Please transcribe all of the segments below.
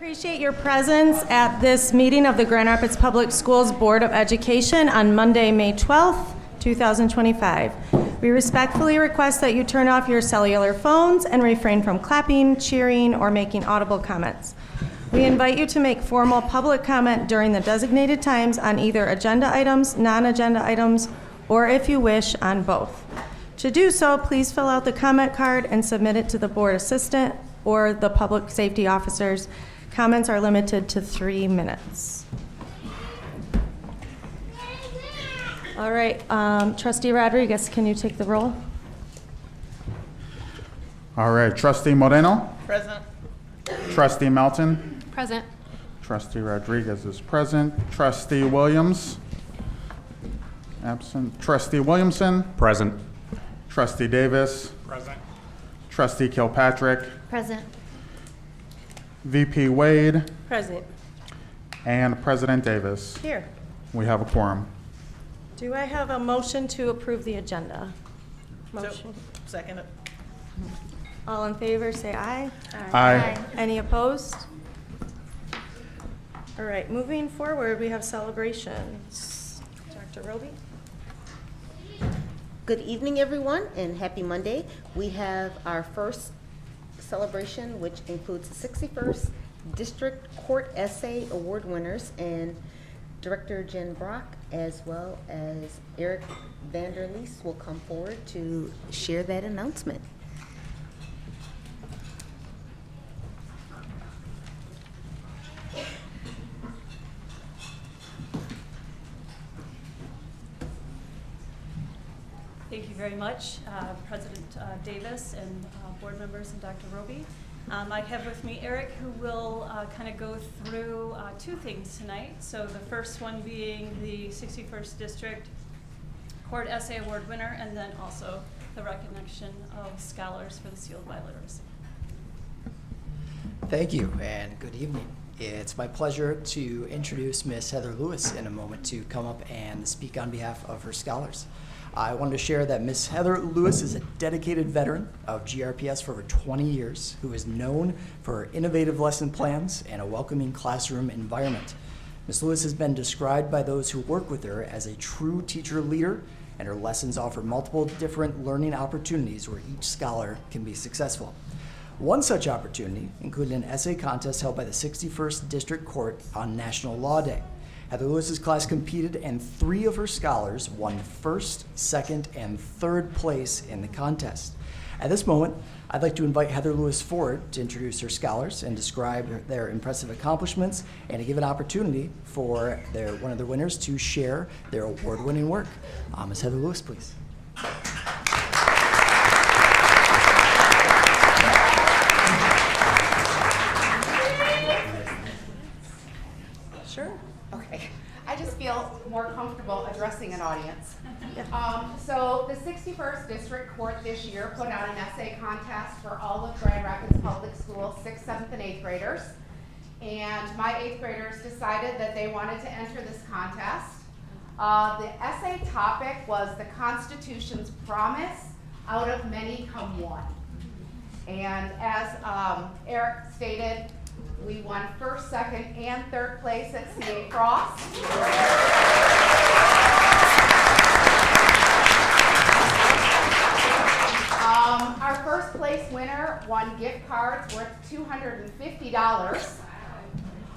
Appreciate your presence at this meeting of the Grand Rapids Public Schools Board of Education on Monday, May 12th, 2025. We respectfully request that you turn off your cellular phones and refrain from clapping, cheering, or making audible comments. We invite you to make formal public comment during the designated times on either agenda items, non-agenda items, or if you wish, on both. To do so, please fill out the comment card and submit it to the board assistant or the public safety officers. Comments are limited to 3 minutes. All right, Trustee Rodriguez, can you take the roll? All right, Trustee Moreno? Present. Trustee Melton? Present. Trustee Rodriguez is present. Trustee Williams? Absent. Trustee Williamson? Present. Trustee Davis? Present. Trustee Kilpatrick? Present. VP Wade? Present. And President Davis. Here. We have a quorum. Do I have a motion to approve the agenda? Motion. So, second it. All in favor, say aye. Aye. Any opposed? All right, moving forward, we have celebrations. Dr. Roby? Good evening, everyone, and happy Monday. We have our first celebration, which includes the 61st District Court Essay Award winners, and Director Jen Brock, as well as Eric Vanderleest, will come forward to share that announcement. Thank you very much, President Davis and board members and Dr. Roby. I have with me Eric, who will kind of go through two things tonight. So the first one being the 61st District Court Essay Award winner, and then also the recognition of scholars for the seal of biliteracy. Thank you, and good evening. It's my pleasure to introduce Miss Heather Lewis in a moment to come up and speak on behalf of her scholars. I wanted to share that Miss Heather Lewis is a dedicated veteran of GRPS for over 20 years, who is known for her innovative lesson plans and a welcoming classroom environment. Ms. Lewis has been described by those who work with her as a true teacher leader, and her lessons offer multiple different learning opportunities where each scholar can be successful. One such opportunity included an essay contest held by the 61st District Court on National Law Day. Heather Lewis's class competed, and 3 of her scholars won first, second, and third place in the contest. At this moment, I'd like to invite Heather Lewis forward to introduce her scholars and describe their impressive accomplishments, and to give an opportunity for one of the winners to share their award-winning work. Ms. Heather Lewis, please. Sure. Okay, I just feel more comfortable addressing an audience. So the 61st District Court this year put out an essay contest for all of Grand Rapids Public Schools 6th, 7th, and 8th graders. And my 8th graders decided that they wanted to enter this contest. The essay topic was the Constitution's promise, out of many come one. And as Eric stated, we won first, second, and third place at CA Frost. Our first place winner won gift cards worth $250.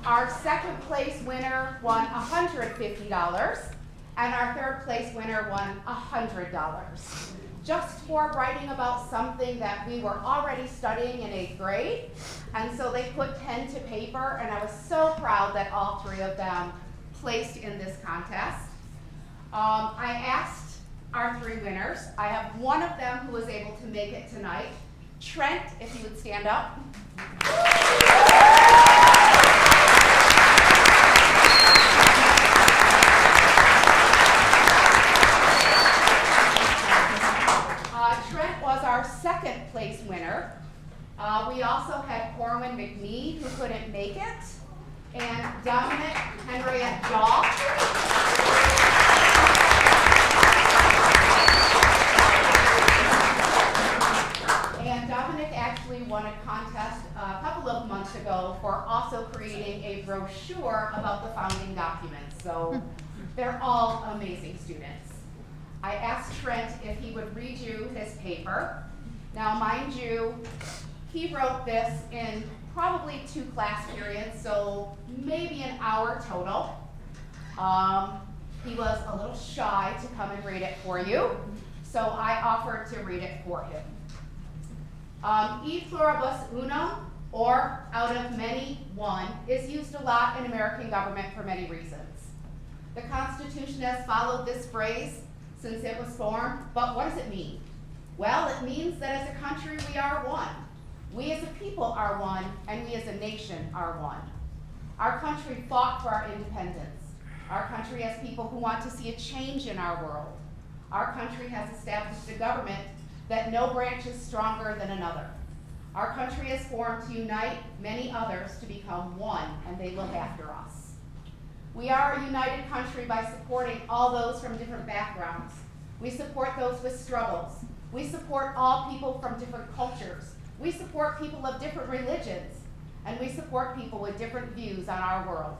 Our second place winner won $150. And our third place winner won $100. Just for writing about something that we were already studying in 8th grade. And so they put pen to paper, and I was so proud that all 3 of them placed in this contest. I asked our 3 winners. I have one of them who was able to make it tonight. Trent, if you would stand up. Trent was our second place winner. We also had Corwin McNeed, who couldn't make it, and Dominic Henriette Dahl. And Dominic actually won a contest a couple of months ago for also also creating a brochure about the founding documents. So they're all amazing students. I asked Trent if he would read you his paper. Now, mind you, he wrote this in probably 2 class periods, so maybe an hour total. He was a little shy to come and read it for you, so I offered to read it for him. E pluribus unum, or out of many, one, is used a lot in American government for many reasons. The Constitution has followed this phrase since it was formed, but what does it mean? Well, it means that as a country we are one. We as a people are one, and we as a nation are one. Our country fought for our independence. Our country has people who want to see a change in our world. Our country has established a government that no branch is stronger than another. Our country has formed to unite many others to become one, and they look after us. We are a united country by supporting all those from different backgrounds. We support those with struggles. We support all people from different cultures. We support people of different religions, and we support people with different views on our world.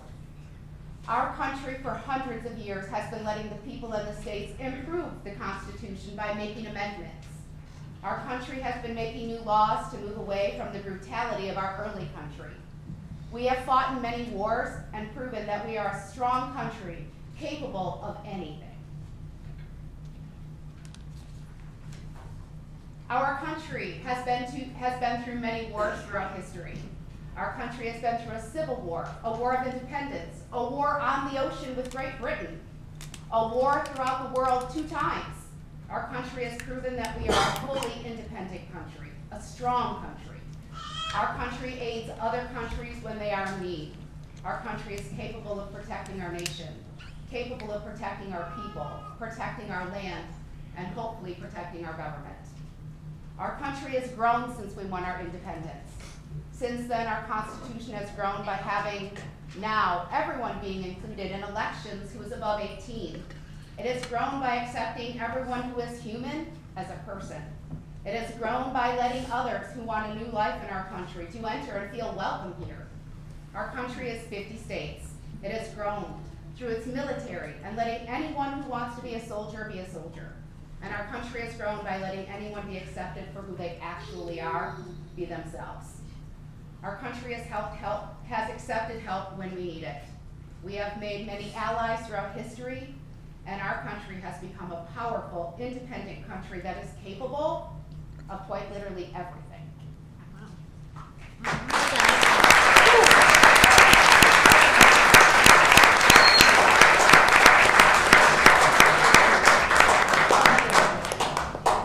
Our country for hundreds of years has been letting the people of the states improve the Constitution by making amendments. Our country has been making new laws to move away from the brutality of our early country. We have fought in many wars and proven that we are a strong country capable of anything. Our country has been through many wars throughout history. Our country has been through a civil war, a war of independence, a war on the ocean with Great Britain, a war throughout the world 2 times. Our country has proven that we are a fully independent country, a strong country. Our country aids other countries when they are in need. Our country is capable of protecting our nation, capable of protecting our people, protecting our land, and hopefully protecting our government. Our country has grown since we won our independence. Since then, our Constitution has grown by having now everyone being included in elections who is above 18. It has grown by accepting everyone who is human as a person. It has grown by letting others who want a new life in our country to enter and feel welcome here. Our country is 50 states. It has grown through its military and letting anyone who wants to be a soldier be a soldier. And our country has grown by letting anyone be accepted for who they actually are, be themselves. Our country has accepted help when we need it. We have made many allies throughout history, and our country has become a powerful, independent country that is capable of quite literally everything.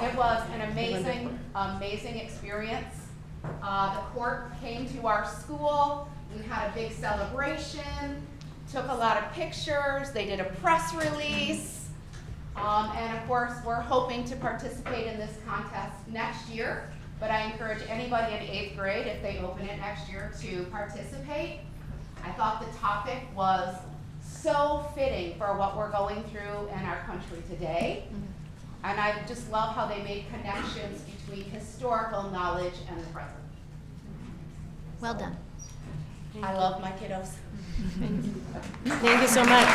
It was an amazing experience. The court came to our school. We had a big celebration, took a lot of pictures. They did a press release. And of course, we're hoping to participate in this contest next year. But I encourage anybody in 8th grade, if they open it next year, to participate. I thought the topic was so fitting for what we're going through in our country today. And I just love how they made connections between historical knowledge and the present. Well done. I love my kiddos. Thank you so much.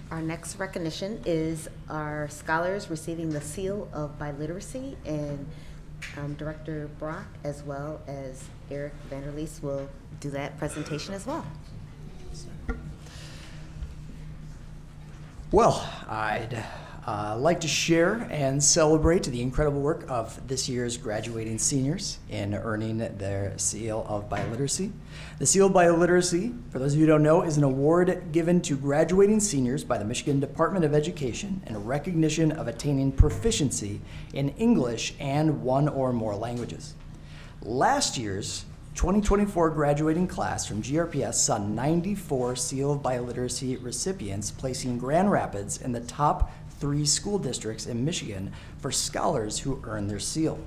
Our next recognition is our scholars receiving the Seal of Biliteracy, and Director Brock as well as Eric Vanderleest will do that presentation as well. Well, I'd like to share and celebrate the incredible work of this year's graduating seniors in earning their Seal of Biliteracy. The Seal of Biliteracy, for those of you who don't know, is an award given to graduating seniors by the Michigan Department of Education in recognition of attaining proficiency in English and 1 or more languages. Last year's 2024 graduating class from GRPS saw 94 Seal of Biliteracy recipients, placing Grand Rapids in the top 3 school districts in Michigan for scholars who earned their seal.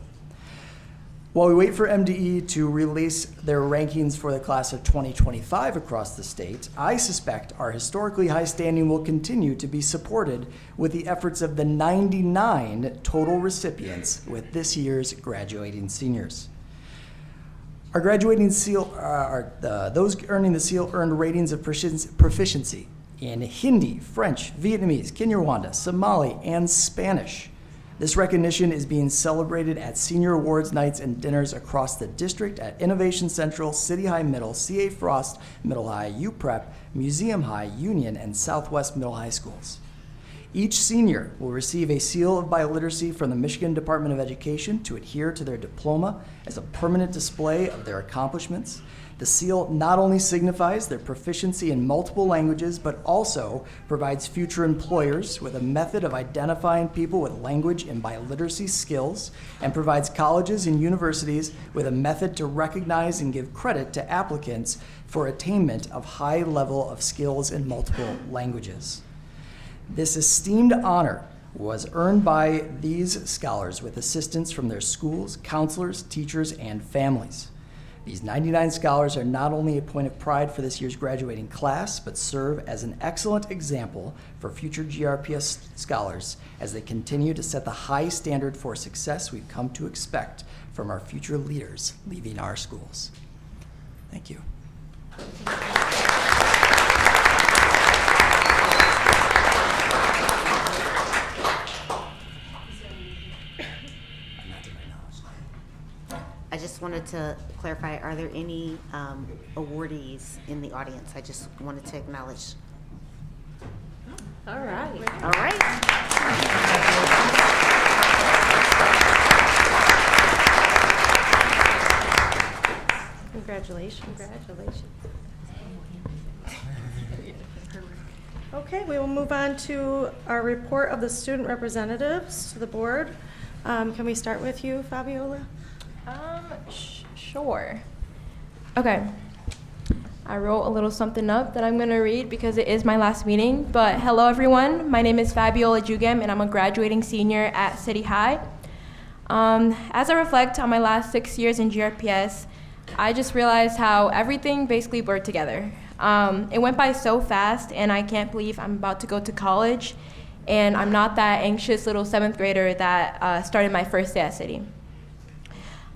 While we wait for MDE to release their rankings for the class of 2025 across the state, I suspect our historically high standing will continue to be supported with the efforts of the 99 total recipients with this year's graduating seniors. Our graduating seal, those earning the seal earned ratings of proficiency in Hindi, French, Vietnamese, Kinyarwanda, Somali, and Spanish. This recognition is being celebrated at senior awards nights and dinners across the district at Innovation Central, City High Middle, C.A. Frost Middle High, UPrep, Museum High, Union, and Southwest Middle High Schools. Each senior will receive a seal of biliteracy from the Michigan Department of Education to adhere to their diploma as a permanent display of their accomplishments. The seal not only signifies their proficiency in multiple languages, but also provides future employers with a method of identifying people with language and biliteracy skills, and provides colleges and universities with a method to recognize and give credit to applicants for attainment of high level of skills in multiple languages. This esteemed honor was earned by these scholars with assistance from their schools, counselors, teachers, and families. These 99 scholars are not only a point of pride for this year's graduating class, but serve as an excellent example for future GRPS scholars as they continue to set the high standard for success we've come to expect from our future leaders leaving our schools. Thank you. I just wanted to clarify, are there any awardees in the audience? I just wanted to acknowledge. All right. All right. Congratulations. Congratulations. Okay, we will move on to our report of the student representatives to the board. Can we start with you, Fabiola? Sure. Okay. I wrote a little something up that I'm going to read because it is my last meeting. But hello, everyone. My name is Fabiola Jugem, and I'm a graduating senior at City High. As I reflect on my last 6 years in GRPS, I just realized how everything basically blurred together. It went by so fast, and I can't believe I'm about to go to college, and I'm not that anxious little 7th grader that started my first day at City.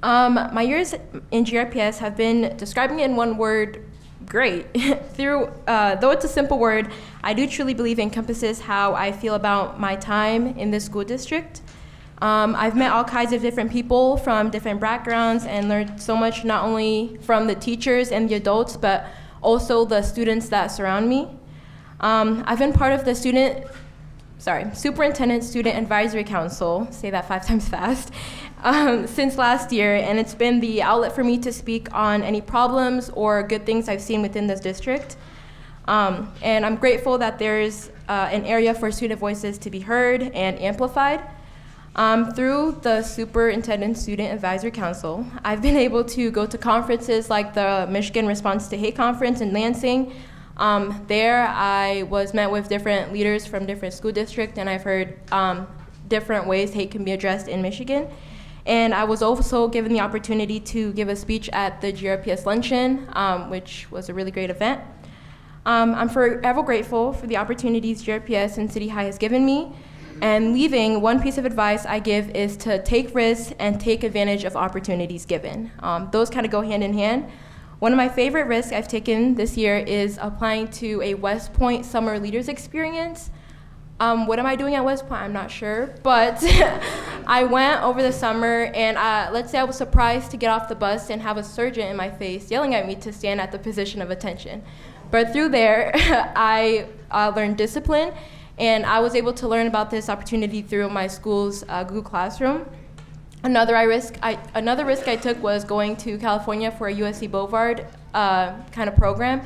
My years in GRPS have been, describing it in one word, great. Though it's a simple word, I do truly believe it encompasses how I feel about my time in this school district. I've met all kinds of different people from different backgrounds and learned so much not only from the teachers and the adults, but also the students that surround me. I've been part of the Superintendent Student Advisory Council, say that 5 times fast, since last year, and it's been the outlet for me to speak on any problems or good things I've seen within this district. And I'm grateful that there's an area for student voices to be heard and amplified. Through the Superintendent Student Advisory Council, I've been able to go to conferences like the Michigan Response to Hate Conference in Lansing. There I was met with different leaders from different school districts, and I've heard different ways hate can be addressed in Michigan. And I was also given the opportunity to give a speech at the GRPS Luncheon, which was a really great event. I'm forever grateful for the opportunities GRPS and City High has given me. And leaving, one piece of advice I give is to take risks and take advantage of opportunities given. Those kind of go hand in hand. One of my favorite risks I've taken this year is applying to a West Point Summer Leaders Experience. What am I doing at West Point? I'm not sure, but I went over the summer, and let's say I was surprised to get off the bus and have a sergeant in my face yelling at me to stand at the position of attention. But through there, I learned discipline, and I was able to learn about this opportunity through my school's Google Classroom. Another risk I took was going to California for a USC Boulevard kind of program.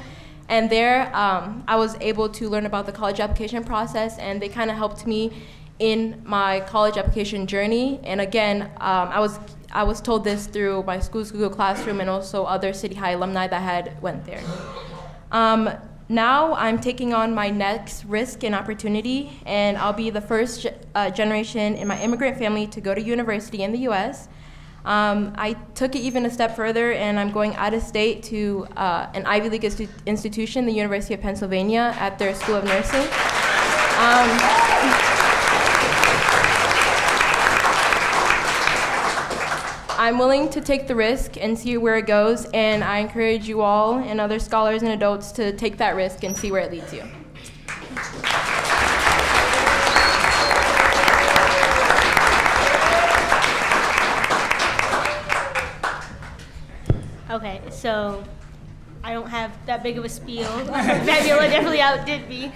And there, I was able to learn about the college application process, and they kind of helped me in my college application journey. And again, I was told this through my school's Google Classroom and also other City High alumni that had went there. Now I'm taking on my next risk and opportunity, and I'll be the first generation in my immigrant family to go to university in the U.S. I took it even a step further, and I'm going out of state to an Ivy League institution, the University of Pennsylvania, at their School of Nursing. I'm willing to take the risk and see where it goes, and I encourage you all and other scholars and adults to take that risk and see where it leads you. Okay, so I don't have that big of a spiel. Fabiola definitely outdid me.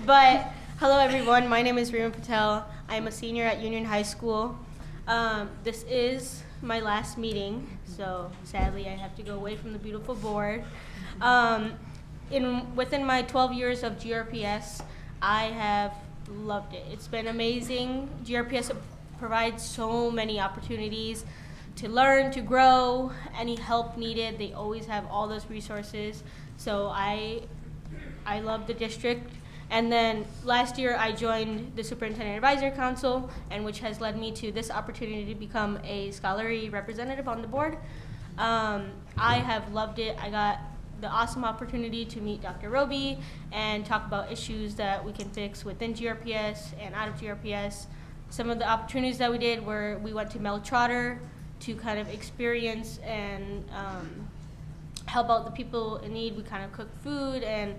But hello everyone, my name is Reema Patel. I'm a senior at Union High School. This is my last meeting, so sadly I have to go away from the beautiful board. Within my 12 years of GRPS, I have loved it. It's been amazing. GRPS provides so many opportunities to learn, to grow, any help needed. They always have all those resources. So I love the district. And then last year I joined the Superintendent Advisory Council, and which has led me to this opportunity to become a scholarly representative on the board. I have loved it. I got the awesome opportunity to meet Dr. Roby and talk about issues that we can fix within GRPS and out of GRPS. Some of the opportunities that we did were we went to Mel Trotter to kind of experience and help out the people in need. We kind of cooked food and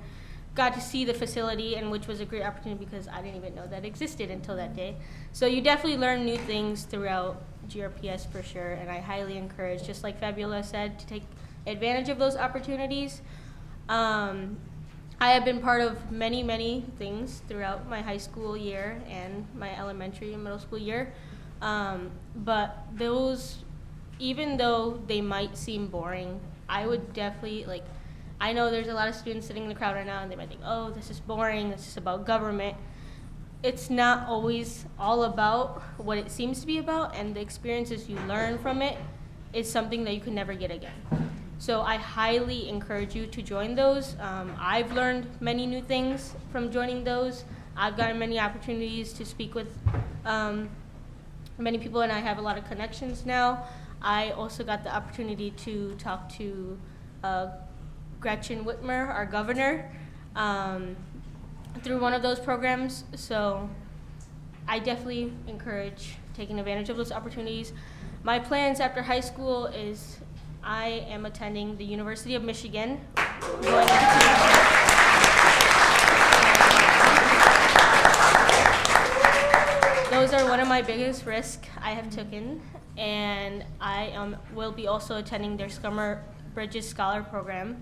got to see the facility, and which was a great opportunity because I didn't even know that existed until that day. So you definitely learn new things throughout GRPS for sure, and I highly encourage, just like Fabiola said, to take advantage of those opportunities. I have been part of many, many things throughout my high school year and my elementary and middle school year. But those, even though they might seem boring, I would definitely, I know there's a lot of students sitting in the crowd right now and they might think, oh, this is boring, this is about government. It's not always all about what it seems to be about, and the experiences you learn from it is something that you can never get again. So I highly encourage you to join those. I've learned many new things from joining those. I've gotten many opportunities to speak with many people, and I have a lot of connections now. I also got the opportunity to talk to Gretchen Whitmer, our governor, through one of those programs. So I definitely encourage taking advantage of those opportunities. My plans after high school is I am attending the University of Michigan. Those are one of my biggest risks I have taken, and I will be also attending their Summer Bridges Scholar Program,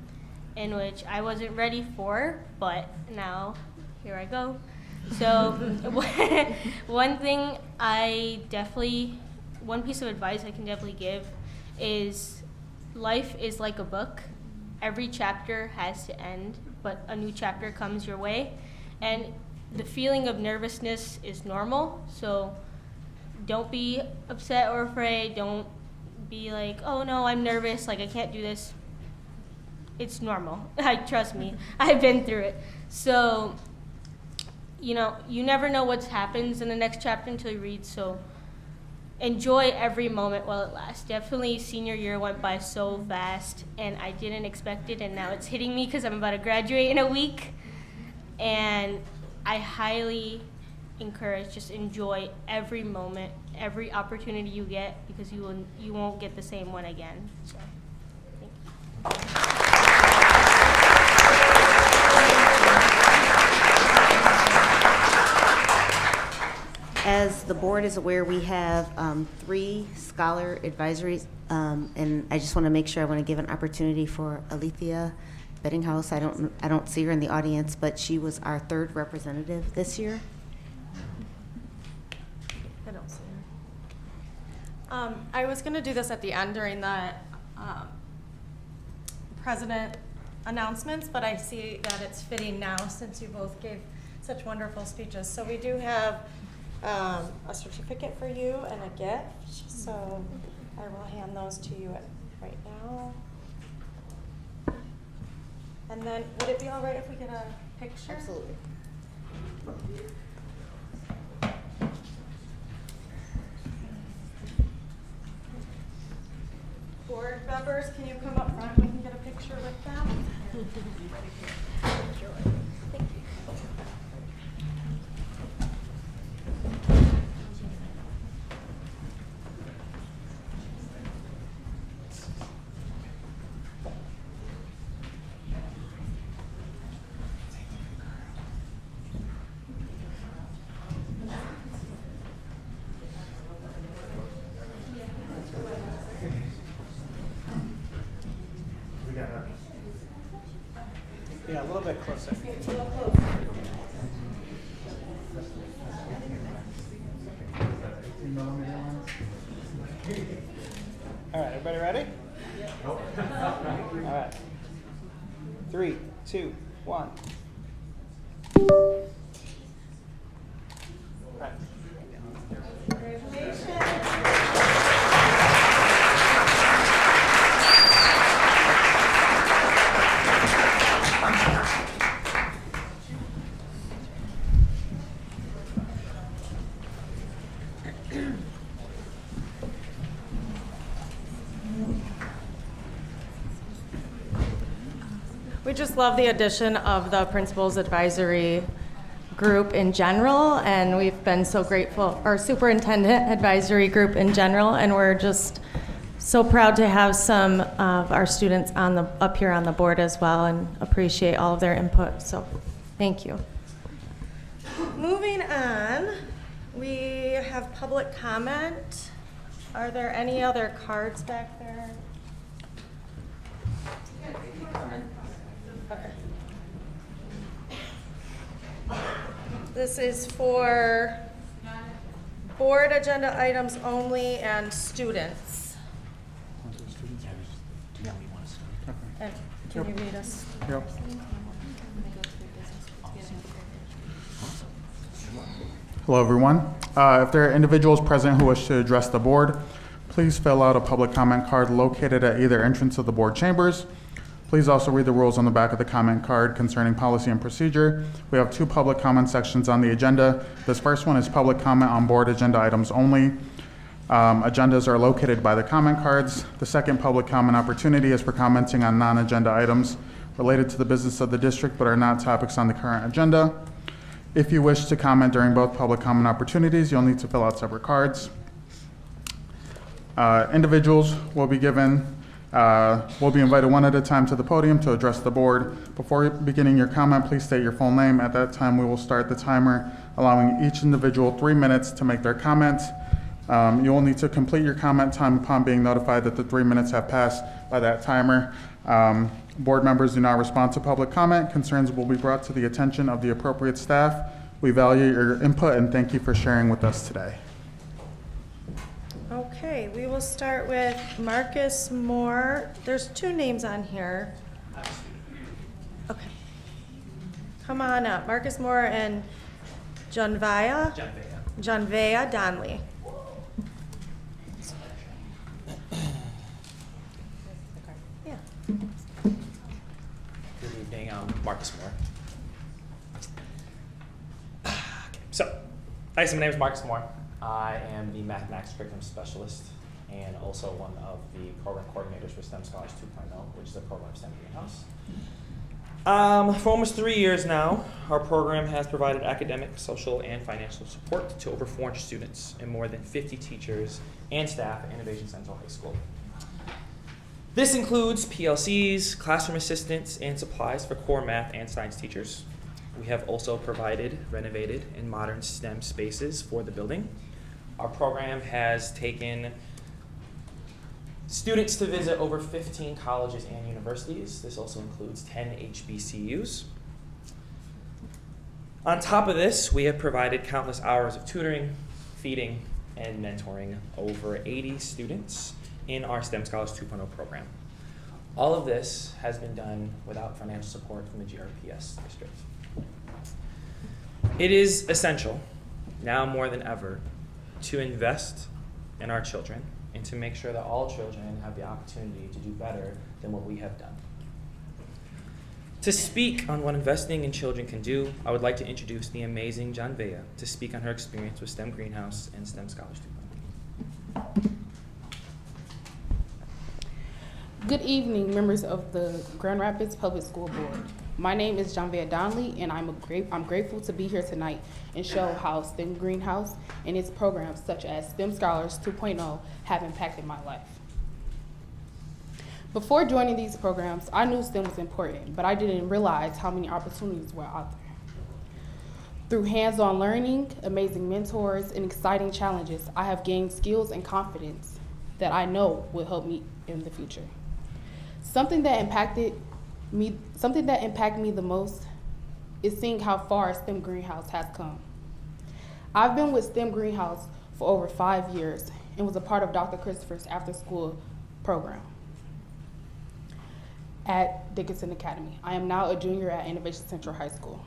in which I wasn't ready for, but now here I go. So one piece of advice I can definitely give is life is like a book. Every chapter has to end, but a new chapter comes your way. And the feeling of nervousness is normal, so don't be upset or afraid. Don't be like, oh no, I'm nervous, I can't do this. It's normal. Trust me, I've been through it. So, you never know what happens in the next chapter until you read, so enjoy every moment while it lasts. Definitely senior year went by so fast, and I didn't expect it, and now it's hitting me because I'm about to graduate in a week. And I highly encourage, just enjoy every moment, every opportunity you get, because you won't get the same one again. So, thank you. As the board is aware, we have 3 scholar advisories, and I just want to make sure I want to give an opportunity for Alethea Bettinghouse. I don't see her in the audience, but she was our 3rd representative this year. I don't see her. I was going to do this at the end during the president announcements, but I see that it's fitting now since you both gave such wonderful speeches. So we do have a certificate for you and a gift. So I will hand those to you right now. And then would it be all right if we get a picture? Absolutely. members, can you come up front? We can get a picture with them. Yeah, a little bit closer. All right, everybody ready? All right. 3, 2, 1. All right. We just love the addition of the Principals Advisory Group in general, and we've been so grateful, our Superintendent Advisory Group in general, and we're just so proud to have some of our students up here on the board as well, and appreciate all of their input, so thank you. Moving on, we have public comment. Are there any other cards back there? Okay. This is for board agenda items only and students. And can you read us? Yep. Hello, everyone. If there are individuals present who wish to address the board, please fill out a public comment card located at either entrance of the board chambers. Please also read the rules on the back of the comment card concerning policy and procedure. We have 2 public comment sections on the agenda. This first one is public comment on board agenda items only. Agendas are located by the comment cards. The second public comment opportunity is for commenting on non-agenda items related to the business of the district but are not topics on the current agenda. If you wish to comment during both public comment opportunities, you'll need to fill out separate cards. Individuals will be invited one at a time to the podium to address the board. Before beginning your comment, please state your full name. At that time, we will start the timer, allowing each individual 3 minutes to make their comment. You will need to complete your comment time upon being notified that the 3 minutes have passed by that timer. Board members do not respond to public comment. Concerns will be brought to the attention of the appropriate staff. We value your input and thank you for sharing with us today. Okay, we will start with Marcus Moore. There's 2 names on here. Okay. Come on up. Marcus Moore and Janvea Donley. Yeah. Good evening, I'm Marcus Moore. Okay, so, hi, my name is Marcus Moore. I am the Mathematics Curriculum Specialist and also one of the program coordinators for STEM Scholars 2.0, which is a program of STEM Greenhouse. For almost 3 years now, our program has provided academic, social, and financial support to over 400 students and more than 50 teachers and staff at Innovation Central High School. This includes PLCs, classroom assistants, and supplies for core math and science teachers. We have also provided renovated and modern STEM spaces for the building. Our program has taken students to visit over 15 colleges and universities. This also includes 10 HBCUs. On top of this, we have provided countless hours of tutoring, feeding, and mentoring over 80 students in our STEM Scholars 2.0 program. All of this has been done without financial support from the GRPS district. It is essential, now more than ever, to invest in our children and to make sure that all children have the opportunity to do better than what we have done. To speak on what investing in children can do, I would like to introduce the amazing Janvea to speak on her experience with STEM Greenhouse and STEM Scholars 2.0. Good evening, members of the Grand Rapids Public School Board. My name is Janvea Donnelly, and I'm grateful to be here tonight and show how STEM Greenhouse and its programs such as STEM Scholars 2.0 have impacted my life. Before joining these programs, I knew STEM was important, but I didn't realize how many opportunities were out there. Through hands-on learning, amazing mentors, and exciting challenges, I have gained skills and confidence that I know will help me in the future. Something that impacted me the most is seeing how far STEM Greenhouse has come. I've been with STEM Greenhouse for over 5 years and was a part of Dr. Christopher's after-school program at Dickinson Academy. I am now a junior at Innovation Central High School.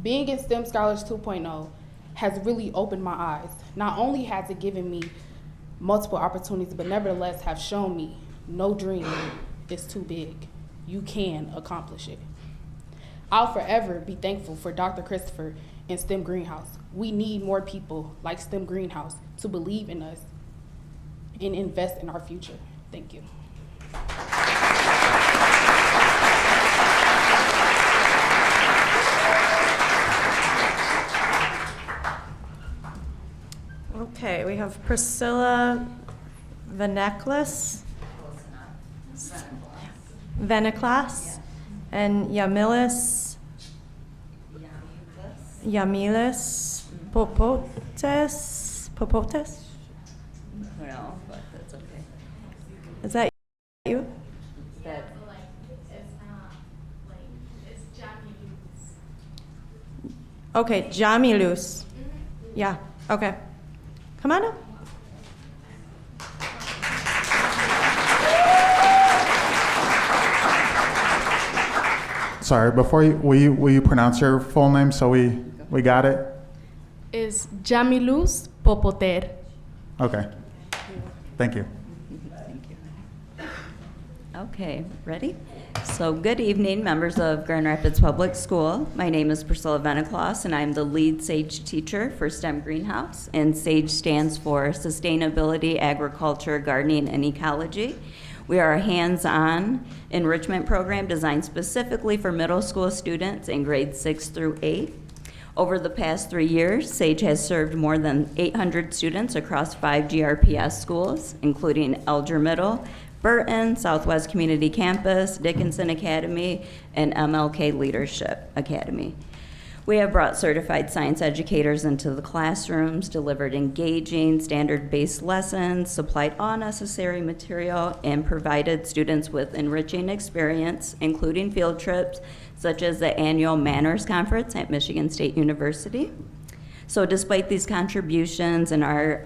Being in STEM Scholars 2.0 has really opened my eyes. Not only has it given me multiple opportunities, but nevertheless have shown me no dream is too big. You can accomplish it. I'll forever be thankful for Dr. Christopher and STEM Greenhouse. We need more people like STEM Greenhouse to believe in us and invest in our future. Thank you. Okay, we have Priscilla Veneklas and Yamilis Popotes. No, but that's okay. Is that you? Okay, Jamilus. Yeah, okay. Come on up. Sorry, before you, will you pronounce your full name so we got it? Is Jamilus Popoter. Okay. Thank you. Thank you. Okay, ready? So good evening, members of Grand Rapids Public School. My name is Priscilla Veneklas, and I'm the lead SAGE teacher for STEM Greenhouse. And SAGE stands for Sustainability, Agriculture, Gardening, and Ecology. We are a hands-on enrichment program designed specifically for middle school students in grades 6 through 8. Over the past 3 years, SAGE has served more than 800 students across 5 GRPS schools, including Elger Middle, Burton, Southwest Community Campus, Dickinson Academy, and MLK Leadership Academy. We have brought certified science educators into the classrooms, delivered engaging, standard-based lessons, supplied all necessary material, and provided students with enriching experience, including field trips, such as the annual Manners Conference at Michigan State University. So despite these contributions and our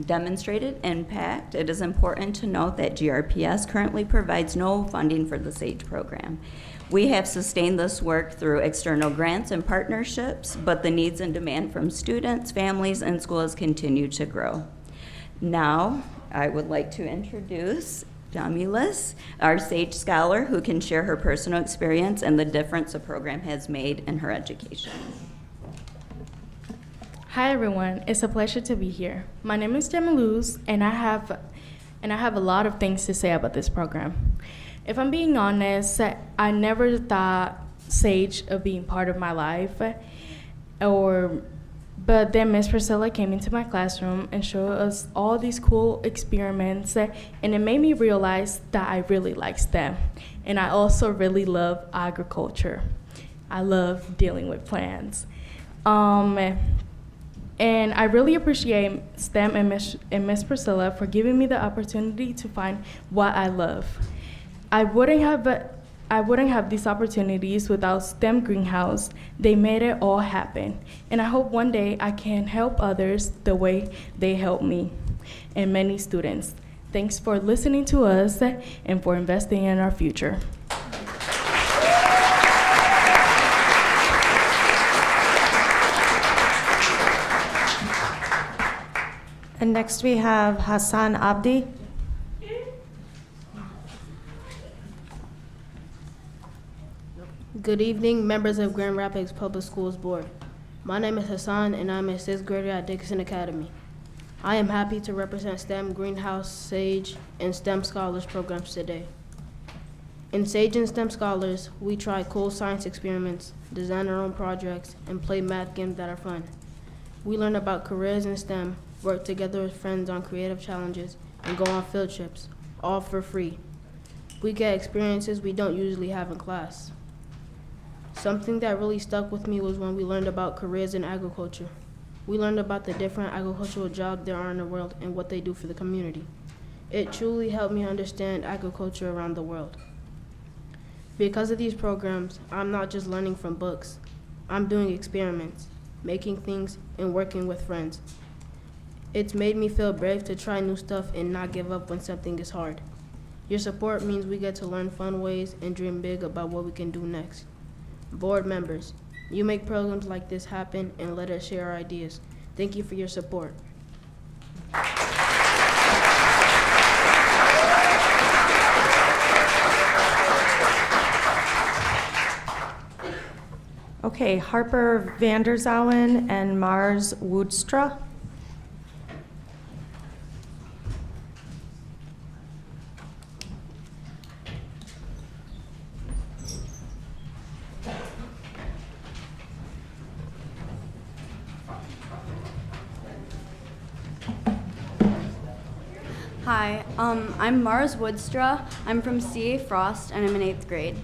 demonstrated impact, it is important to note that GRPS currently provides no funding for the SAGE program. We have sustained this work through external grants and partnerships, but the needs and demand from students, families, and schools continue to grow. Now, I would like to introduce Jamilis, our SAGE scholar, who can share her personal experience and the difference the program has made in her education. Hi everyone, it's a pleasure to be here. My name is Jamilus, and I have a lot of things to say about this program. If I'm being honest, I never thought SAGE of being part of my life, but then Miss Priscilla came into my classroom and showed us all these cool experiments, and it made me realize that I really like STEM, and I also really love agriculture. I love dealing with plants. And I really appreciate STEM and Miss Priscilla for giving me the opportunity to find what I love. I wouldn't have these opportunities without STEM Greenhouse. They made it all happen. And I hope one day I can help others the way they help me and many students. Thanks for listening to us and for investing in our future. And next we have Hassan Abdi. Good evening, members of Grand Rapids Public Schools Board. My name is Hassan, and I'm a 6th grader at Dickinson Academy. I am happy to represent STEM, Greenhouse, SAGE, and STEM Scholars programs today. In SAGE and STEM Scholars, we try cool science experiments, design our own projects, and play math games that are fun. We learn about careers in STEM, work together with friends on creative challenges, and go on field trips, all for free. We get experiences we don't usually have in class. Something that really stuck with me was when we learned about careers in agriculture. We learned about the different agricultural jobs there are in the world and what they do for the community. It truly helped me understand agriculture around the world. Because of these programs, I'm not just learning from books. I'm doing experiments, making things, and working with friends. It's made me feel brave to try new stuff and not give up when something is hard. Your support means we get to learn fun ways and dream big about what we can do next. Board members, you make programs like this happen and let us share our ideas. Thank you for your support. Okay, Harper Vanderzowen and Mars Woodstra. Hi, I'm Mars Woodstra. I'm from CA Frost and I'm in 8th grade.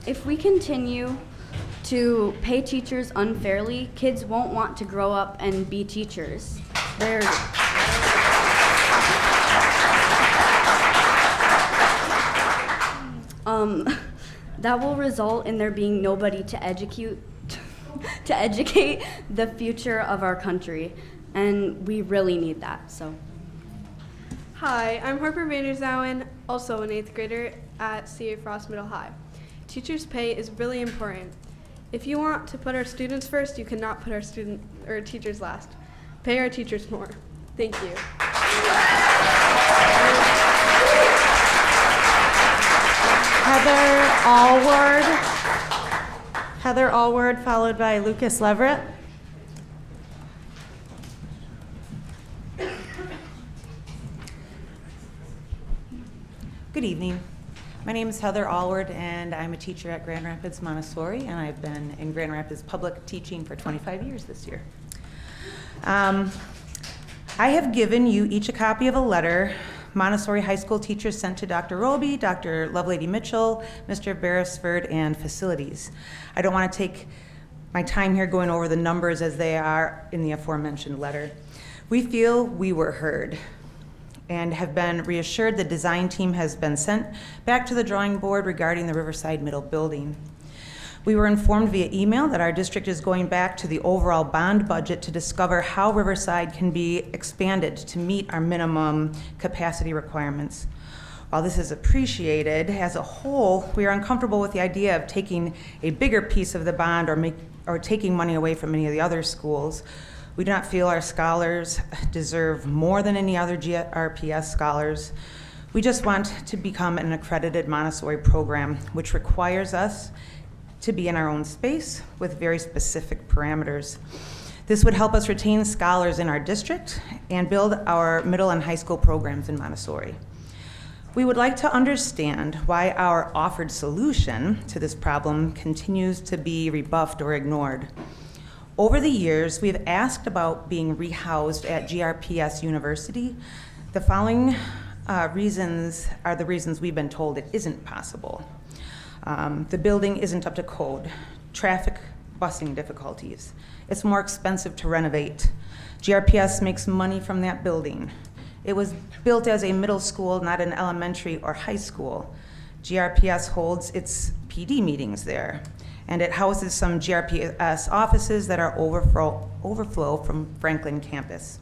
If we continue to pay teachers unfairly, kids won't want to grow up and be teachers. That will result in there being nobody to educate the future of our country, and we really need that. So. Hi, I'm Harper Vanderzowen, also an 8th grader at CA Frost Middle High. Teachers' pay is really important. If you want to put our students first, you cannot put our teachers last. Pay our teachers more. Thank you. Heather Allward, followed by Lucas Leverett. Good evening. My name is Heather Allward, and I'm a teacher at Grand Rapids Montessori, and I've been in Grand Rapids public teaching for 25 years this year. I have given you each a copy of a letter Montessori high school teachers sent to Dr. Roby, Dr. Lovelady Mitchell, Mr. Beresford, and facilities. I don't want to take my time here going over the numbers as they are in the aforementioned letter. We feel we were heard and have been reassured the design team has been sent back to the drawing board regarding the Riverside Middle building. We were informed via email that our district is going back to the overall bond budget to discover how Riverside can be expanded to meet our minimum capacity requirements. While this is appreciated, as a whole, we are uncomfortable with the idea of taking a bigger piece of the bond or taking money away from any of the other schools. We do not feel our scholars deserve more than any other GRPS scholars. We just want to become an accredited Montessori program, which requires us to be in our own space with very specific parameters. This would help us retain scholars in our district and build our middle and high school programs in Montessori. We would like to understand why our offered solution to this problem continues to be rebuffed or ignored. Over the years, we have asked about being rehoused at GRPS University. The following reasons are the reasons we've been told it isn't possible. The building isn't up to code, traffic, busing difficulties. It's more expensive to renovate. GRPS makes money from that building. It was built as a middle school, not an elementary or high school. GRPS holds its PD meetings there, and it houses some GRPS offices that are overflow from Franklin campus.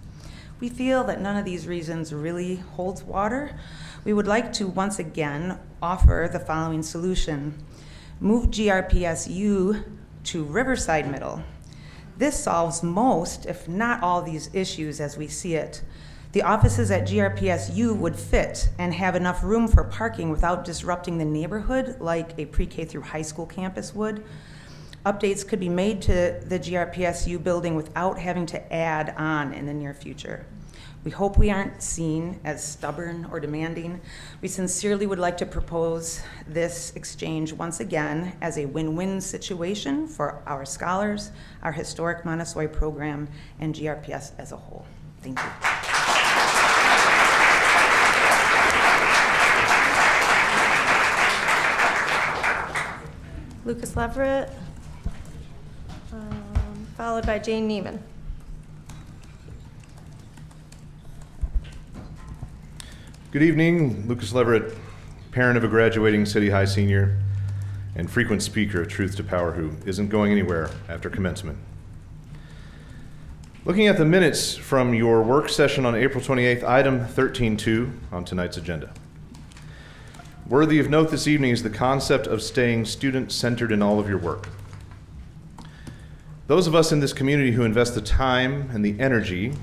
We feel that none of these reasons really holds water. We would like to once again offer the following solution. Move GRPSU to Riverside Middle. This solves most, if not all, these issues as we see it. The offices at GRPSU would fit and have enough room for parking without disrupting the neighborhood like a pre-K through high school campus would. updates could be made to the GRPSU building without having to add on in the near future. We hope we aren't seen as stubborn or demanding. We sincerely would like to propose this exchange once again as a win-win situation for our scholars, our historic Montessori program, and GRPS as a whole. Thank you. Lucas Leverett, followed by Jane Neiman. Good evening, Lucas Leverett, parent of a graduating City High senior and frequent speaker of Truth to Power who isn't going anywhere after commencement. Looking at the minutes from your work session on April 28th, item 13.2 on tonight's agenda. Worthy of note this evening is the concept of staying student-centered in all of your work. Those of us in this community who invest the time and the energy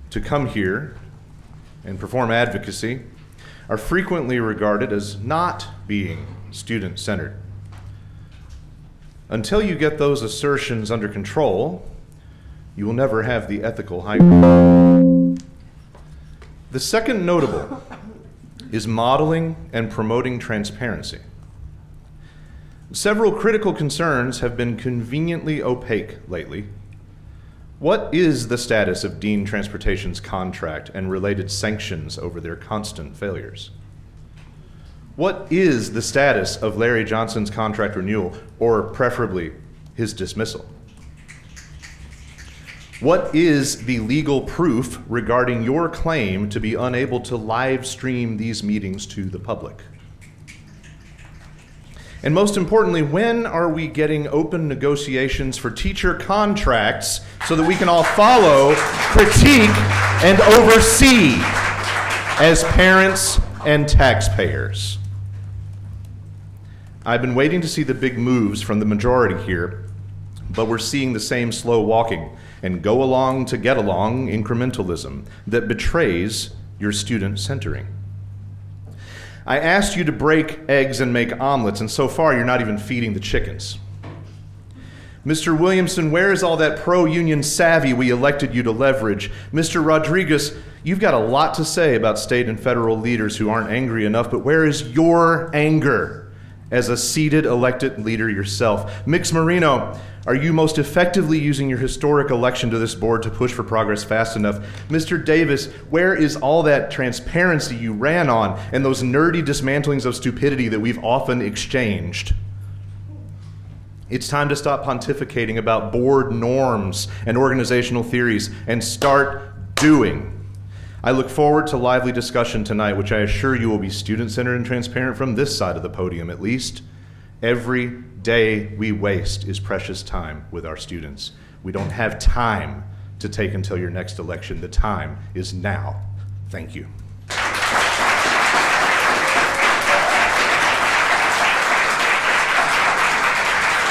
to come here and perform advocacy are frequently regarded as not being student-centered. Until you get those assertions under control, you will never have the ethical high ground. The second notable is modeling and promoting transparency. Several critical concerns have been conveniently opaque lately. What is the status of Dean Transportation's contract and related sanctions over their constant failures? What is the status of Larry Johnson's contract renewal, or preferably his dismissal? What is the legal proof regarding your claim to be unable to live stream these meetings to the public? And most importantly, when are we getting open negotiations for teacher contracts so that we can all follow, critique, and oversee as parents and taxpayers? I've been waiting to see the big moves from the majority here, but we're seeing the same slow walking and go along to get along incrementalism that betrays your student centering. I asked you to break eggs and make omelets, and so far you're not even feeding the chickens. Mr. Williamson, where is all that pro-union savvy we elected you to leverage? Mr. Rodriguez, you've got a lot to say about state and federal leaders who aren't angry enough, but where is your anger as a seated elected leader yourself? Mix Marino, are you most effectively using your historic election to this board to push for progress fast enough? Mr. Davis, where is all that transparency you ran on and those nerdy dismantlings of stupidity that we've often exchanged? It's time to stop pontificating about board norms and organizational theories and start doing. I look forward to lively discussion tonight, which I assure you will be student-centered and transparent from this side of the podium at least. Every day we waste is precious time with our students. We don't have time to take until your next election. The time is now. Thank you.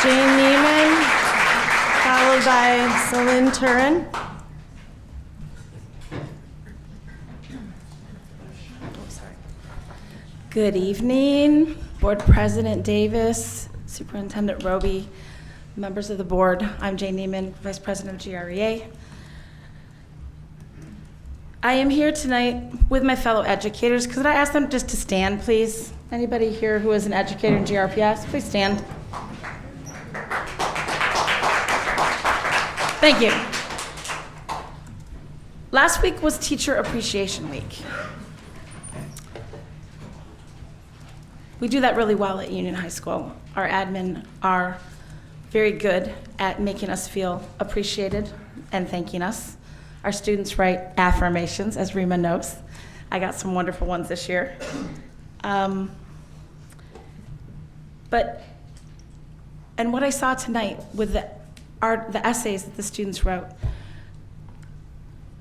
Jane Neiman, followed by Celine Turin. Good evening, Board President Davis, Superintendent Roby, members of the board. I'm Jane Neiman, Vice President of GREA. I am here tonight with my fellow educators. Could I ask them just to stand, please? Anybody here who is an educator in GRPS, please stand. Thank you. Last week was Teacher Appreciation Week. We do that really well at Union High School. Our admin are very good at making us feel appreciated and thanking us. Our students write affirmations, as Rima knows. I got some wonderful ones this year. And what I saw tonight with the essays that the students wrote,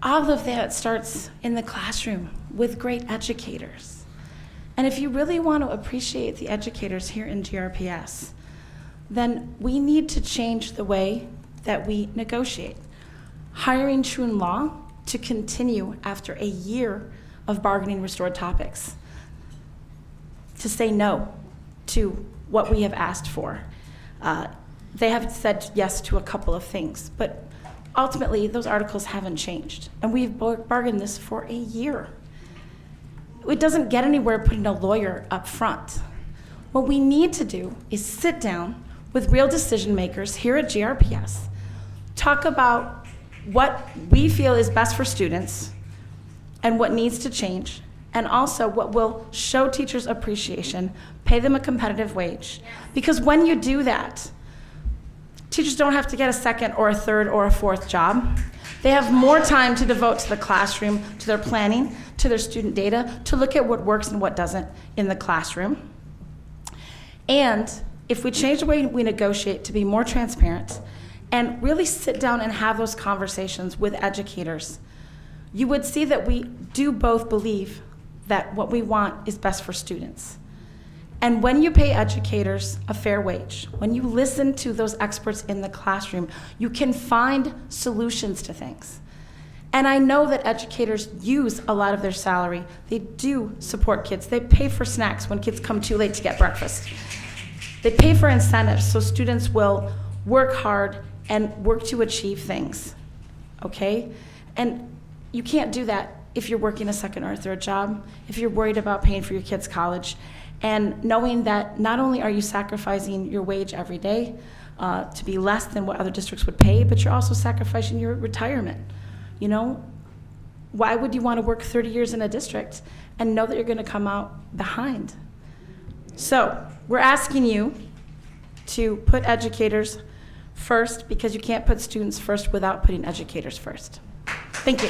all of that starts in the classroom with great educators. And if you really want to appreciate the educators here in GRPS, then we need to change the way that we negotiate. Hiring Trune Law to continue after a year of bargaining restored topics, to say no to what we have asked for. they have said yes to a couple of things, but ultimately those articles haven't changed. And we've bargained this for a year. It doesn't get anywhere putting a lawyer up front. What we need to do is sit down with real decision makers here at GRPS, talk about what we feel is best for students and what needs to change, and also what will show teachers appreciation, pay them a competitive wage. Because when you do that, teachers don't have to get a second or a third or a fourth job. They have more time to devote to the classroom, to their planning, to their student data, to look at what works and what doesn't in the classroom. And if we change the way we negotiate to be more transparent and really sit down and have those conversations with educators, you would see that we do both believe that what we want is best for students. And when you pay educators a fair wage, when you listen to those experts in the classroom, you can find solutions to things. And I know that educators use a lot of their salary. They do support kids. They pay for snacks when kids come too late to get breakfast. They pay for incentives so students will work hard and work to achieve things, okay? And you can't do that if you're working a second or a third job, if you're worried about paying for your kids' college, and knowing that not only are you sacrificing your wage every day to be less than what other districts would pay, but you're also sacrificing your retirement. You know, why would you want to work 30 years in a district and know that you're going to come out behind? So we're asking you to put educators first, because you can't put students first without putting educators first. Thank you.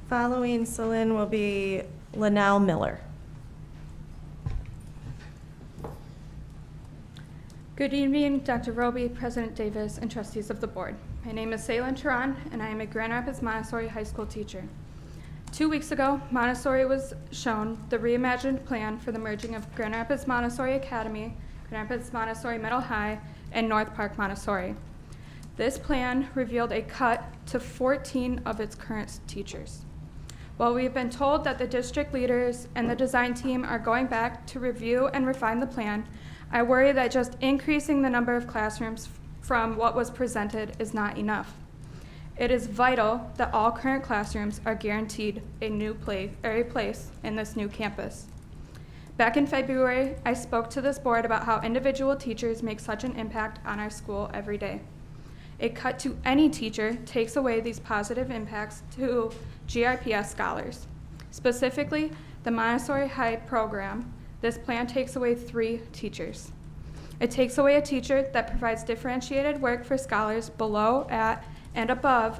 Following Celine will be Linnell Miller. Good evening, Dr. Roby, President Davis, and trustees of the board. My name is Celine Turan, and I am a Grand Rapids Montessori High School teacher. 2 weeks ago, Montessori was shown the reimagined plan for the merging of Grand Rapids Montessori Academy, Grand Rapids Montessori Middle High, and North Park Montessori. This plan revealed a cut to 14 of its current teachers. While we have been told that the district leaders and the design team are going back to review and refine the plan, I worry that just increasing the number of classrooms from what was presented is not enough. It is vital that all current classrooms are guaranteed a place in this new campus. Back in February, I spoke to this board about how individual teachers make such an impact on our school every day. A cut to any teacher takes away these positive impacts to GRPS scholars. Specifically, the Montessori High program, this plan takes away 3 teachers. It takes away a teacher that provides differentiated work for scholars below, at, and above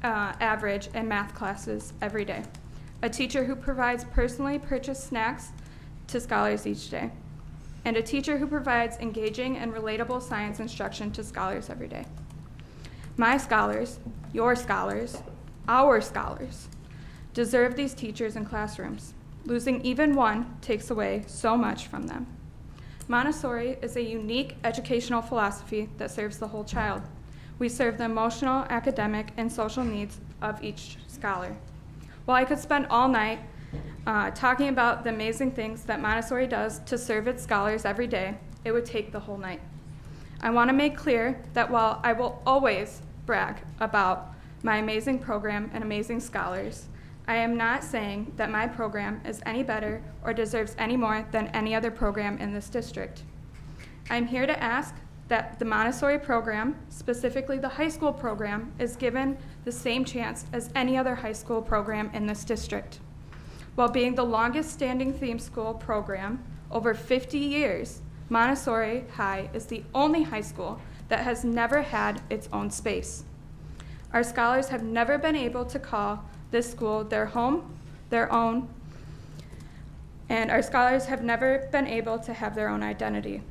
average in math classes every day. A teacher who provides personally purchased snacks to scholars each day. And a teacher who provides engaging and relatable science instruction to scholars every day. My scholars, your scholars, our scholars, deserve these teachers in classrooms. Losing even one takes away so much from them. Montessori is a unique educational philosophy that serves the whole child. We serve the emotional, academic, and social needs of each scholar. While I could spend all night talking about the amazing things that Montessori does to serve its scholars every day, it would take the whole night. I want to make clear that while I will always brag about my amazing program and amazing scholars, I am not saying that my program is any better or deserves any more than any other program in this district. I'm here to ask that the Montessori program, specifically the high school program, is given the same chance as any other high school program in this district. While being the longest standing theme school program, over 50 years, Montessori High is the only high school that has never had its own space. Our scholars have never been able to call this school their home, their own, and our scholars have never been able to have their own identity.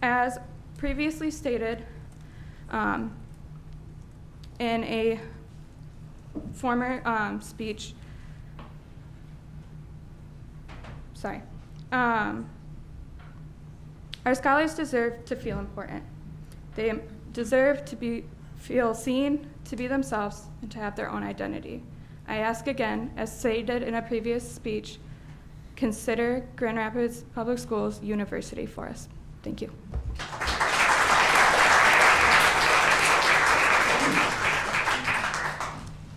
As previously stated in a former speech, our scholars deserve to feel important. deserve to feel seen, to be themselves, and to have their own identity. I ask again, as stated in a previous speech, consider Grand Rapids Public Schools university for us. Thank you.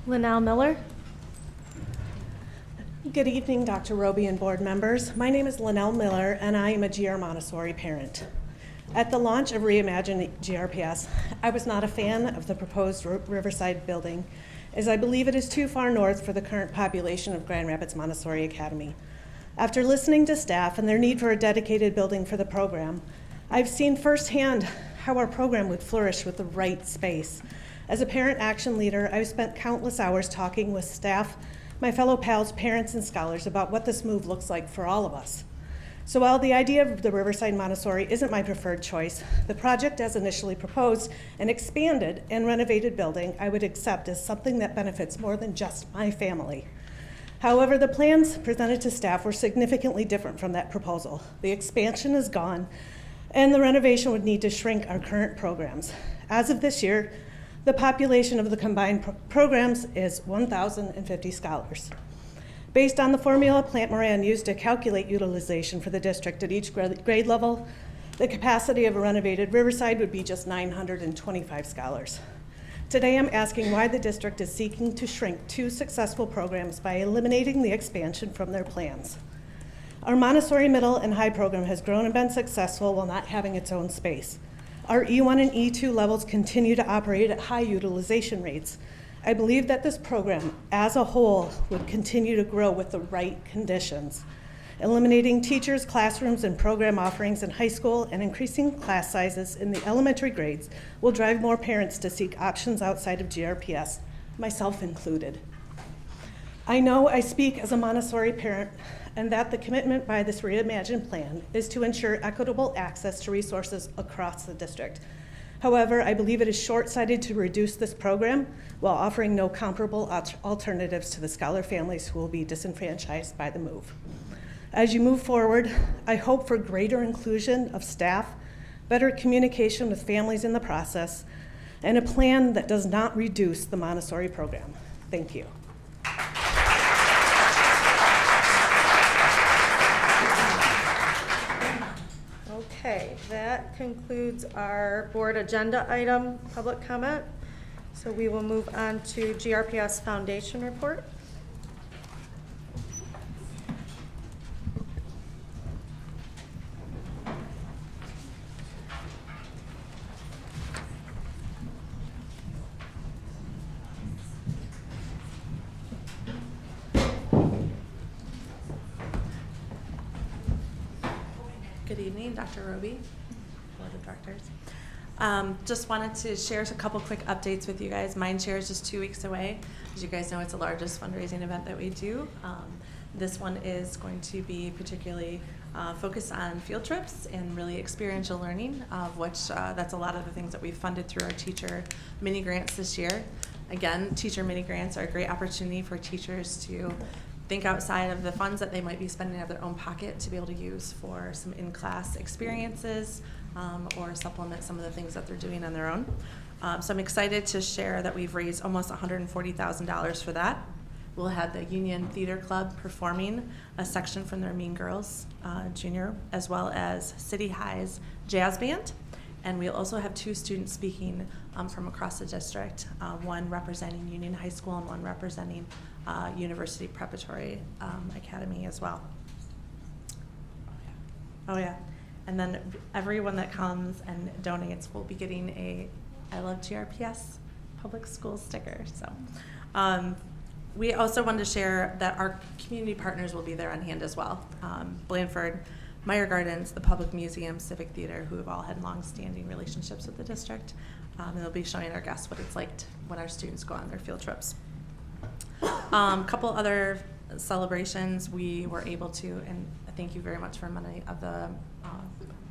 Linnell Miller. Good evening, Dr. Roby and board members. My name is Linnell Miller, and I am a GR Montessori parent. At the launch of Reimagine GRPS, I was not a fan of the proposed Riverside building, as I believe it is too far north for the current population of Grand Rapids Montessori Academy. After listening to staff and their need for a dedicated building for the program, I've seen firsthand how our program would flourish with the right space. As a parent action leader, I've spent countless hours talking with staff, my fellow pals, parents, and scholars about what this move looks like for all of us. So while the idea of the Riverside Montessori isn't my preferred choice, the project as initially proposed, an expanded and renovated building, I would accept as something that benefits more than just my family. However, the plans presented to staff were significantly different from that proposal. The expansion is gone, and the renovation would need to shrink our current programs. As of this year, the population of the combined programs is 1,050 scholars. Based on the formula Plant Moran used to calculate utilization for the district at each grade level, the capacity of a renovated Riverside would be just 925 scholars. Today I'm asking why the district is seeking to shrink two successful programs by eliminating the expansion from their plans. Our Montessori middle and high program has grown and been successful while not having its own space. Our E1 and E2 levels continue to operate at high utilization rates. I believe that this program as a whole would continue to grow with the right conditions. Eliminating teachers, classrooms, and program offerings in high school and increasing class sizes in the elementary grades will drive more parents to seek options outside of GRPS, myself included. I know I speak as a Montessori parent, and that the commitment by this Reimagine plan is to ensure equitable access to resources across the district. However, I believe it is short-sighted to reduce this program while offering no comparable alternatives to the scholar families who will be disenfranchised by the move. As you move forward, I hope for greater inclusion of staff, better communication with families in the process, and a plan that does not reduce the Montessori program. Thank you. Okay, that concludes our board agenda item public comment. So we will move on to GRPS Foundation report. Good evening, Dr. Roby, Board of Directors. Just wanted to share a couple quick updates with you guys. Mindshare is just 2 weeks away. As you guys know, it's the largest fundraising event that we do. This one is going to be particularly focused on field trips and really experiential learning, of which that's a lot of the things that we've funded through our teacher mini grants this year. Again, teacher mini grants are a great opportunity for teachers to think outside of the funds that they might be spending out of their own pocket to be able to use for some in-class experiences or supplement some of the things that they're doing on their own. So I'm excited to share that we've raised almost $140,000 for that. We'll have the Union Theater Club performing a section from their Mean Girls Junior, as well as City High's Jazz Band. And we'll also have 2 students speaking from across the district, one representing Union High School and one representing University Preparatory Academy as well. Oh yeah, and then everyone that comes and donates will be getting a I Love GRPS public school sticker. So we also wanted to share that our community partners will be there on hand as well. Blandford, Meyer Gardens, the Public Museum, Civic Theater, who have all had long-standing relationships with the district. And they'll be showing our guests what it's like when our students go on their field trips. Couple other celebrations we were able to, and thank you very much for money of the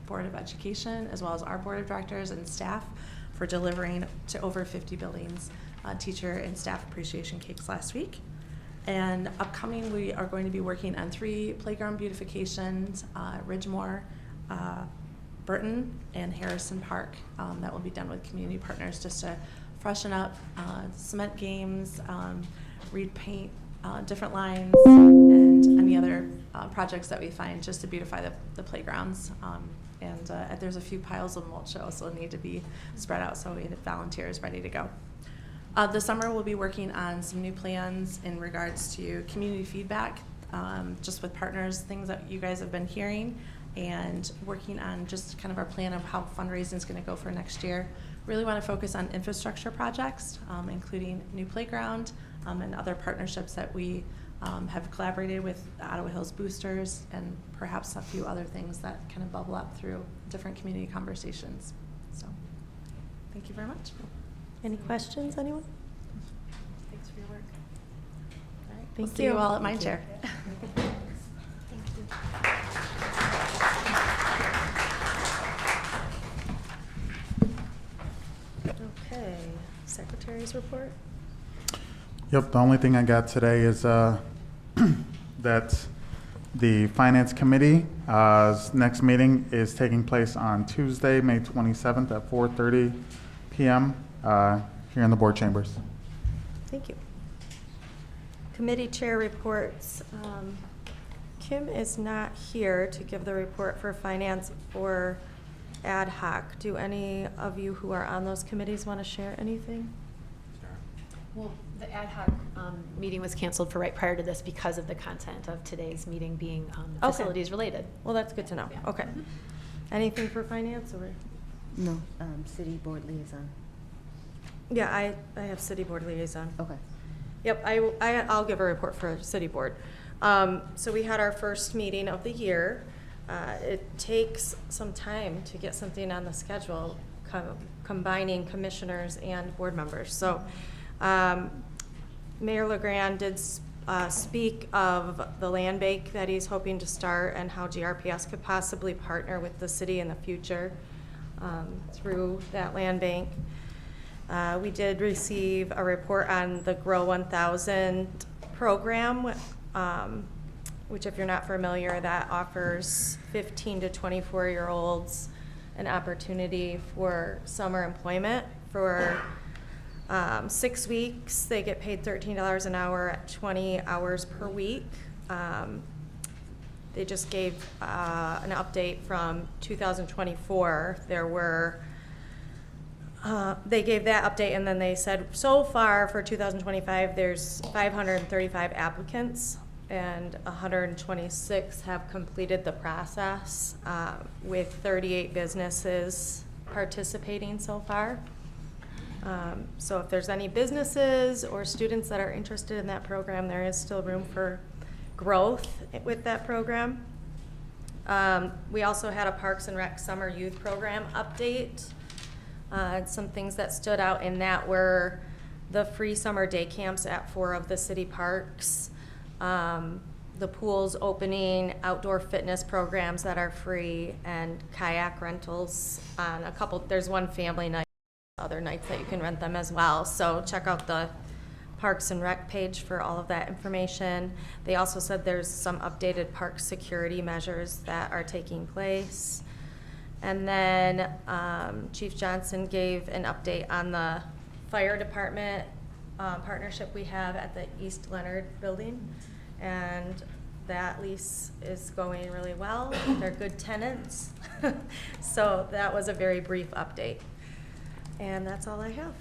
Board of Education, as well as our Board of Directors and staff for delivering to over 50 buildings teacher and staff appreciation cakes last week. And upcoming, we are going to be working on 3 playground beautifications, Ridgemore, Burton and Harrison Park. That will be done with community partners just to freshen up cement games, reed paint different lines, and any other projects that we find just to beautify the playgrounds. And there's a few piles of mulch that also need to be spread out, so we have volunteers ready to go. This summer we'll be working on some new plans in regards to community feedback, just with partners, things that you guys have been hearing, and working on just kind of our plan of how fundraising is going to go for next year. Really want to focus on infrastructure projects, including new playground and other partnerships that we have collaborated with the Ottawa Hills Boosters, and perhaps a few other things that kind of bubble up through different community conversations. So, thank you very much. Any questions, anyone? Thanks for your work. All right, Thank we'll see you all at Mind Thank Share. Okay, Secretary's report. Yep, the only thing I got today is that the Finance Committee's next meeting is taking place on Tuesday, May 27th at 4:30 p.m. Here in the board chambers. Thank you. Committee chair reports. Kim is not here to give the report for finance or ad hoc. Do any of you who are on those committees want to share anything? Well, the ad hoc meeting was canceled for right prior to this because of the content of today's meeting being facilities related. Well, that's good to know. Yeah. Okay. Anything for finance or? No, city board liaison. Yeah, I have city board liaison. Okay. Yep, I'll give a report for city board. So we had our first meeting of the year. It takes some time to get something on the schedule, combining commissioners and board members. So Mayor LeGrand did speak of the land bank that he's hoping to start and how GRPS could possibly partner with the city in the future through that land bank. We did receive a report on the Grow 1000 program, which, if you're not familiar, that offers 15 to 24-year-olds an opportunity for summer employment for 6 weeks. They get paid $13 an hour at 20 hours per week. They just gave an update from 2024. There were they gave that update, and then they said so far for 2025 there's 535 applicants and 126 have completed the process, with 38 businesses participating so far. So if there's any businesses or students that are interested in that program, there is still room for growth with that program. We also had a Parks and Rec Summer Youth Program update. Some things that stood out in that were the free summer day camps at 4 of the city parks, the pools opening, outdoor fitness programs that are free, and kayak rentals on a couple. There's one family night, other nights that you can rent them as well. So check out the Parks and Rec page for all of that information. They also said there's some updated park security measures that are taking place. And then Chief Johnson gave an update on the fire department partnership we have at the East Leonard building. And that lease is going really well. They're good tenants. So that was a very brief update. And that's all I have.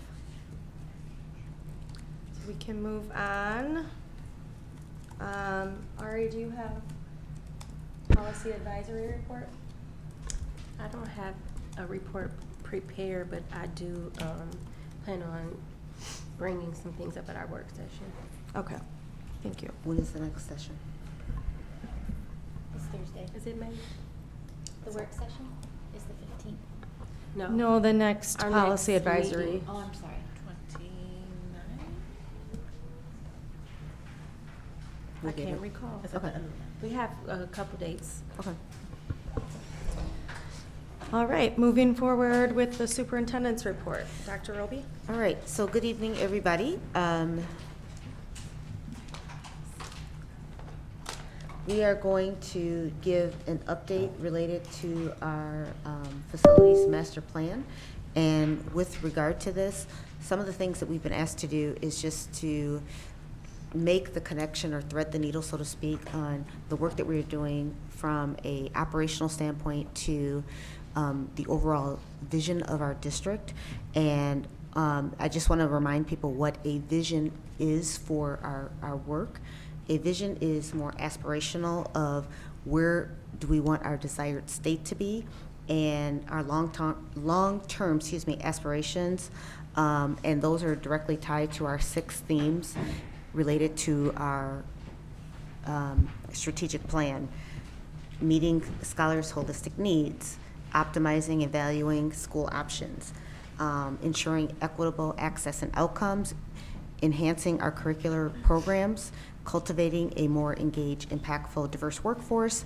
So we can move on. Ari, do you have policy advisory report? I don't have a report prepared, but I do plan on bringing some things up at our work session. Okay, thank you. When is the next session? It's Thursday. Is it May? The work session is the 15th. No. No, the next Our policy next advisory. meeting. Oh, I'm sorry. 29? I can't recall. Okay. We have a couple dates. Okay. All right, moving forward with the superintendent's report. Dr. Roby? All right, so good evening, everybody. We are going to give an update related to our facilities master plan. And with regard to this, some of the things that we've been asked to do is just to make the connection or thread the needle, so to speak, on the work that we're doing from a operational standpoint to the overall vision of our district. And I just want to remind people what a vision is for our work. A vision is more aspirational of where do we want our desired state to be, and our long-term aspirations, and those are directly tied to our 6 themes related to our strategic plan: meeting scholars' holistic needs, optimizing and valuing school options, ensuring equitable access and outcomes, enhancing our curricular programs, cultivating a more engaged, impactful, diverse workforce,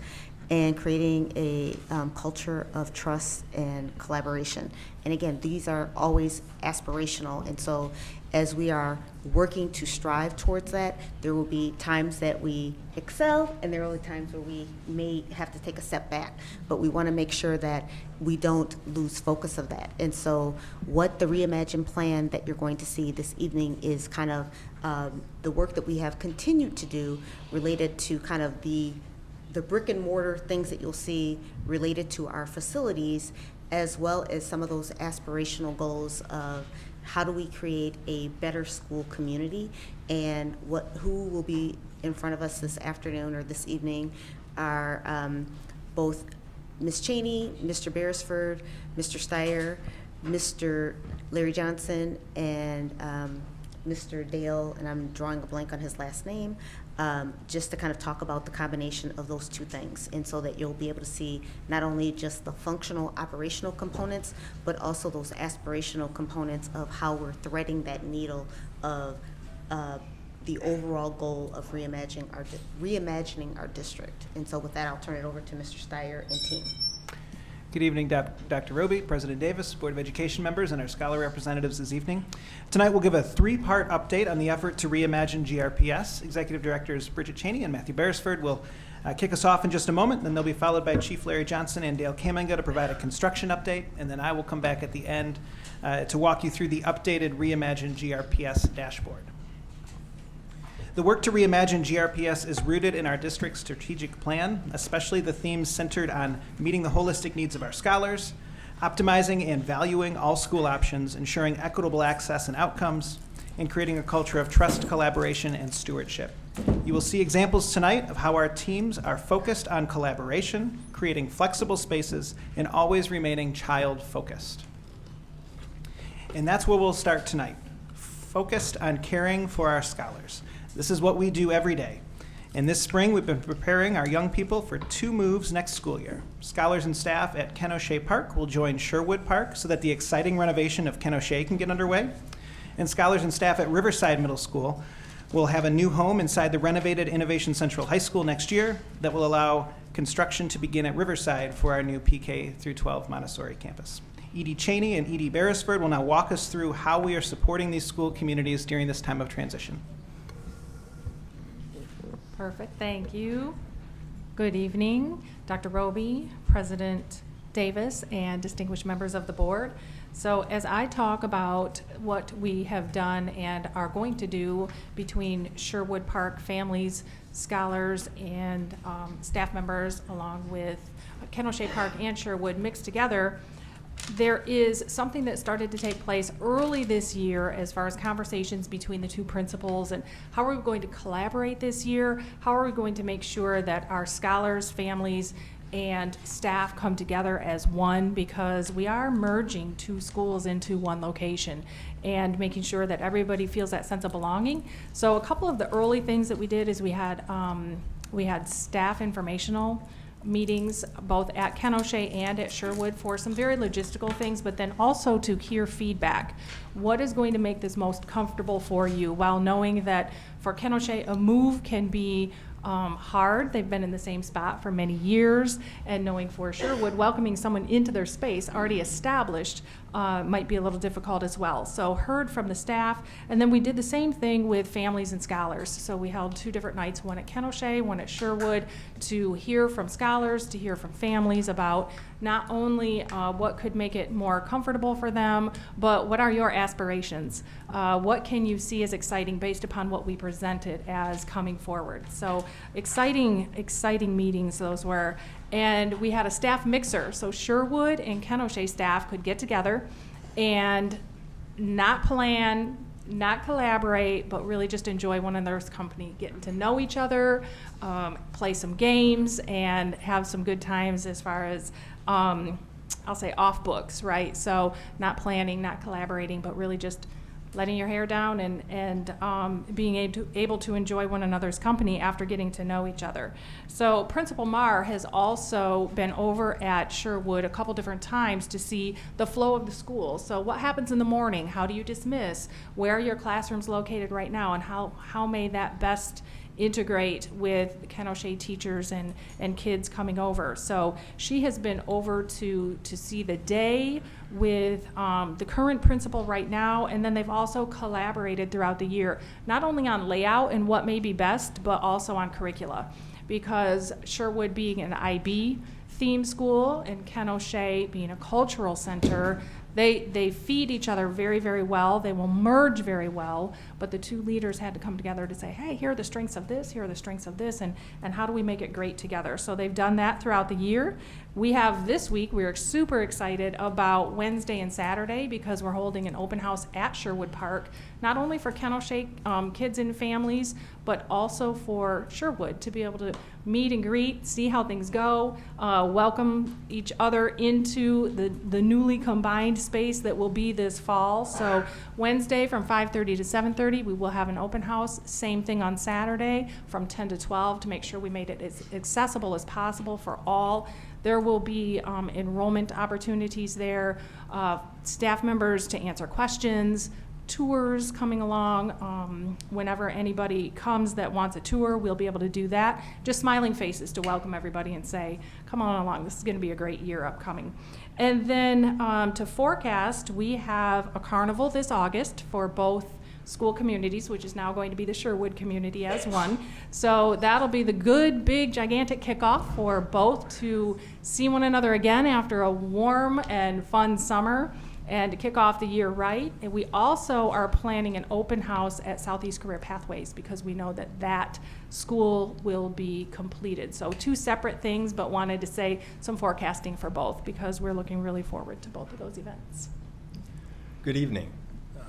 and creating a culture of trust and collaboration. And again, these are always aspirational, and so as we are working to strive towards that, there will be times that we excel, and there will be times where we may have to take a step back. But we want to make sure that we don't lose focus of that. And so what the Reimagine plan that you're going to see this evening is kind of the work that we have continued to do related to kind of the brick and mortar things that you'll see related to our facilities, as well as some of those aspirational goals of how do we create a better school community. And who will be in front of us this afternoon or this evening are both Ms. Cheney, Mr. Beresford, Mr. Steyer, Mr. Larry Johnson, and Mr. Dale, and I'm drawing a blank on his last name, just to kind of talk about the combination of those 2 things, and so that you'll be able to see not only just the functional operational components, but also those aspirational components of how we're threading that needle of the overall goal of reimagining our district. And so with that, I'll turn it over to Mr. Steyer and team. Good evening, Dr. Roby, President Davis, Board of Education members, and our scholar representatives this evening. Tonight we'll give a 3-part update on the effort to reimagine GRPS. Executive Directors Bridget Cheney and Matthew Beresford will kick us off in just a moment, then they'll be followed by Chief Larry Johnson and Dale Kamenga to provide a construction update, and then I will come back at the end to walk you through the updated Reimagine GRPS dashboard. The work to reimagine GRPS is rooted in our district's strategic plan, especially the themes centered on meeting the holistic needs of our scholars, optimizing and valuing all school options, ensuring equitable access and outcomes, and creating a culture of trust, collaboration, and stewardship. You will see examples tonight of how our teams are focused on collaboration, creating flexible spaces, and always remaining child-focused. And that's where we'll start tonight, focused on caring for our scholars. This is what we do every day. And this spring, we've been preparing our young people for 2 moves next school year. Scholars and staff at Ken O'Shea Park will join Sherwood Park so that the exciting renovation of Ken O'Shea can get underway. And scholars and staff at Riverside Middle School will have a new home inside the renovated Innovation Central High School next year that will allow construction to begin at Riverside for our new PK through 12 Montessori campus. Edie Cheney and Edie Beresford will now walk us through how we are supporting these school communities during this time of transition. Perfect, thank you. Good evening, Dr. Roby, President Davis, and distinguished members of the board. So as I talk about what we have done and are going to do between Sherwood Park families, scholars, and staff members, along with Ken O'Shea Park and Sherwood mixed together, there is something that started to take place early this year as far as conversations between the 2 principals and how are we going to collaborate this year, how are we going to make sure that our scholars, families, and staff come together as one, because we are merging 2 schools into 1 location and making sure that everybody feels that sense of belonging. So a couple of the early things that we did is we had staff informational meetings both at Ken O'Shea and at Sherwood for some very logistical things, but then also to hear feedback. What is going to make this most comfortable for you, while knowing that for Ken O'Shea a move can be hard. They've been in the same spot for many years, and knowing for Sherwood welcoming someone into their space already established might be a little difficult as well. So heard from the staff, and then we did the same thing with families and scholars. So we held 2 different nights, one at Ken O'Shea, one at Sherwood, to hear from scholars, to hear from families about not only what could make it more comfortable for them, but what are your aspirations? What can you see as exciting based upon what we presented as coming forward? So exciting meetings those were. And we had a staff mixer, so Sherwood and Ken O'Shea staff could get together and not plan, not collaborate, but really just enjoy one another's company, getting to know each other, play some games, and have some good times as far as, I'll say off books, right? So not planning, not collaborating, but really just letting your hair down and being able to enjoy one another's company after getting to know each other. So Principal Marr has also been over at Sherwood a couple different times to see the flow of the school. So what happens in the morning? How do you dismiss? Where are your classrooms located right now? And how may that best integrate with Ken O'Shea teachers and kids coming over. So she has been over to see the day with the current principal right now, and then they've also collaborated throughout the year, not only on layout and what may be best, but also on curricula. Because Sherwood being an IB theme school and Ken O'Shea being a cultural center, they feed each other very, very well. They will merge very well, but the 2 leaders had to come together to say, hey, here are the strengths of this, here are the strengths of this, and how do we make it great together? So they've done that throughout the year. We have this week, we're super excited about Wednesday and Saturday because we're holding an open house at Sherwood Park, not only for Ken O'Shea kids and families, but also for Sherwood to be able to meet and greet, see how things go, welcome each other into the newly combined space that will be this fall. So Wednesday from 5:30 to 7:30, we will have an open house. Same thing on Saturday from 10 to 12 to make sure we made it as accessible as possible for all. There will be enrollment opportunities there, staff members to answer questions, tours coming along. Whenever anybody comes that wants a tour, we'll be able to do that. Just smiling faces to welcome everybody and say, come on along, this is going to be a great year upcoming. And then to forecast, we have a carnival this August for both school communities, which is now going to be the Sherwood community as one. So that'll be the good, big, gigantic kickoff for both to see one another again after a warm and fun summer and to kick off the year right. And we also are planning an open house at Southeast Career Pathways because we know that school will be completed. So 2 separate things, but wanted to say some forecasting for both because we're looking really forward to both of those events. Good evening.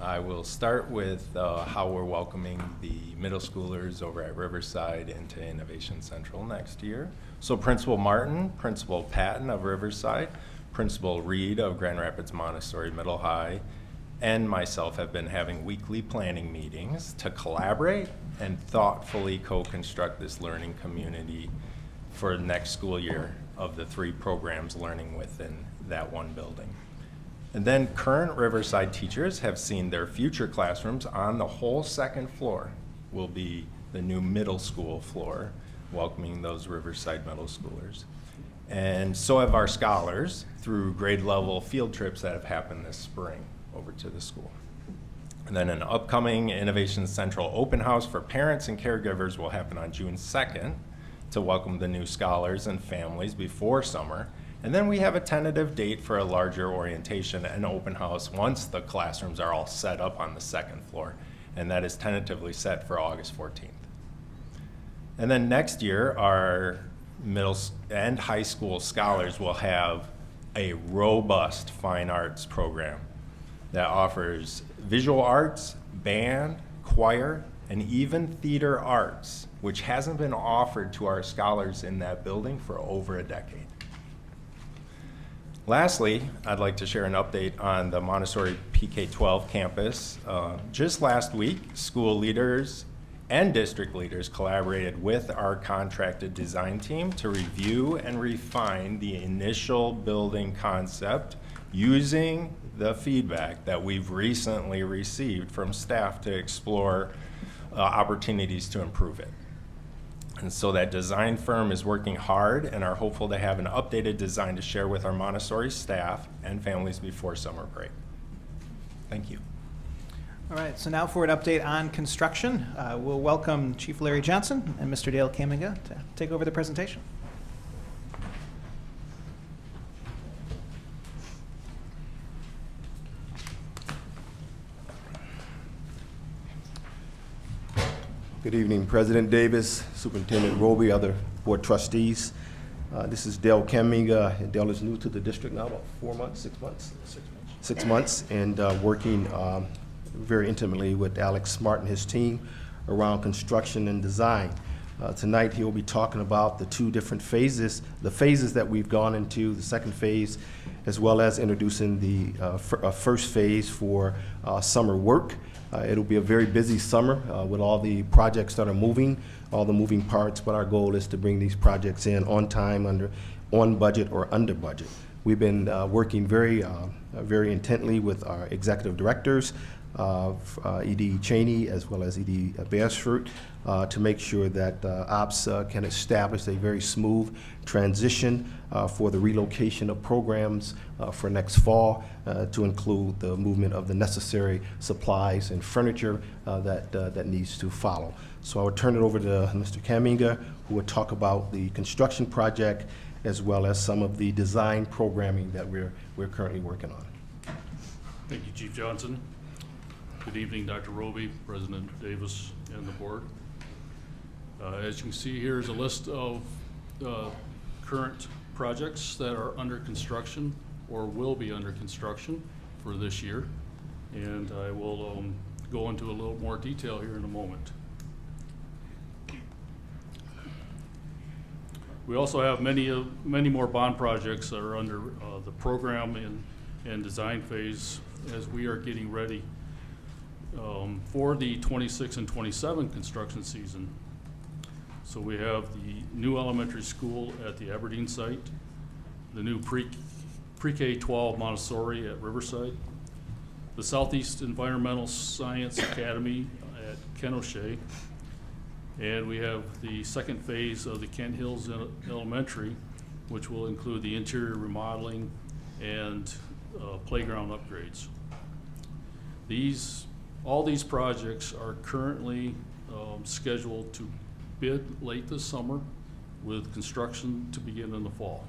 I will start with how we're welcoming the middle schoolers over at Riverside into Innovation Central next year. So Principal Martin, Principal Patton of Riverside, Principal Reed of Grand Rapids Montessori Middle High, and myself have been having weekly planning meetings to collaborate and thoughtfully co-construct this learning community for the next school year of the 3 programs learning within that one building. And then current Riverside teachers have seen their future classrooms on the whole 2nd floor will be the new middle school floor, welcoming those Riverside middle schoolers. And so have our scholars through grade level field trips that have happened this spring over to the school. And then an upcoming Innovation Central open house for parents and caregivers will happen on June 2nd to welcome the new scholars and families before summer. And then we have a tentative date for a larger orientation and open house once the classrooms are all set up on the 2nd floor. And that is tentatively set for August 14th. And then next year, our middle and high school scholars will have a robust fine arts program that offers visual arts, band, choir, and even theater arts, which hasn't been offered to our scholars in that building for over a decade. Lastly, I'd like to share an update on the Montessori PK-12 campus. Just last week, school leaders and district leaders collaborated with our contracted design team to review and refine the initial building concept using the feedback that we've recently received from staff to explore opportunities to improve it. And so that design firm is working hard and are hopeful to have an updated design to share with our Montessori staff and families before summer break. Thank you. All right, so now for an update on construction, we'll welcome Chief Larry Johnson and Mr. Dale Kaminga to take over the presentation. Good evening, President Davis, Superintendent Roby, other board trustees. This is Dale Kaminga. Dale is new to the district now, about 4 months, 6 months? 6 months, and working very intimately with Alex Smart and his team around construction and design. Tonight he'll be talking about the two different phases, the phases that we've gone into, the second phase, as well as introducing the first phase for summer work. It'll be a very busy summer with all the projects that are moving, all the moving parts, but our goal is to bring these projects in on time, on budget or under budget. We've been working very intently with our executive directors, E.D. Cheney as well as E.D. Beresford, to make sure that ops can establish a very smooth transition for the relocation of programs for next fall, to include the movement of the necessary supplies and furniture that needs to follow. So I would turn it over to Mr. Kaminga, who will talk about the construction project as well as some of the design programming that we're currently working on. Thank you, Chief Johnson. Good evening, Dr. Roby, President Davis, and the board. As you can see, here's a list of current projects that are under construction or will be under construction for this year. And I will go into a little more detail here in a moment. We also have many more bond projects that are under the program and design phase as we are getting ready for the 26 and 27 construction season. So we have the new elementary school at the Aberdeen site, the new pre-K-12 Montessori at Riverside, the Southeast Environmental Science Academy at Kenosha, and we have the second phase of the Kent Hills Elementary, which will include the interior remodeling and playground upgrades. All these projects are currently scheduled to bid late this summer with construction to begin in the fall.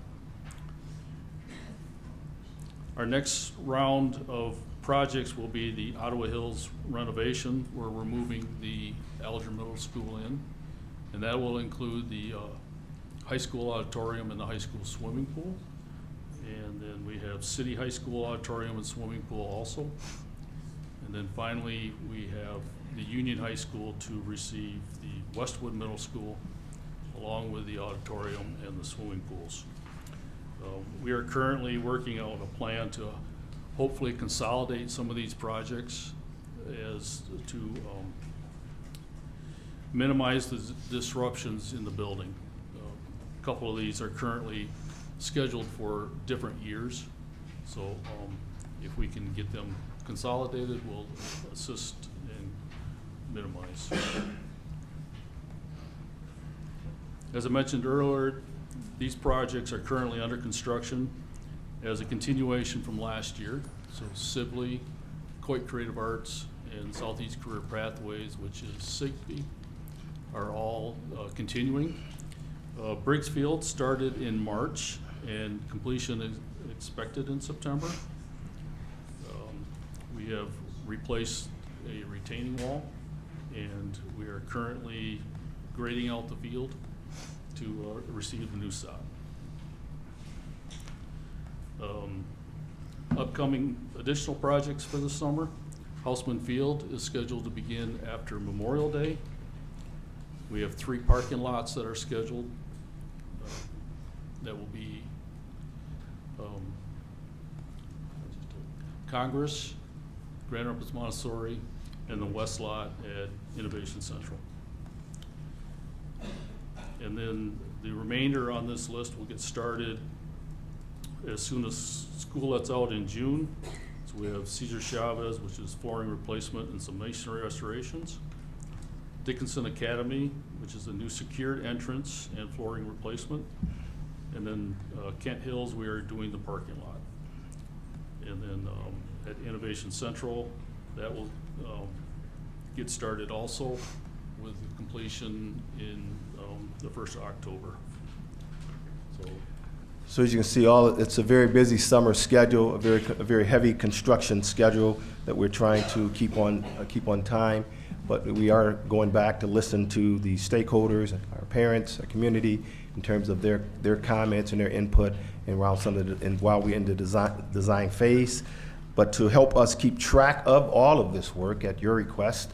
Our next round of projects will be the Ottawa Hills renovation, where we're moving the Alger Middle School in, and that will include the high school auditorium and the high school swimming pool. And then we have City High School auditorium and swimming pool also. And then finally, we have the Union High School to receive the Westwood Middle School, along with the auditorium and the swimming pools. We are currently working out a plan to hopefully consolidate some of these projects as to minimize the disruptions in the building. A couple of these are currently scheduled for different years, so if we can get them consolidated, will assist and minimize. As I mentioned earlier, these projects are currently under construction as a continuation from last year. So Sibley, Coit Creative Arts, and Southeast Career Pathways, which is SIGP, are all continuing. Briggsfield started in March and completion is expected in September. We have replaced a retaining wall, and we are currently grading out the field to receive the new sod. Upcoming additional projects for the summer: Houseman Field is scheduled to begin after Memorial Day. We have 3 parking lots that are scheduled that will be Congress, Grand Rapids Montessori, and the west lot at Innovation Central. And then the remainder on this list will get started as soon as school lets out in June. So we have Cesar Chavez, which is flooring replacement and some masonry restorations. Dickinson Academy, which is a new secured entrance and flooring replacement. And then Kent Hills, we are doing the parking lot. And then at Innovation Central, that will get started also with completion in the 1st of October. So as you can see, it's a very busy summer schedule, a very heavy construction schedule that we're trying to keep on time. But we are going back to listen to the stakeholders, our parents, our community, in terms of their comments and their input around while we're in the design phase. But to help us keep track of all of this work at your request,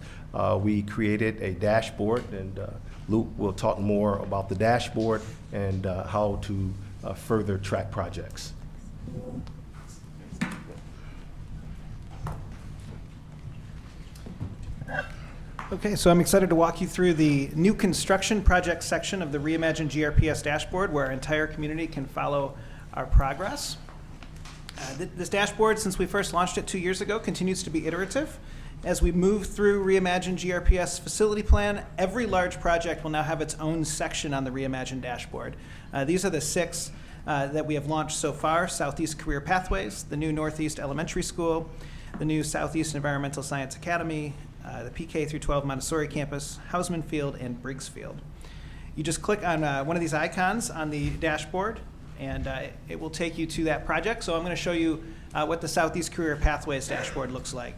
we created a dashboard, and Luke will talk more about the dashboard and how to further track projects. Okay, so I'm excited to walk you through the new construction project section of the Reimagine GRPS dashboard, where our entire community can follow our progress. This dashboard, since we first launched it 2 years ago, continues to be iterative. As we move through Reimagine GRPS facility plan, every large project will now have its own section on the Reimagine dashboard. These are the 6 that we have launched so far: Southeast Career Pathways, the new Northeast Elementary School, the new Southeast Environmental Science Academy, the PK through 12 Montessori campus, Hausman Field, and Briggs Field. You just click on one of these icons on the dashboard, and it will take you to that project. So I'm going to show you what the Southeast Career Pathways dashboard looks like.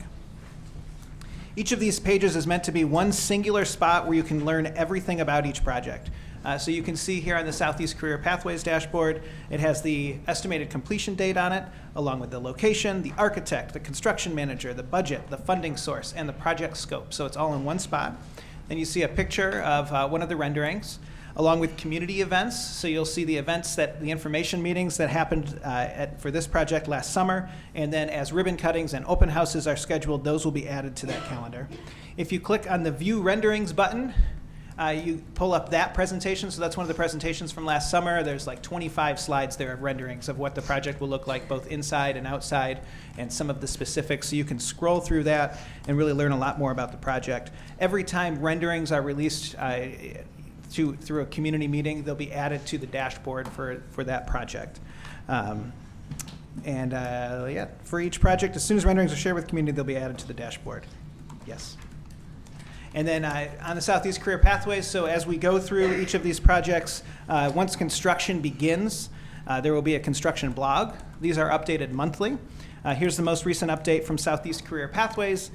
Each of these pages is meant to be one singular spot where you can learn everything about each project. So you can see here on the Southeast Career Pathways dashboard, it has the estimated completion date on it, along with the location, the architect, the construction manager, the budget, the funding source, and the project scope. So it's all in one spot. Then you see a picture of one of the renderings, along with community events. So you'll see the events, the information meetings that happened for this project last summer. And then as ribbon cuttings and open houses are scheduled, those will be added to that calendar. If you click on the View Renderings button, you pull up that presentation. So that's one of the presentations from last summer. There's like 25 slides there of renderings of what the project will look like, both inside and outside, and some of the specifics. So you can scroll through that and really learn a lot more about the project. Every time renderings are released through a community meeting, they'll be added to the dashboard for that project. For each project, as soon as renderings are shared with the community, they'll be added to the dashboard. Yes. And then on the Southeast Career Pathways, so as we go through each of these projects, once construction begins, there will be a construction blog. These are updated monthly. Here's the most recent update from Southeast Career Pathways.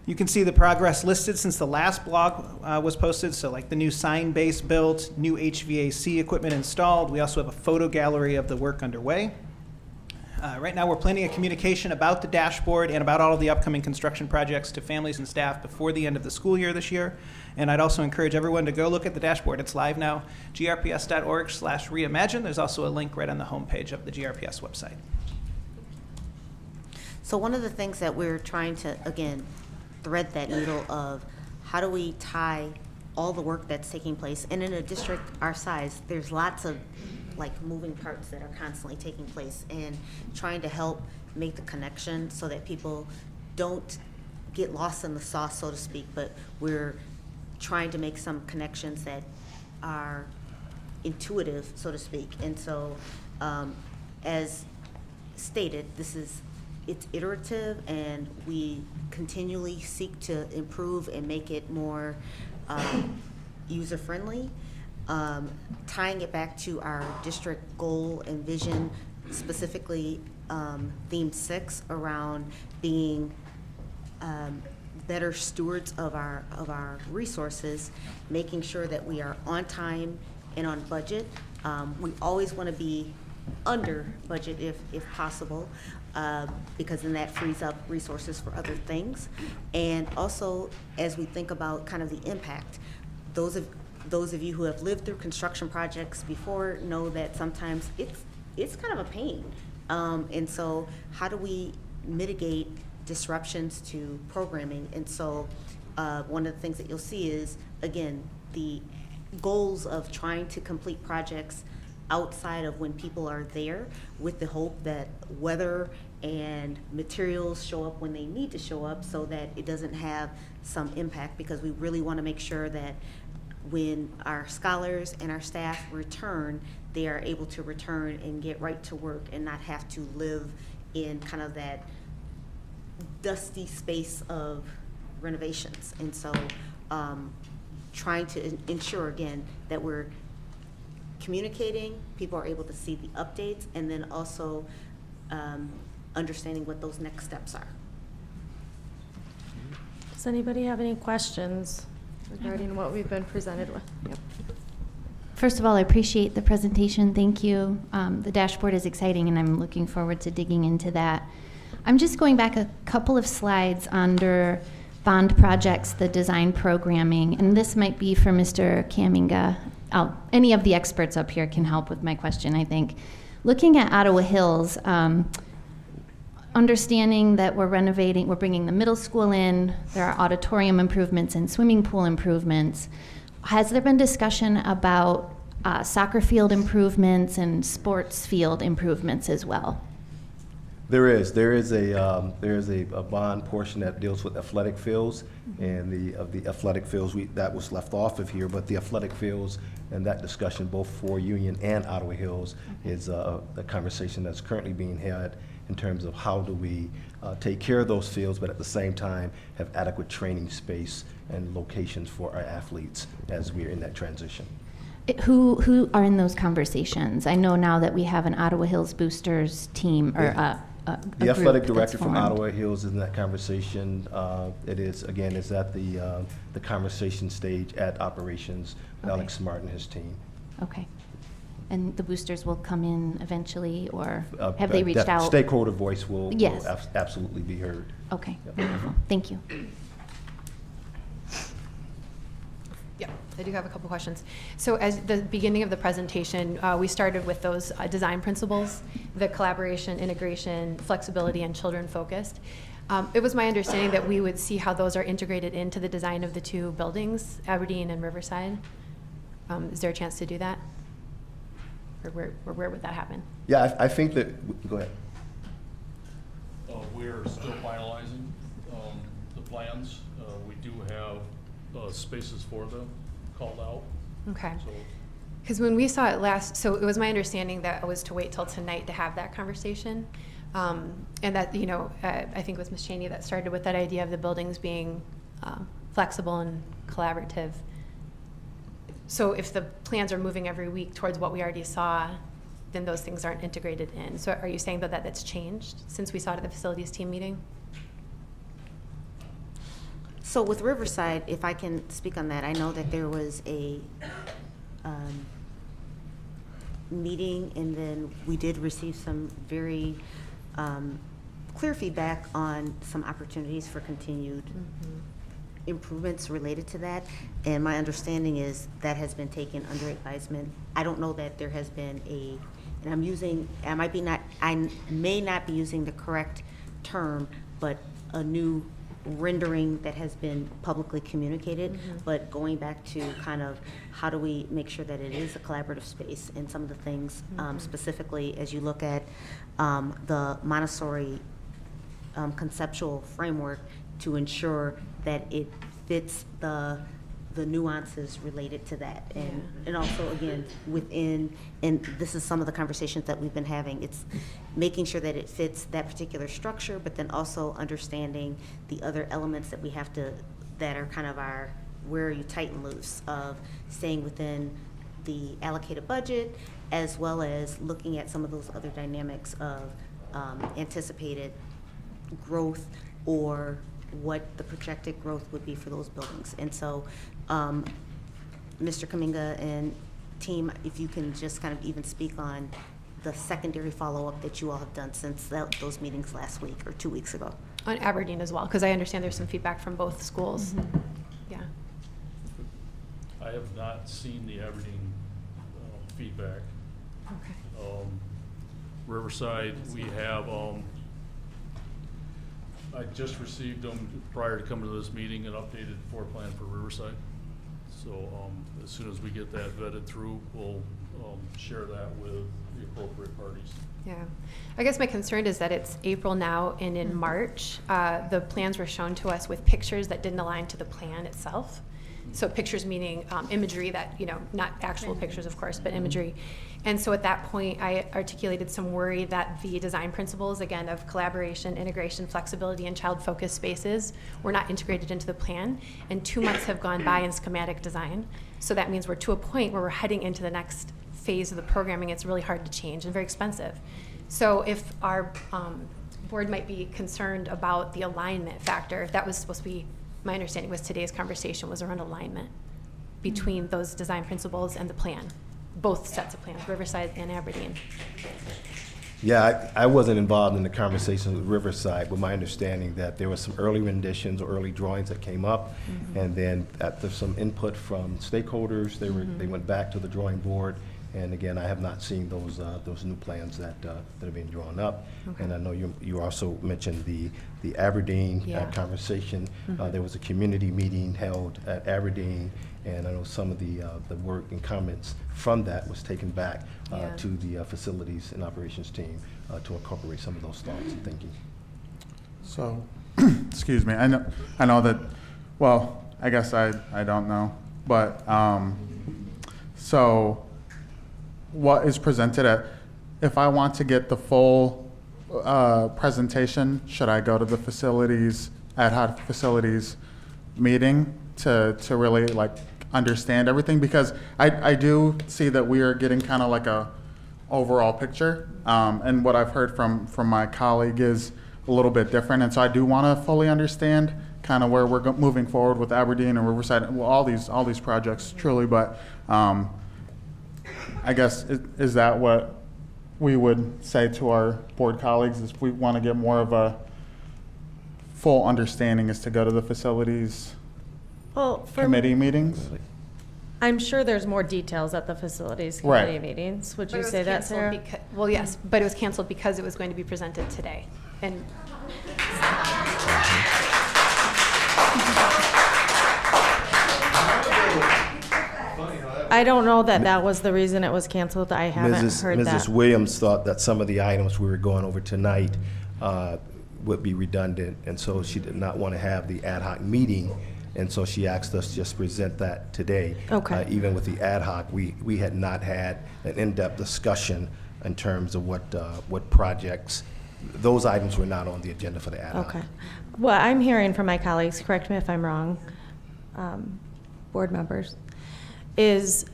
You can see the progress listed since the last blog was posted, so like the new sign base built, new HVAC equipment installed. We also have a photo gallery of the work underway. Right now we're planning a communication about the dashboard and about all of the upcoming construction projects to families and staff before the end of the school year this year. And I'd also encourage everyone to go look at the dashboard. It's live now, grps.org/reimagine. There's also a link right on the homepage of the GRPS website. So one of the things that we're trying to, again, thread that needle of how do we tie all the work that's taking place. And in a district our size, there's lots of moving parts that are constantly taking place, and trying to help make the connection so that people don't get lost in the sauce, so to speak, but we're trying to make some connections that are intuitive, so to speak. And so as stated, it's iterative, and we continually seek to improve and make it more user-friendly. Tying it back to our district goal and vision, specifically theme 6 around being better stewards of our resources, making sure that we are on time and on budget. We always want to be under budget if possible, because then that frees up resources for other things. And also, as we think about kind of the impact, those of you who have lived through construction projects before know that sometimes it's kind of a pain. And so how do we mitigate disruptions to programming? And so one of the things that you'll see is, again, the goals of trying to complete projects outside of when people are there, with the hope that weather and materials show up when they need to show up so that it doesn't have some impact, because we really want to make sure that when our scholars and our staff return, they are able to return and get right to work and not have to live in kind of that dusty space of renovations. And so trying to ensure, again, that we're communicating, people are able to see the updates, and then also understanding what those next steps are. Does anybody have any questions regarding what we've been presented with? Yep. First of all, I appreciate the presentation. Thank you. The dashboard is exciting, and I'm looking forward to digging into that. I'm just going back a couple of slides under bond projects, the design programming, and this might be for Mr. Kaminga. Any of the experts up here can help with my question, I think. Looking at Ottawa Hills, understanding that we're renovating, we're bringing the middle school in, there are auditorium improvements and swimming pool improvements. Has there been discussion about soccer field improvements and sports field improvements as well? There is a bond portion that deals with athletic fields, and the athletic fields that was left off of here, but the athletic fields and that discussion both for Union and Ottawa Hills is a conversation that's currently being had in terms of how do we take care of those fields, but at the same time have adequate training space and locations for our athletes as we're in that transition. Who are in those conversations? I know now that we have an Ottawa Hills Boosters team, or the athletic director from Ottawa Hills is in that conversation. It is, again, it's at the conversation stage at operations with Alex Smart and his team. Okay. And the boosters will come in eventually, or have they reached out? Stakeholder voice will Yes. absolutely be heard. Okay, Yep. wonderful. Thank you. Yeah, I do have a couple questions. So as the beginning of the presentation, we started with those design principles, the collaboration, integration, flexibility, and children focused. It was my understanding that we would see how those are integrated into the design of the two buildings, Aberdeen and Riverside. Is there a chance to do that? Or where would that happen? Yeah, I think that, go ahead. We're still finalizing the plans. We do have spaces for them called out. Okay. So, because when we saw it last, so it was my understanding that it was to wait till tonight to have that conversation. And that, you know, I think it was Ms. Cheney that started with that idea of the buildings being flexible and collaborative. So if the plans are moving every week towards what we already saw, then those things aren't integrated in. So are you saying that that's changed since we saw it at the facilities team meeting? So with Riverside, if I can speak on that, I know that there was a meeting, and then we did receive some very clear feedback on some opportunities for continued improvements related to that. And my understanding is that has been taken under advisement. I don't know that there has been and I may not be using the correct term, but a new rendering that has been publicly communicated, but going back to kind of how do we make sure that it is a collaborative space, and some of the things specifically as you look at the Montessori conceptual framework to ensure that it fits the nuances related to that. And also, again, within, and this is some of the conversations that we've been having, it's making sure that it fits that particular structure, but then also understanding the other elements that we have to, that are kind of our, where are you tight and loose, of staying within the allocated budget, as well as looking at some of those other dynamics of anticipated growth, or what the projected growth would be for those buildings. And so, Mr. Kaminga and team, if you can just kind of even speak on the secondary follow-up that you all have done since those meetings last week or 2 weeks ago. On Aberdeen as well, because I understand there's some feedback from both schools. Yeah. I have not seen the Aberdeen feedback. Okay. Riverside, we have, I just received them prior to coming to this meeting, an updated floor plan for Riverside. So as soon as we get that vetted through, we'll share that with the appropriate parties. Yeah. I guess my concern is that it's April now, and in March, the plans were shown to us with pictures that didn't align to the plan itself. So pictures meaning imagery that, not actual pictures, of course, but imagery. And so at that point, I articulated some worry that the design principles, again, of collaboration, integration, flexibility, and child-focused spaces were not integrated into the plan. And 2 months have gone by in schematic design. So that means we're to a point where we're heading into the next phase of the programming. It's really hard to change and very expensive. So if our board might be concerned about the alignment factor, that was supposed to be, my understanding was today's conversation was around alignment between those design principles and the plan, both sets of plans, Riverside and Aberdeen. Yeah, I wasn't involved in the conversation with Riverside, but my understanding that there was some early renditions or early drawings that came up, and then after some input from stakeholders, they went back to the drawing board. And again, I have not seen those new plans that are being drawn up. Okay. And I know you also mentioned the Aberdeen conversation. There was a community meeting held at Aberdeen, and I know some of the work and comments from that was taken back to the facilities and operations team to incorporate some of those thoughts and thinking. So, excuse me, I know that, well, I guess I don't know, but, so what is presented if I want to get the full presentation, should I go to the facilities, ad hoc facilities meeting to really like understand everything? Because I do see that we are getting kind of like a overall picture, and what I've heard from my colleague is a little bit different, and so I do want to fully understand kind of where we're moving forward with Aberdeen and Riverside, well, all these projects truly, but I guess is that what we would say to our board colleagues, is we want to get more of a full understanding, is to go to the facilities committee meetings? I'm sure there's more details at the facilities committee meetings. Would you say that, Sarah? Well, yes, but it was canceled because it was going to be presented today. And I don't know that was the reason it was canceled. I haven't heard that. Mrs. Williams thought that some of the items we were going over tonight would be redundant, and so she did not want to have the ad hoc meeting, and so she asked us to just present that today. Okay. Even with the ad hoc, we had not had an in-depth discussion in terms of what projects. Those items were not on the agenda for the ad hoc. Okay. What I'm hearing from my colleagues, correct me if I'm wrong, board members, is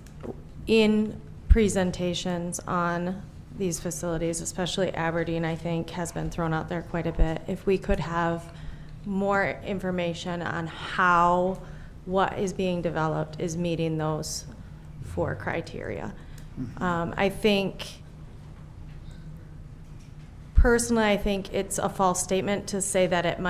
in presentations on these facilities, especially Aberdeen, I think, has been thrown out there quite a bit. If we could have more information on how what is being developed is meeting those 4 criteria. I think, personally, I think it's a false statement to say that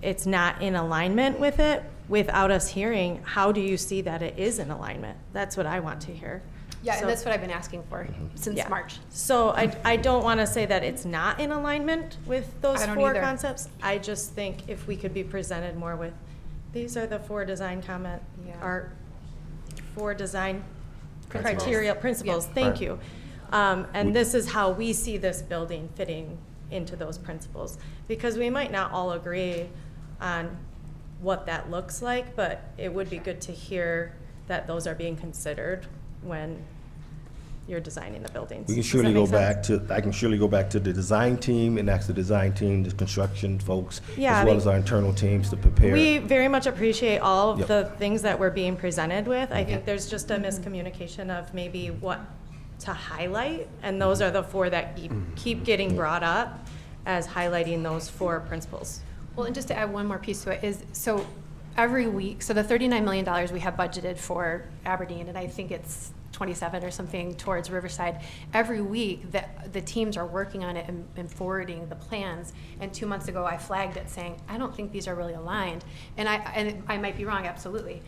it's not in alignment with it without us hearing, how do you see that it is in alignment? That's what I want to hear. yeah, and that's what I've been asking for since March. So I don't want to say that it's not in alignment with those I don't 4 either. concepts. I just think if we could be presented more with, these are the 4 design or 4 design criteria principles. Yeah. Thank Right. you. And this is how we see this building fitting into those principles. Because we might not all agree on what that looks like, but it would be good to hear that those are being considered when you're designing the buildings. We can Does surely that go make sense? back to, I can surely go back to the design team and ask the design team, the construction folks, Yeah, as well as our internal teams to prepare. We very much appreciate all of Yep. the things that we're being presented with. I think there's just a miscommunication of maybe what to highlight, and those are the 4 that keep getting brought up as highlighting those 4 principles. Well, and just to add one more piece to it is, so every week, so the $39 million we have budgeted for Aberdeen, and I think it's 27 or something towards Riverside. Every week, the teams are working on it and forwarding the plans. And 2 months ago, I flagged it saying, I don't think these are really aligned. And I might be wrong, absolutely.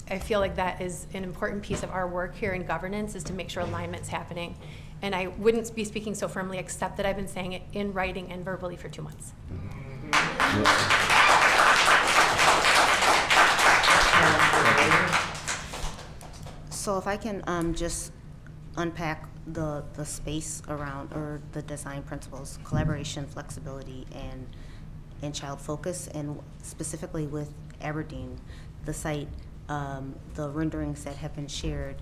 I feel like that is an important piece of our work here in governance, is to make sure alignment's happening. And I wouldn't be speaking so firmly, except that I've been saying it in writing and verbally for 2 months. So if I can just unpack the space around, or the design principles: collaboration, flexibility, and child focus, and specifically with Aberdeen, the site, the renderings that have been shared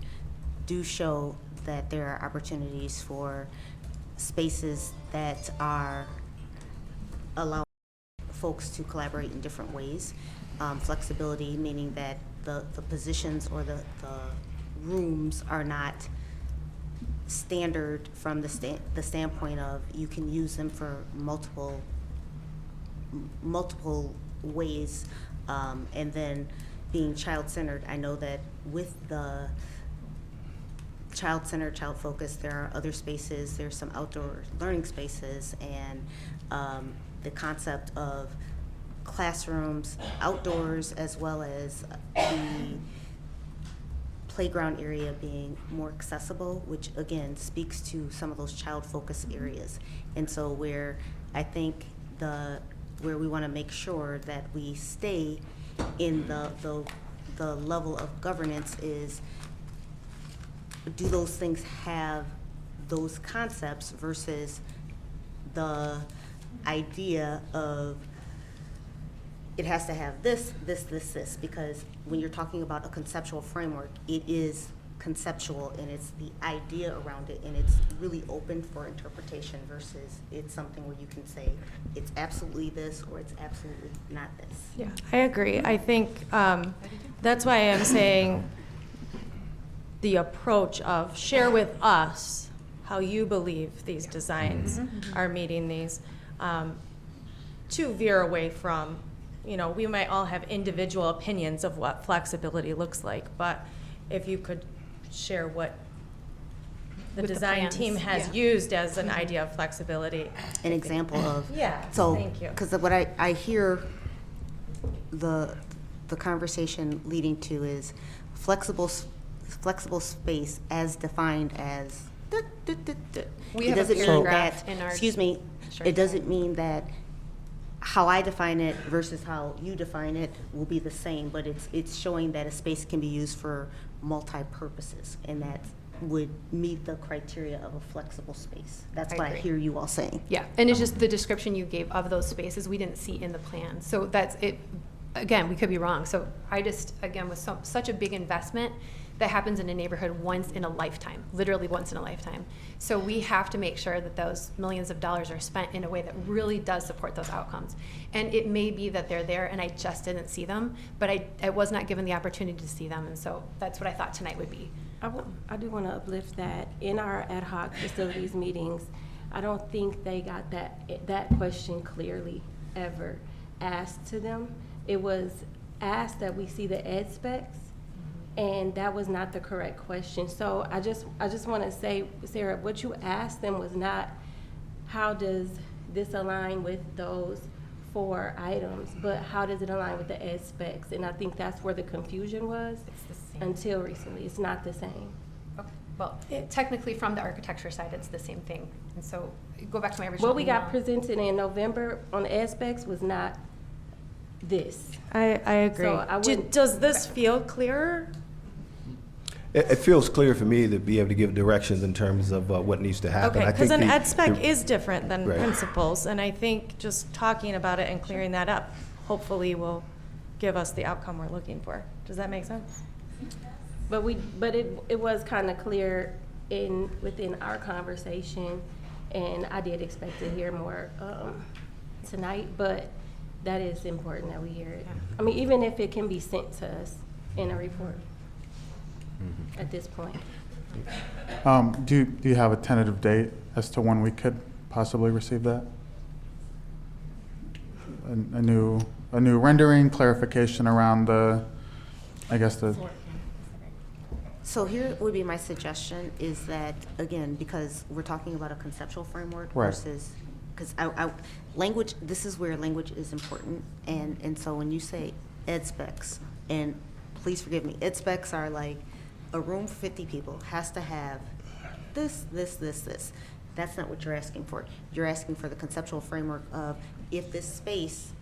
do show that there are opportunities for spaces that are allowing folks to collaborate in different ways. Flexibility, meaning that the positions or the rooms are not standard from the standpoint of you can use them for multiple ways, and then being child-centered. I know that with the child-centered, child-focused, there are other spaces, there's some outdoor learning spaces, and the concept of classrooms outdoors, as well as the playground area being more accessible, which again speaks to some of those child-focused areas. And so where I think where we want to make sure that we stay in the level of governance is, do those things have those concepts versus the idea of it has to have this, because when you're talking about a conceptual framework, it is conceptual and it's the idea around it, and it's really open for interpretation versus it's something where you can say it's absolutely this or it's absolutely not this. Yeah, I agree. I think that's why I'm saying the approach of share with us how you believe these designs are meeting these, to veer away from, we might all have individual opinions of what flexibility looks like, but if you could share what the With the design plans, team has used as an idea of flexibility. An example of. Yeah, So, thank you. because what I hear the conversation leading to is flexible space as defined as. We It have a doesn't mean paragraph that- in our Excuse me. short It doesn't mean that how I define it versus how you define it will be the same, but it's showing that a space can be used for multi-purposes, and that would meet the criteria of a flexible space. That's I what I agree. hear you all saying. Yeah, and it's just the description you gave of those spaces we didn't see in the plan. So that's it. Again, we could be wrong. So I just, again, with such a big investment that happens in a neighborhood once in a lifetime, literally once in a lifetime. So we have to make sure that those millions of dollars are spent in a way that really does support those outcomes. And it may be that they're there and I just didn't see them, but I was not given the opportunity to see them. And so that's what I thought tonight would be. I do want to uplift that in our ad hoc facilities meetings, I don't think they got that question clearly ever asked to them. It was asked that we see the ed specs, and that was not the correct question. So I just want to say, Sarah, what you asked them was not how does this align with those 4 items, but how does it align with the ed specs? And I think that's where the confusion was. It's the same. Until recently. It's not the same. Okay. Well, technically from the architecture side, it's the same thing. And so go back to my original What we got email. presented in November on the ed specs was not this. I agree. So I wouldn't- Does this feel clearer? It feels clear for me to be able to give directions in terms of what needs to happen. Okay, I because think an the- ed spec the- is different than Right. principles, and I think just talking about it and clearing that up hopefully will give us the outcome we're looking for. Does that make sense? But it was kind of clear within our conversation, and I did expect to hear more tonight, but that is important that we hear it. I mean, even if it can be sent to us in a report at this point. Do you have a tentative date as to when we could possibly receive that? A new rendering, clarification around So here would be my suggestion is that, again, because we're talking about a conceptual framework Right. versus, because language, this is where language is important. And so when you say ed specs, and please forgive me, ed specs are like a room for 50 people has to have this. That's not what you're asking for. You're asking for the conceptual framework of if this space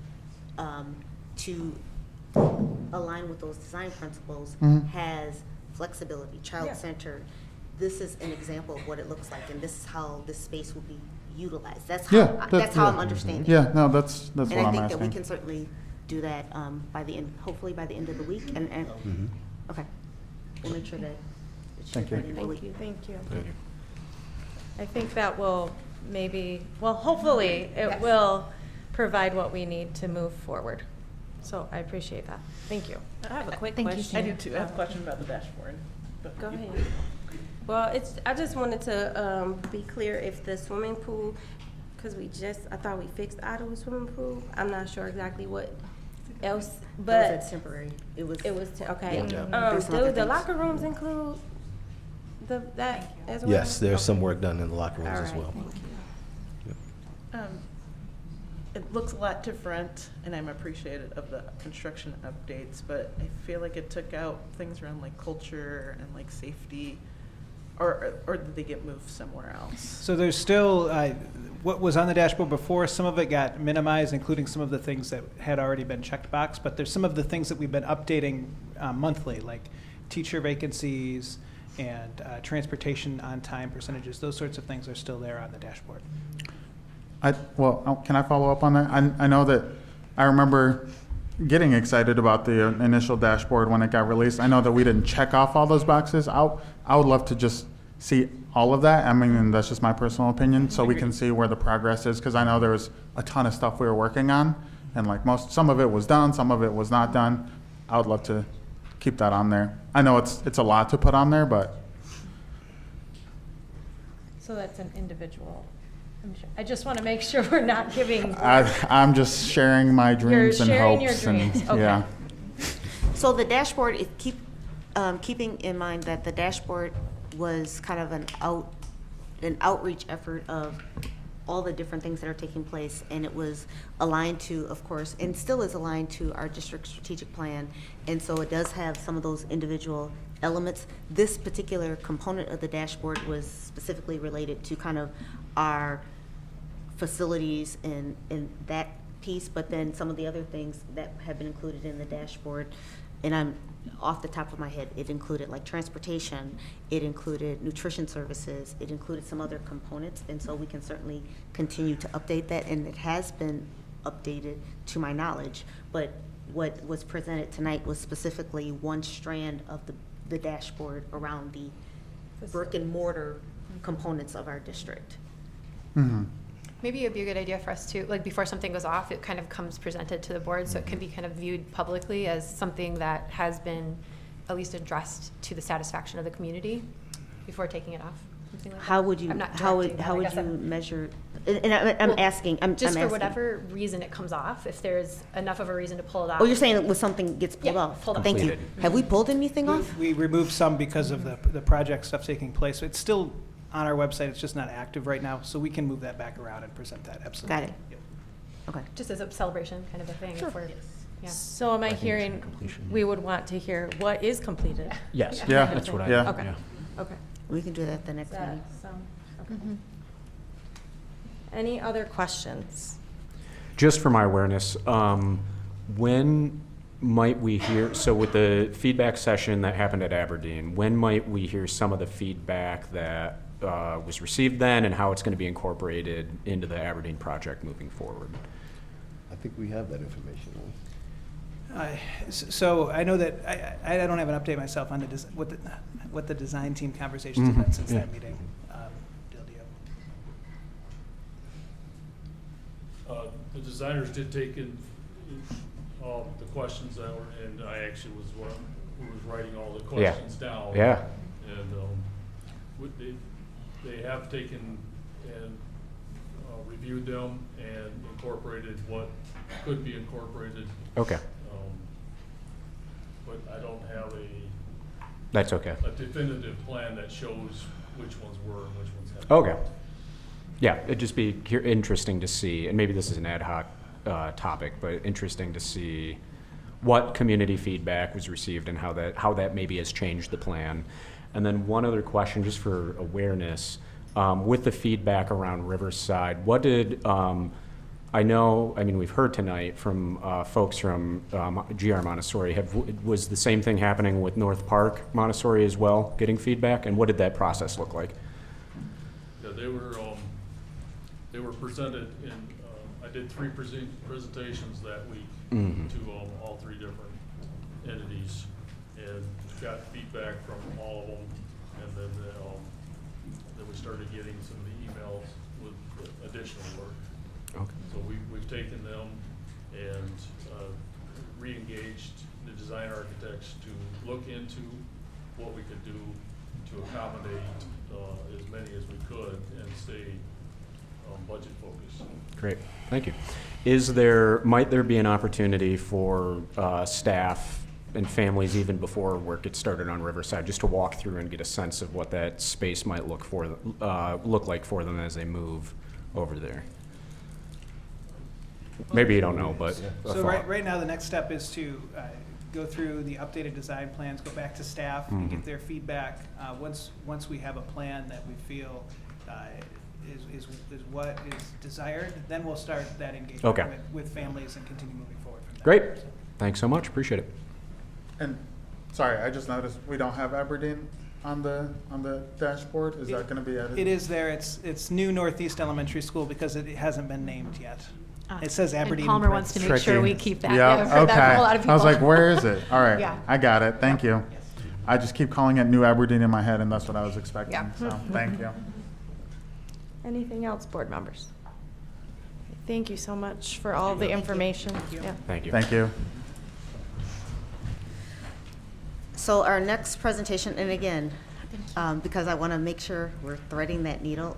to align with those design principles has flexibility, child-centered. This is an example of what it looks like, and this is how this space will be utilized. That's how I'm understanding. Yeah, no, that's what And I I'm think that we asking. can certainly do that by the end, hopefully by the end of the week. And okay, we'll make sure that it's Thank you. by the end of the week. Thank you. I think that will hopefully it will provide what we need to move forward. So I appreciate that. Thank you. I have a quick question. I do too. I have a question about the dashboard. But Go ahead. Well, I just wanted to be clear if the swimming pool, because I thought we fixed Ottawa swimming pool. I'm not sure exactly what else, but That was temporary. It was okay. Yeah. There's some Do other the things. locker rooms include that as well? Yes, there's some work done in the locker rooms All as right, well. thank you. It looks a lot different, and I'm appreciative of the construction updates, but I feel like it took out things around like culture and like safety, or did they get moved somewhere else? So there's still, what was on the dashboard before, some of it got minimized, including some of the things that had already been checked box, but there's some of the things that we've been updating monthly, like teacher vacancies and transportation on-time percentages. Those sorts of things are still there on the dashboard. Can I follow up on that? I know that I remember getting excited about the initial dashboard when it got released. I know that we didn't check off all those boxes. I would love to just see all of that. I mean, that's just my personal opinion, so we can see where the progress is, because I know there was a ton of stuff we were working on, and like some of it was done, some of it was not done. I would love to keep that on there. I know it's a lot to put on there, but So that's an individual. I just want to make sure we're not giving. I'm just sharing my dreams and sharing your hopes dreams. and Okay. yeah. So the dashboard, keeping in mind that the dashboard was kind of an outreach effort of all the different things that are taking place, and it was aligned to, of course, and still is aligned to our district strategic plan, and so it does have some of those individual elements. This particular component of the dashboard was specifically related to kind of our facilities and that piece, but then some of the other things that have been included in the dashboard, and I'm off the top of my head, it included like transportation, it included nutrition services, it included some other components, and so we can certainly continue to update that, and it has been updated to my knowledge, but what was presented tonight was specifically one strand of the dashboard around the brick and mortar components of our district. Mm-hmm. Maybe it'd be a good idea for us to, like, before something goes off, it kind of comes presented to the board, so it can be kind of viewed publicly as something that has been at least addressed to the satisfaction of the community before taking it off. Something like How that. would you, I'm not how directing would, that, how I would guess you I'm- measure, and I'm asking, I'm Just for asking. whatever reason it comes off, if there's enough of a reason to pull it off. Oh, you're saying when something gets pulled Yeah, off? pulled off. Thank you. Completed. Have we pulled anything off? We removed some because of the project stuff taking place. It's still on our website, it's just not active right now, so we can move that back around and present that, absolutely. Got it. Yep. Okay. Just as a celebration kind of a thing. If we're, yeah. So am I hearing, we would want to hear what is completed? Yes. Yeah. That's what I. Yeah. Okay, okay. We can do that at the next Does that meeting. sound- okay. Any other questions? Just for my awareness, when might we hear, so with the feedback session that happened at Aberdeen, when might we hear some of the feedback that was received then and how it's going to be incorporated into the Aberdeen project moving forward? I think we have that information. So I know that, I don't have an update myself on what the design team conversations have been since that meeting. Dale, do you have- The designers did take in the questions that were, and I actually was one who was writing all the questions down. Yeah. And they have taken and reviewed them and incorporated what could be incorporated. Okay. But I don't have That's okay. a definitive plan that shows which ones were and which ones haven't. Okay. Yeah, it'd just be interesting to see, and maybe this is an ad hoc topic, but interesting to see what community feedback was received and how that maybe has changed the plan. And then one other question, just for awareness, with the feedback around Riverside, what did I know, I mean, we've heard tonight from folks from GR Montessori. Was the same thing happening with North Park Montessori as well, getting feedback? And what did that process look like? Yeah, they were presented in, I did 3 presentations that week to all 3 different entities, and got feedback from all of them, and then we started getting some of the emails with additional work. Okay. So we've taken them and re-engaged the design architects to look into what we could do to accommodate as many as we could and stay budget focused. Great, thank you. Might there be an opportunity for staff and families even before work gets started on Riverside, just to walk through and get a sense of what that space might look like for them as they move over there? Maybe you don't know, but So right now, the next step is to go through the updated design plans, go back to staff and get their feedback. Once we have a plan that we feel is what is desired, then we'll start that engagement with families and continue moving forward from there. Great, thanks so much, appreciate it. And, sorry, I just noticed we don't have Aberdeen on the dashboard. Is that going to be added? It is there. It's New Northeast Elementary School because it hasn't been named yet. It says Aberdeen. And Palmer wants to make sure we keep that. Yeah, I've heard that from a lot of people. I was like, where is it? All right, Yeah. I got it. Thank you. Yes. I just keep calling it New Aberdeen in my head, and that's what I was expecting. Yeah. So, thank you. Anything else, board members? Thank you so much for all the information. Yeah. Thank you. Thank you. So our next presentation, and again, because I want to make sure we're threading that needle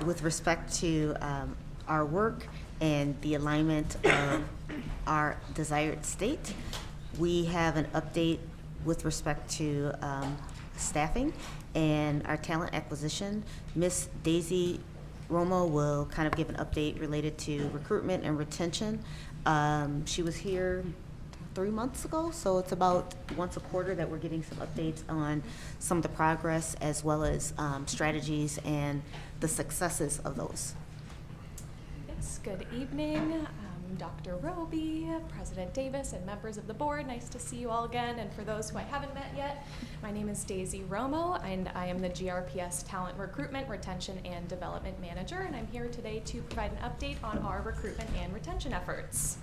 with respect to our work and the alignment of our desired state, we have an update with respect to staffing and our talent acquisition. Miss Daisy Romo will kind of give an update related to recruitment and retention. She was here 3 months ago, so it's about once a quarter that we're getting some updates on some of the progress as well as strategies and the successes of those. Yes, good evening. Dr. Roby, President Davis, and members of the board. Nice to see you all again. And for those who I haven't met yet, my name is Daisy Romo, and I am the GRPS Talent Recruitment, Retention, and Development Manager. And I'm here today to provide an update on our recruitment and retention efforts.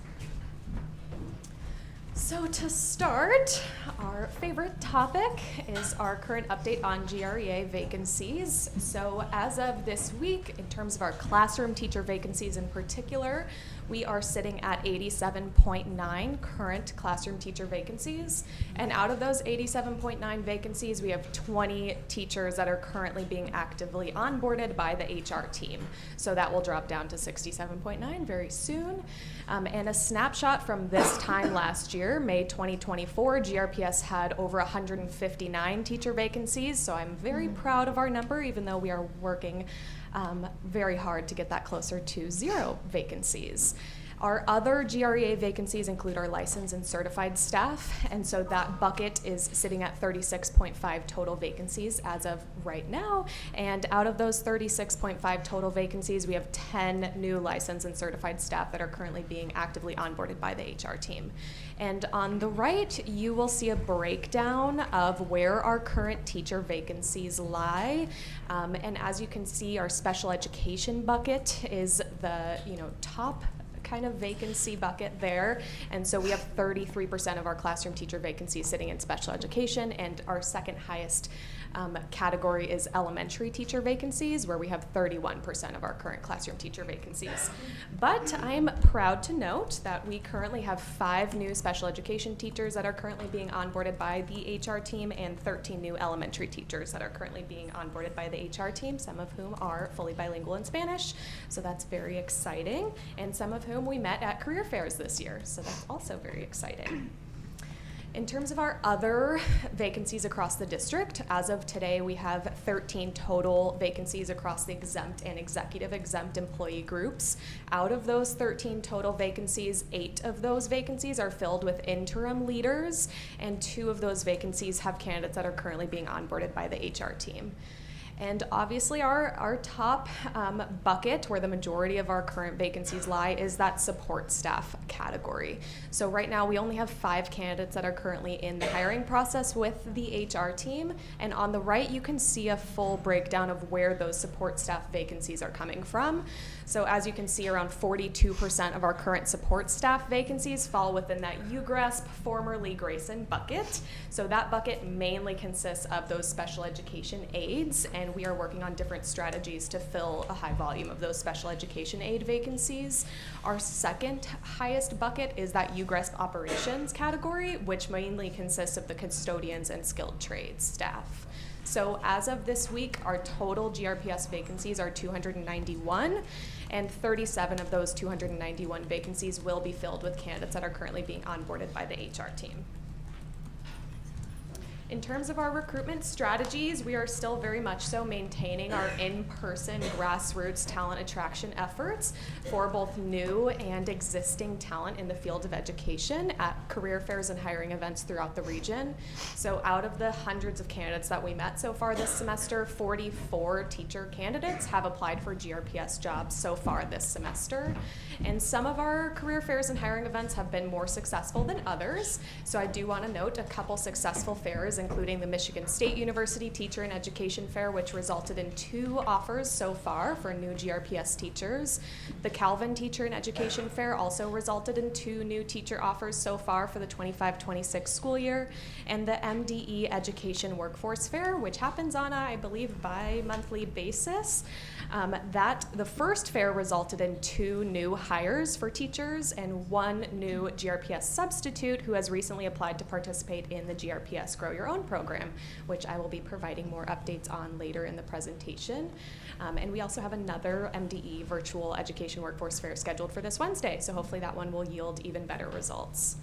So to start, our favorite topic is our current update on GREA vacancies. So as of this week, in terms of our classroom teacher vacancies in particular, we are sitting at 87.9 current classroom teacher vacancies. And out of those 87.9 vacancies, we have 20 teachers that are currently being actively onboarded by the HR team. So that will drop down to 67.9 very soon. And a snapshot from this time last year, May 2024, GRPS had over 159 teacher vacancies. So I'm very proud of our number, even though we are working very hard to get that closer to 0 vacancies. Our other GREA vacancies include our licensed and certified staff, and so that bucket is sitting at 36.5 total vacancies as of right now. And out of those 36.5 total vacancies, we have 10 new licensed and certified staff that are currently being actively onboarded by the HR team. And on the right, you will see a breakdown of where our current teacher vacancies lie. And as you can see, our special education bucket is the top kind of vacancy bucket there. And so we have 33% of our classroom teacher vacancies sitting in special education, and our second highest category is elementary teacher vacancies, where we have 31% of our current classroom teacher vacancies. But I'm proud to note that we currently have 5 new special education teachers that are currently being onboarded by the HR team, and 13 new elementary teachers that are currently being onboarded by the HR team, some of whom are fully bilingual in Spanish. So that's very exciting. And some of whom we met at career fairs this year. So that's also very exciting. In terms of our other vacancies across the district, as of today, we have 13 total vacancies across the exempt and executive exempt employee groups. Out of those 13 total vacancies, 8 of those vacancies are filled with interim leaders, and 2 of those vacancies have candidates that are currently being onboarded by the HR team. And obviously our top bucket, where the majority of our current vacancies lie, is that support staff category. So right now we only have 5 candidates that are currently in the hiring process with the HR team. And on the right, you can see a full breakdown of where those support staff vacancies are coming from. So as you can see, around 42% of our current support staff vacancies fall within that UGRSP, formerly Grayson bucket. So that bucket mainly consists of those special education aides, and we are working on different strategies to fill a high volume of those special education aide vacancies. Our second highest bucket is that UGRSP operations category, which mainly consists of the custodians and skilled trades staff. So as of this week, our total GRPS vacancies are 291, and 37 of those 291 vacancies will be filled with candidates that are currently being onboarded by the HR team. In terms of our recruitment strategies, we are still very much so maintaining our in-person grassroots talent attraction efforts for both new and existing talent in the field of education at career fairs and hiring events throughout the region. So out of the hundreds of candidates that we met so far this semester, 44 teacher candidates have applied for GRPS jobs so far this semester. And some of our career fairs and hiring events have been more successful than others. So I do want to note a couple successful fairs, including the Michigan State University Teacher and Education Fair, which resulted in 2 offers so far for new GRPS teachers. The Calvin Teacher and Education Fair also resulted in 2 new teacher offers so far for the 25-26 school year. And the MDE Education Workforce Fair, which happens on a, I believe, bi-monthly basis. The first fair resulted in 2 new hires for teachers and 1 new GRPS substitute who has recently applied to participate in the GRPS Grow Your Own program, which I will be providing more updates on later in the presentation. And we also have another MDE Virtual Education Workforce Fair scheduled for this Wednesday, so hopefully that one will yield even better results.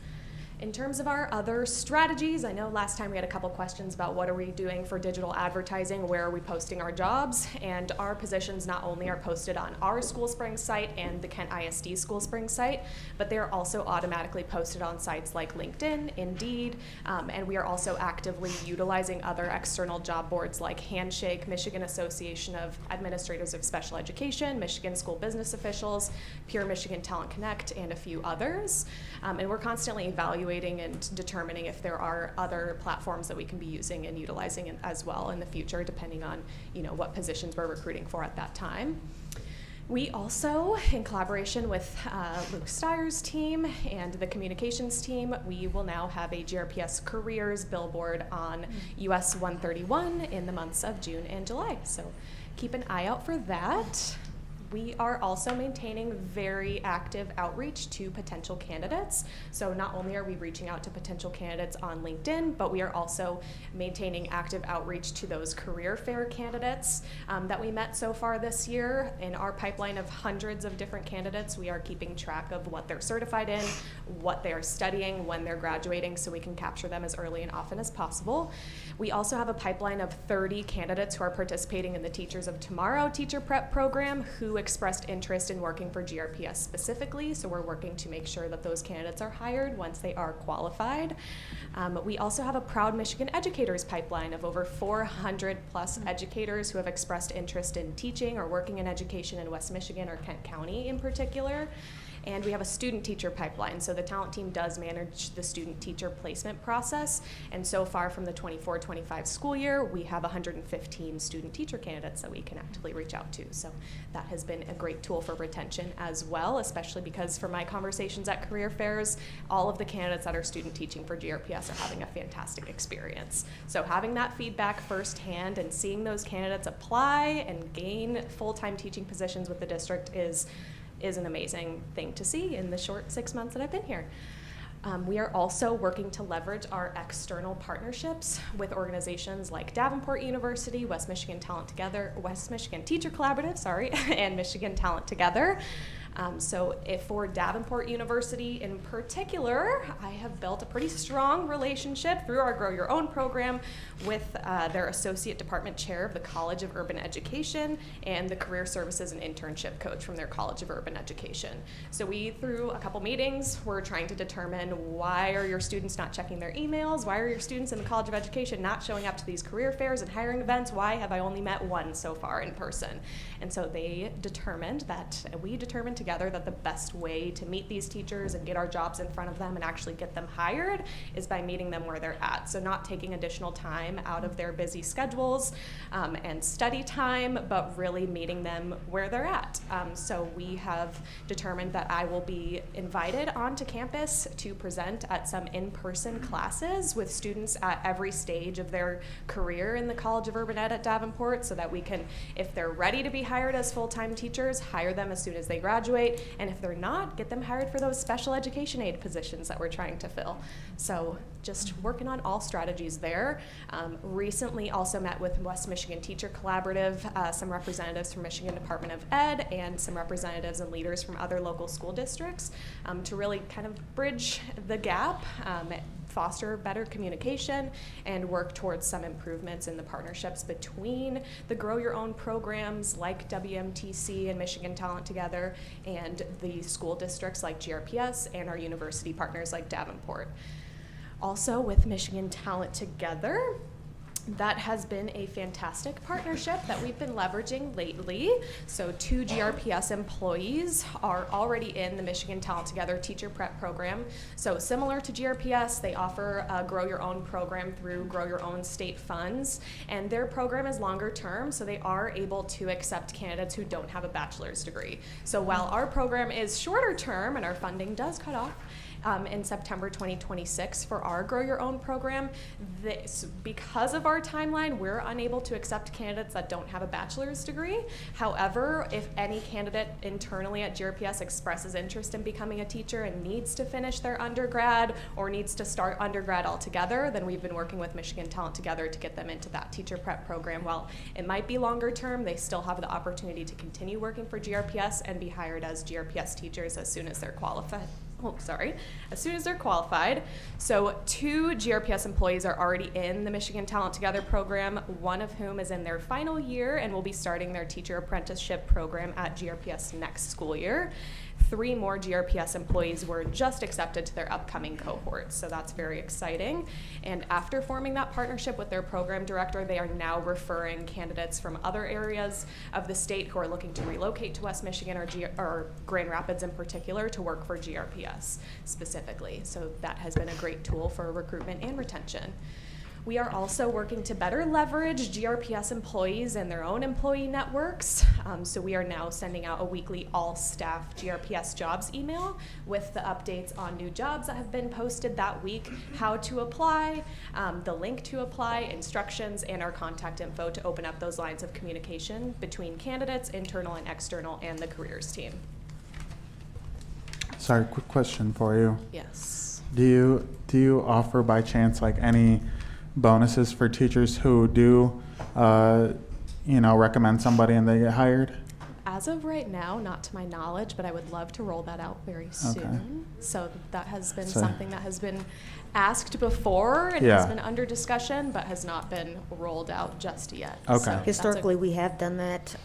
In terms of our other strategies, I know last time we had a couple questions about what are we doing for digital advertising, where are we posting our jobs, and our positions not only are posted on our School Spring site and the Kent ISD School Spring site, but they are also automatically posted on sites like LinkedIn, Indeed, and we are also actively utilizing other external job boards like Handshake, Michigan Association of Administrators of Special Education, Michigan School Business Officials, Pure Michigan Talent Connect, and a few others. And we're constantly evaluating and determining if there are other platforms that we can be using and utilizing as well in the future, depending on what positions we're recruiting for at that time. We also, in collaboration with Luke Steyer's team and the communications team, we will now have a GRPS careers billboard on US 131 in the months of June and July. So keep an eye out for that. We are also maintaining very active outreach to potential candidates. So not only are we reaching out to potential candidates on LinkedIn, but we are also maintaining active outreach to those career fair candidates that we met so far this year. In our pipeline of hundreds of different candidates, we are keeping track of what they're certified in, what they are studying, when they're graduating, so we can capture them as early and often as possible. We also have a pipeline of 30 candidates who are participating in the Teachers of Tomorrow teacher prep program who expressed interest in working for GRPS specifically, so we're working to make sure that those candidates are hired once they are qualified. We also have a Proud Michigan Educators pipeline of over 400 plus educators who have expressed interest in teaching or working in education in West Michigan or Kent County in particular. And we have a student teacher pipeline. So the talent team does manage the student teacher placement process. And so far from the 24-25 school year, we have 115 student teacher candidates that we can actively reach out to. So that has been a great tool for retention as well, especially because for my conversations at career fairs, all of the candidates that are student teaching for GRPS are having a fantastic experience. So having that feedback firsthand and seeing those candidates apply and gain full-time teaching positions with the district is an amazing thing to see in the short 6 months that I've been here. We are also working to leverage our external partnerships with organizations like Davenport University, West Michigan Teacher Collaborative, and Michigan Talent Together. So if for Davenport University in particular, I have built a pretty strong relationship through our Grow Your Own program with their Associate Department Chair of the College of Urban Education and the Career Services and Internship Coach from their College of Urban Education. So we, through a couple meetings, we're trying to determine why are your students not checking their emails? Why are your students in the College of Education not showing up to these career fairs and hiring events? Why have I only met one so far in person? And so we determined together that the best way to meet these teachers and get our jobs in front of them and actually get them hired is by meeting them where they're at. So not taking additional time out of their busy schedules and study time, but really meeting them where they're at. So we have determined that I will be invited onto campus to present at some in-person classes with students at every stage of their career in the College of Urban Ed at Davenport, so that we can, if they're ready to be hired as full-time teachers, hire them as soon as they graduate, and if they're not, get them hired for those special education aid positions that we're trying to fill. So just working on all strategies there. Recently also met with West Michigan Teacher Collaborative, some representatives from Michigan Department of Ed, and some representatives and leaders from other local school districts to really kind of bridge the gap, foster better communication, and work towards some improvements in the partnerships between the Grow Your Own programs like WMTC and Michigan Talent Together and the school districts like GRPS and our university partners like Davenport. Also with Michigan Talent Together, that has been a fantastic partnership that we've been leveraging lately. So 2 GRPS employees are already in the Michigan Talent Together teacher prep program. So similar to GRPS, they offer a Grow Your Own program through Grow Your Own state funds. And their program is longer term, so they are able to accept candidates who don't have a bachelor's degree. So while our program is shorter term and our funding does cut off in September 2026 for our Grow Your Own program, because of our timeline, we're unable to accept candidates that don't have a bachelor's degree. However, if any candidate internally at GRPS expresses interest in becoming a teacher and needs to finish their undergrad or needs to start undergrad altogether, then we've been working with Michigan Talent Together to get them into that teacher prep program. While it might be longer term, they still have the opportunity to continue working for GRPS and be hired as GRPS teachers as soon as they're qualified. As soon as they're qualified. So 2 GRPS employees are already in the Michigan Talent Together program, one of whom is in their final year and will be starting their teacher apprenticeship program at GRPS next school year. 3 more GRPS employees were just accepted to their upcoming cohort, so that's very exciting. And after forming that partnership with their program director, they are now referring candidates from other areas of the state who are looking to relocate to West Michigan or Grand Rapids in particular to work for GRPS specifically. So that has been a great tool for recruitment and retention. We are also working to better leverage GRPS employees and their own employee networks. So we are now sending out a weekly all-staff GRPS jobs email with the updates on new jobs that have been posted that week, how to apply, the link to apply, instructions, and our contact info to open up those lines of communication between candidates, internal and external, and the careers team. Sorry, quick question for you. Yes. Do you offer by chance like any bonuses for teachers who do, recommend somebody and they get hired? As of right now, not to my knowledge, but I would love to roll that out very soon. So that has been something that has been asked before and has been under discussion, but has not been rolled out just yet. Okay. So Historically, we have done that.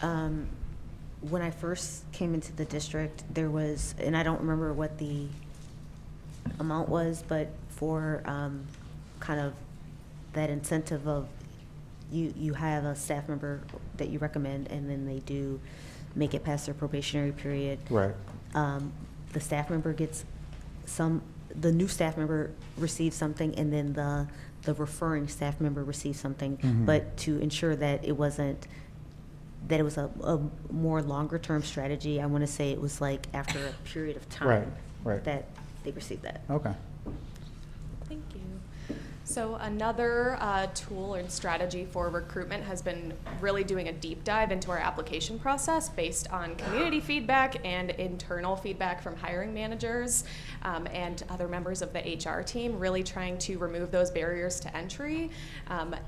When I first came into the district, there was, and I don't remember what the amount was, but for kind of that incentive of you have a staff member that you recommend, and then they do make it past their probationary period. Right. The staff member gets the new staff member receives something, and then the referring staff member receives something. Mm-hmm. But to ensure that it was a more longer term strategy, I want to say it was like after a period of time Right. that they received that. Okay. Thank you. So another tool and strategy for recruitment has been really doing a deep dive into our application process based on community feedback and internal feedback from hiring managers and other members of the HR team, really trying to remove those barriers to entry.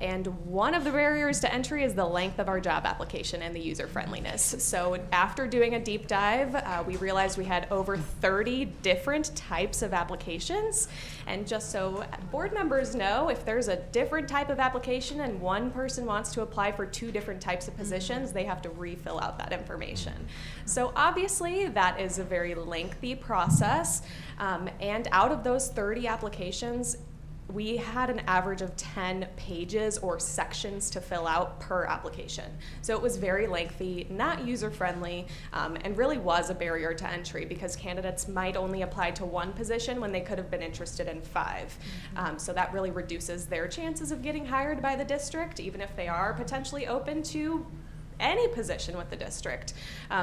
And one of the barriers to entry is the length of our job application and the user friendliness. So after doing a deep dive, we realized we had over 30 different types of applications. And just so board members know, if there's a different type of application and one person wants to apply for 2 different types of positions, they have to refill out that information. So obviously that is a very lengthy process. And out of those 30 applications, we had an average of 10 pages or sections to fill out per application. So it was very lengthy, not user-friendly, and really was a barrier to entry because candidates might only apply to 1 position when they could have been interested in 5. So that really reduces their chances of getting hired by the district, even if they are potentially open to any position with the district.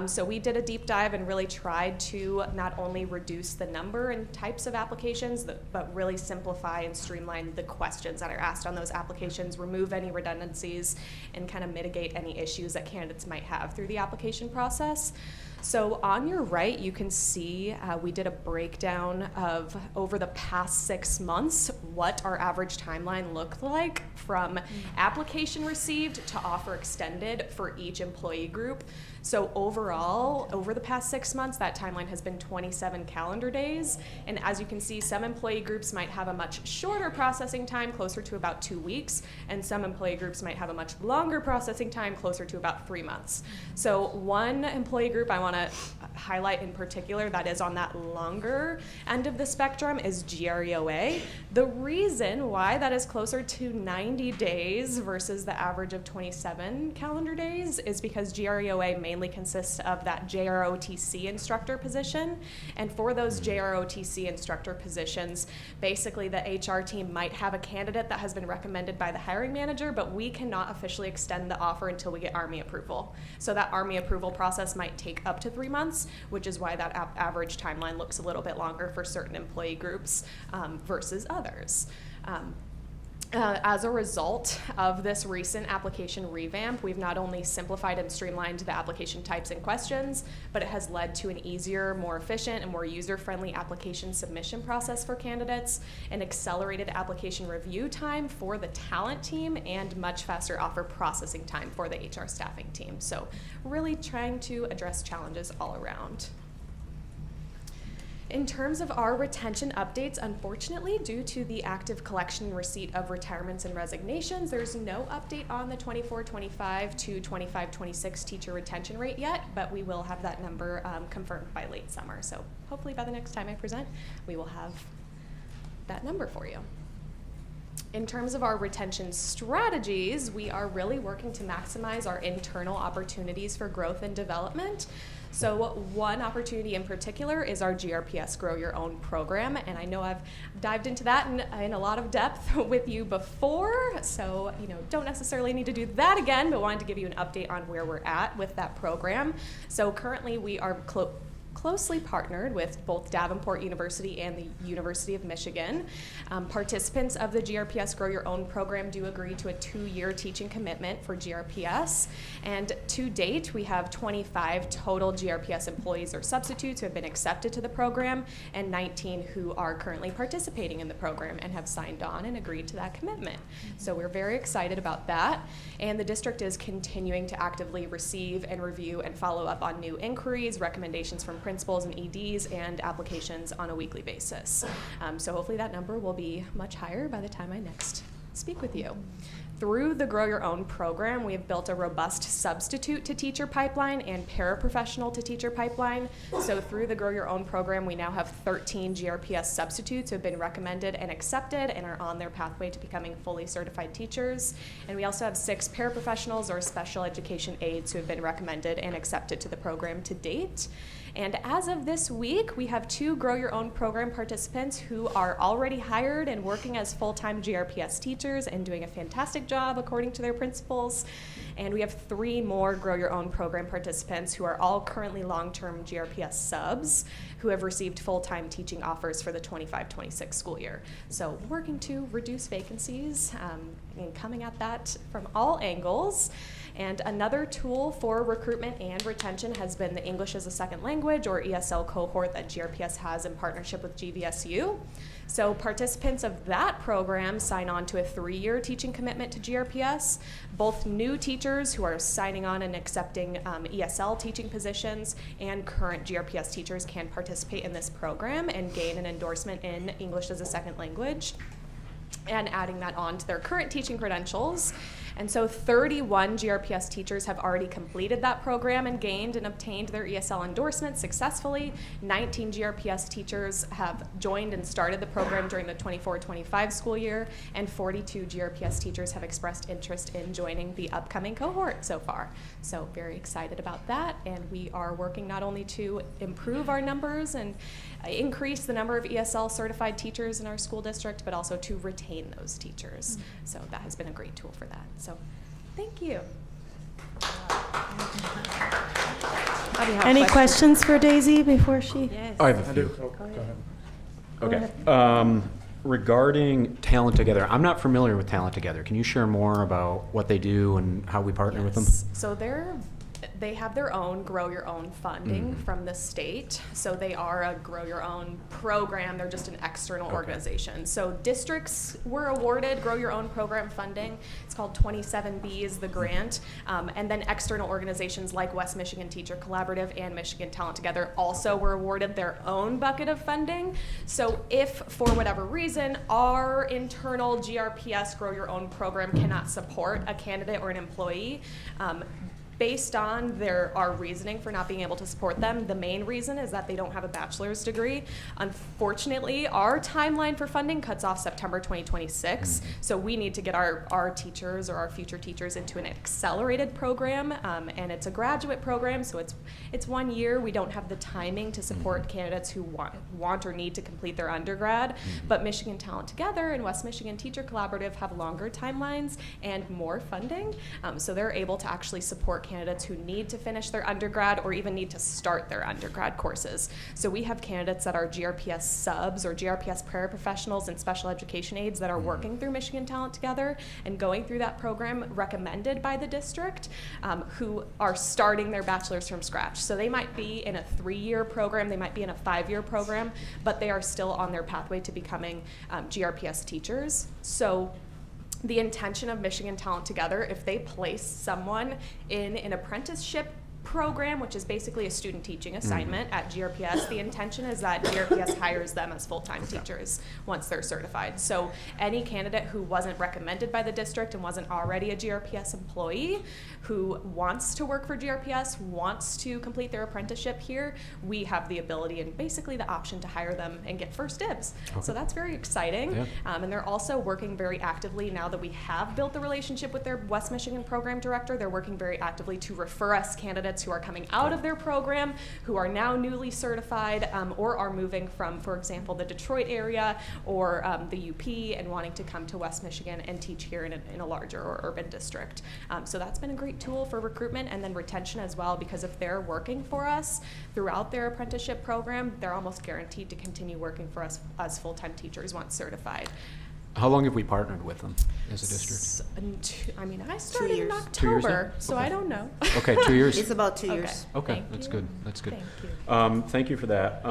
So we did a deep dive and really tried to not only reduce the number and types of applications, but really simplify and streamline the questions that are asked on those applications, remove any redundancies, and kind of mitigate any issues that candidates might have through the application process. So on your right, you can see we did a breakdown of over the past 6 months what our average timeline looked like from application received to offer extended for each employee group. So overall, over the past 6 months, that timeline has been 27 calendar days. And as you can see, some employee groups might have a much shorter processing time, closer to about 2 weeks, and some employee groups might have a much longer processing time, closer to about 3 months. So one employee group I want to highlight in particular that is on that longer end of the spectrum is GREOA. The reason why that is closer to 90 days versus the average of 27 calendar days is because GREOA mainly consists of that JROTC instructor position. And for those JROTC instructor positions, basically the HR team might have a candidate that has been recommended by the hiring manager, but we cannot officially extend the offer until we get Army approval. So that Army approval process might take up to 3 months, which is why that average timeline looks a little bit longer for certain employee groups versus others. As a result of this recent application revamp, we've not only simplified and streamlined the application types and questions, but it has led to an easier, more efficient, and more user-friendly application submission process for candidates, an accelerated application review time for the talent team, and much faster offer processing time for the HR staffing team. So really trying to address challenges all around. In terms of our retention updates, unfortunately, due to the active collection and receipt of retirements and resignations, there's no update on the 24-25 to 25-26 teacher retention rate yet, but we will have that number confirmed by late summer. So hopefully by the next time I present, we will have that number for you. In terms of our retention strategies, we are really working to maximize our internal opportunities for growth and development. So one opportunity in particular is our GRPS Grow Your Own program, and I know I've dived into that in a lot of depth with you before, so don't necessarily need to do that again, but wanted to give you an update on where we're at with that program. So currently we are closely partnered with both Davenport University and the University of Michigan. Participants of the GRPS Grow Your Own program do agree to a 2-year teaching commitment for GRPS, and to date we have 25 total GRPS employees or substitutes who have been accepted to the program, and 19 who are currently participating in the program and have signed on and agreed to that commitment. So we're very excited about that, and the district is continuing to actively receive and review and follow up on new inquiries, recommendations from principals and EDs, and applications on a weekly basis. So hopefully that number will be much higher by the time I next speak with you. Through the Grow Your Own program, we have built a robust substitute to teacher pipeline and paraprofessional to teacher pipeline. So through the Grow Your Own program, we now have 13 GRPS substitutes who have been recommended and accepted and are on their pathway to becoming fully certified teachers. And we also have 6 paraprofessionals or special education aides who have been recommended and accepted to the program to date. And as of this week, we have 2 Grow Your Own program participants who are already hired and working as full-time GRPS teachers and doing a fantastic job according to their principals. And we have 3 more Grow Your Own program participants who are all currently long-term GRPS subs who have received full-time teaching offers for the 25-26 school year. So working to reduce vacancies and coming at that from all angles. And another tool for recruitment and retention has been the English as a Second Language, or ESL cohort, that GRPS has in partnership with GVSU. So participants of that program sign on to a 3-year teaching commitment to GRPS. Both new teachers who are signing on and accepting ESL teaching positions and current GRPS teachers can participate in this program and gain an endorsement in English as a Second Language, and adding that on to their current teaching credentials. And so 31 GRPS teachers have already completed that program and gained and obtained their ESL endorsement successfully. 19 GRPS teachers have joined and started the program during the 24-25 school year, and 42 GRPS teachers have expressed interest in joining the upcoming cohort so far. So very excited about that, and we are working not only to improve our numbers and increase the number of ESL certified teachers in our school district, but also to retain those teachers. So that has been a great tool for that. So thank you. Any questions for Daisy before she? Yes. I have a few. Go ahead. Okay. Regarding Talent Together, I'm not familiar with Talent Together. Can you share more about what they do and how we partner with them? So they have their own Grow Your Own funding from the state. So they are a Grow Your Own program. They're just an external organization. So districts were awarded Grow Your Own program funding. It's called 27B is the grant. And then external organizations like West Michigan Teacher Collaborative and Michigan Talent Together also were awarded their own bucket of funding. So if for whatever reason our internal GRPS Grow Your Own program cannot support a candidate or an employee, based on our reasoning for not being able to support them, the main reason is that they don't have a bachelor's degree. Unfortunately, our timeline for funding cuts off September 2026, so we need to get our teachers or our future teachers into an accelerated program, and it's a graduate program, so it's 1 year. We don't have the timing to support candidates who want or need to complete their undergrad, but Michigan Talent Together and West Michigan Teacher Collaborative have longer timelines and more funding, so they're able to actually support candidates who need to finish their undergrad or even need to start their undergrad courses. So we have candidates that are GRPS subs or GRPS paraprofessionals and special education aides that are working through Michigan Talent Together and going through that program recommended by the district, who are starting their bachelor's from scratch. So they might be in a 3-year program, they might be in a 5-year program, but they are still on their pathway to becoming GRPS teachers. So the intention of Michigan Talent Together, if they place someone in an apprenticeship program, which is basically a student teaching assignment at GRPS, the intention is that GRPS hires them as full-time teachers once they're certified. So any candidate who wasn't recommended by the district and wasn't already a GRPS employee who wants to work for GRPS, wants to complete their apprenticeship here, we have the ability and basically the option to hire them and get first dibs. Okay. So that's very exciting. Yeah. And they're also working very actively now that we have built the relationship with their West Michigan program director. They're working very actively to refer us candidates who are coming out of their program, who are now newly certified, or are moving from, for example, the Detroit area or the UP and wanting to come to West Michigan and teach here in a larger or urban district. So that's been a great tool for recruitment and then retention as well, because if they're working for us throughout their apprenticeship program, they're almost guaranteed to continue working for us as full-time teachers once certified. How long have we partnered with them as a district? I started in October, so okay. I don't know. Okay, 2 years? It's about 2 years. Okay, that's good. That's good. Thank you. Thank you for that.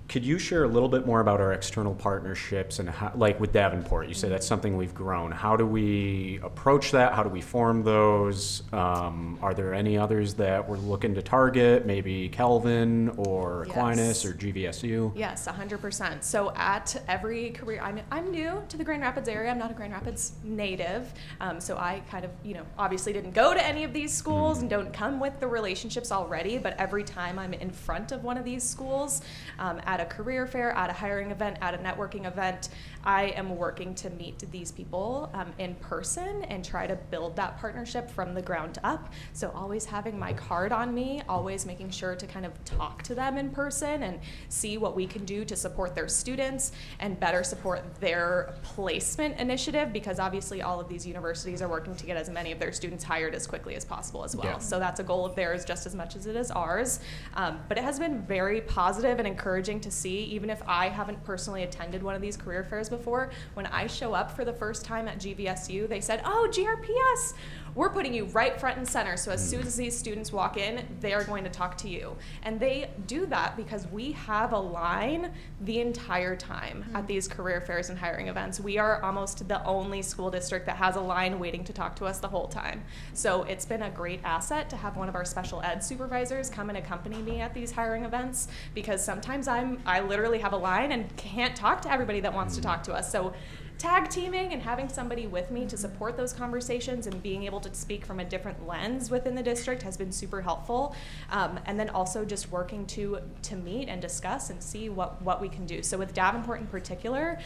Could you share a little bit more about our external partnerships and how, like with Davenport, you say that's something we've grown. How do we approach that? How do we form those? Are there any others that we're looking to target? Maybe Kelvin or Aquinas or GVSU? Yes, 100%. So at every career, I'm new to the Grand Rapids area. I'm not a Grand Rapids native. So I kind of, obviously didn't go to any of these schools and don't come with the relationships already, but every time I'm in front of one of these schools, as at a career fair, at a hiring event, at a networking event, I am working to meet these people in person and try to build that partnership from the ground up. So always having my card on me, always making sure to kind of talk to them in person and see what we can do to support their students and better support their placement initiative, because obviously all of these universities are working to get as many of their students hired as quickly as possible as well. Yeah. So that's a goal of theirs just as much as it is ours. But it has been very positive and encouraging to see, even if I haven't personally attended one of these career fairs before, when I show up for the first time at GVSU, they said, "Oh, GRPS, we're putting you right front and center. So as soon as these students walk in, they are going to talk to you." And they do that because we have a line the entire time at these career fairs and hiring events. We are almost the only school district that has a line waiting to talk to us the whole time. So it's been a great asset to have one of our special ed supervisors come and accompany me at these hiring events, because sometimes I literally have a line and can't talk to everybody that wants to talk to us. So tag teaming and having somebody with me to support those conversations and being able to speak from a different lens within the district has been super helpful. And then also just working to meet and discuss and see what we can do. So with Davenport in particular,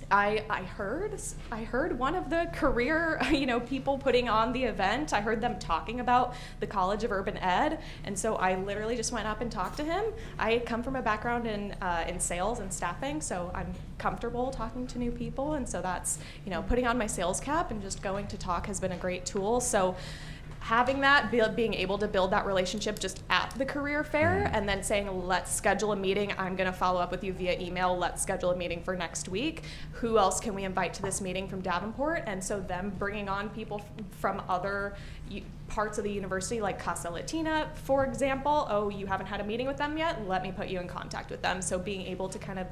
I heard one of the career people putting on the event. I heard them talking about the College of Urban Ed, and so I literally just went up and talked to him. I come from a background in sales and staffing, so I'm comfortable talking to new people, and so that's putting on my sales cap and just going to talk has been a great tool. So having that, being able to build that relationship just at the career fair and then saying, let's schedule a meeting. I'm going to follow up with you via email. Let's schedule a meeting for next week. Who else can we invite to this meeting from Davenport? And so them bringing on people from other parts of the university, like Casa Latina, for example. Oh, you haven't had a meeting with them yet? Let me put you in contact with them. So being able to kind of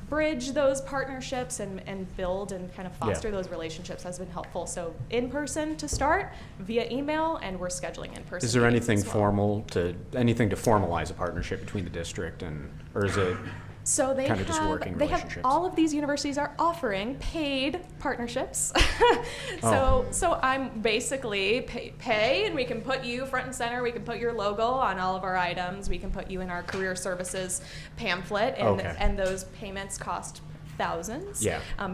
bridge those partnerships and build and kind of foster those relationships has been helpful. So in person to start, via email, and we're scheduling in person. Is there anything meetings as well. anything to formalize a partnership between the district or is it So they kind of just working have relationships? all of these universities are offering paid partnerships. So I'm basically pay, and we can put you front and center. We can put your logo on all of our items. We can put you in our career services pamphlet, and those payments cost thousands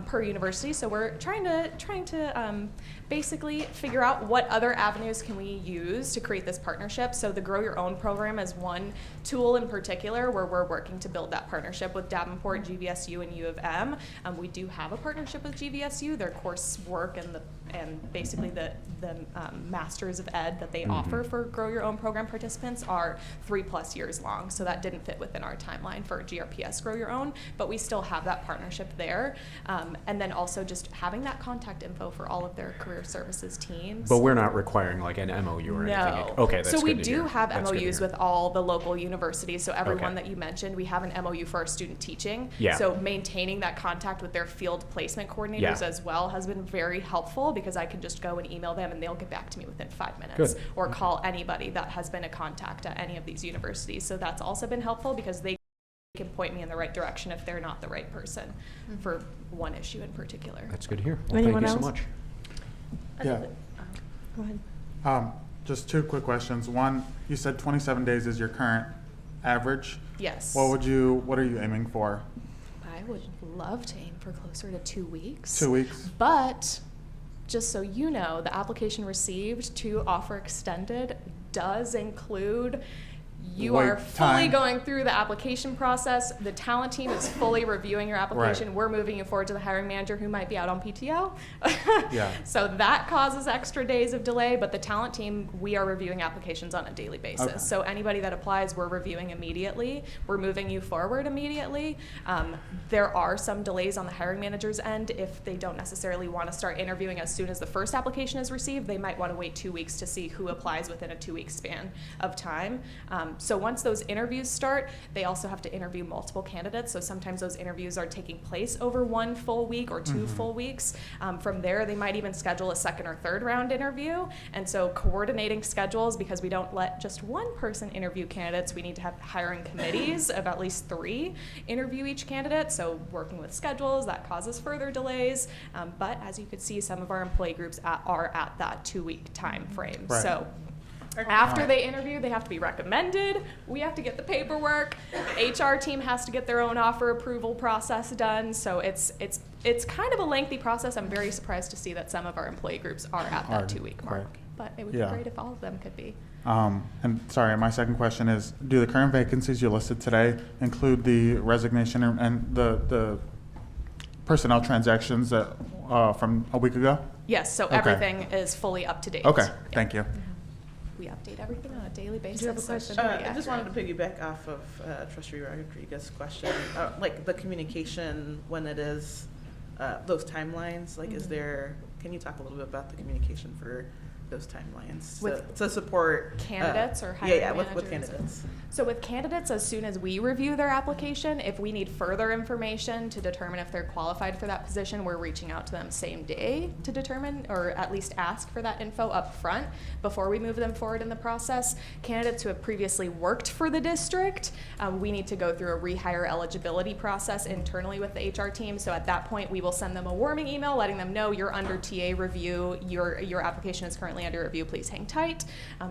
per university. So we're trying to basically figure out what other avenues can we use to create this partnership. So the Grow Your Own program is one tool in particular where we're working to build that partnership with Davenport, GVSU, and U of M. We do have a partnership with GVSU. Their coursework and basically the Masters of Ed that they offer for Grow Your Own program participants are 3+ years long. So that didn't fit within our timeline for GRPS Grow Your Own, but we still have that partnership there. And then also just having that contact info for all of their career services teams. But we're not requiring like an MOU or anything. No. Okay, that's so we good to do hear. have That's good to MOUs hear. with all the local universities. So everyone that you mentioned, we have an MOU for our student teaching. Yeah. So maintaining that contact with their field placement coordinators as well has been very helpful, because I can just go and email them and they'll get back to me within 5 minutes. Good. Or call anybody that has been a contact at any of these universities. So that's also been helpful, because they can point me in the right direction if they're not the right person for one issue in particular. That's good to hear. Well, Anyone thank you else? so much. Yeah. Go ahead. Just 2 quick questions. One, you said 27 days is your current average. Yes. What are you aiming for? I would love to aim for closer to 2 weeks. 2 weeks? But just so you know, the application received to offer extended does include you Wait are fully time. going through the application process. The talent team is fully reviewing your application. Right. We're moving you forward to the hiring manager, who might be out on PTO. Yeah. So that causes extra days of delay, but the talent team, we are reviewing applications on a daily basis. Okay. So anybody that applies, we're reviewing immediately. We're moving you forward immediately. There are some delays on the hiring manager's end. If they don't necessarily want to start interviewing as soon as the first application is received, they might want to wait 2 weeks to see who applies within a 2-week span of time. So once those interviews start, they also have to interview multiple candidates. So sometimes those interviews are taking place over 1 full week or 2 full weeks. From there, they might even schedule a 2nd or 3rd round interview. And so coordinating schedules, because we don't let just one person interview candidates, we need to have hiring committees of at least 3 interview each candidate. So working with schedules, that causes further delays. But as you could see, some of our employee groups are at that 2-week time frame. Right. So After they interview, they have to be recommended. We have to get the paperwork. The HR team has to get their own offer approval process done. So it's kind of a lengthy process. I'm very surprised to see that some of our employee groups are at that 2-week mark. But it would be great if all of them could be. And sorry, my second question is, do the current vacancies you listed today include the resignation and the personnel transactions that from a week ago? Yes, so everything is fully up to date. Okay, thank you. We update everything on a daily basis. Do you have a question? I just wanted to piggyback off of Trustee Rodriguez's question, like the communication when it is those timelines. Like, is there? Can you talk a little bit about the communication for those timelines to support candidates or hiring managers? with candidates. So with candidates, as soon as we review their application, if we need further information to determine if they're qualified for that position, we're reaching out to them same day to determine, or at least ask for that info up front before we move them forward in the process. Candidates who have previously worked for the district, we need to go through a rehire eligibility process internally with the HR team. So at that point, we will send them a warming email letting them know you're under TA review, your application is currently under review, please hang tight.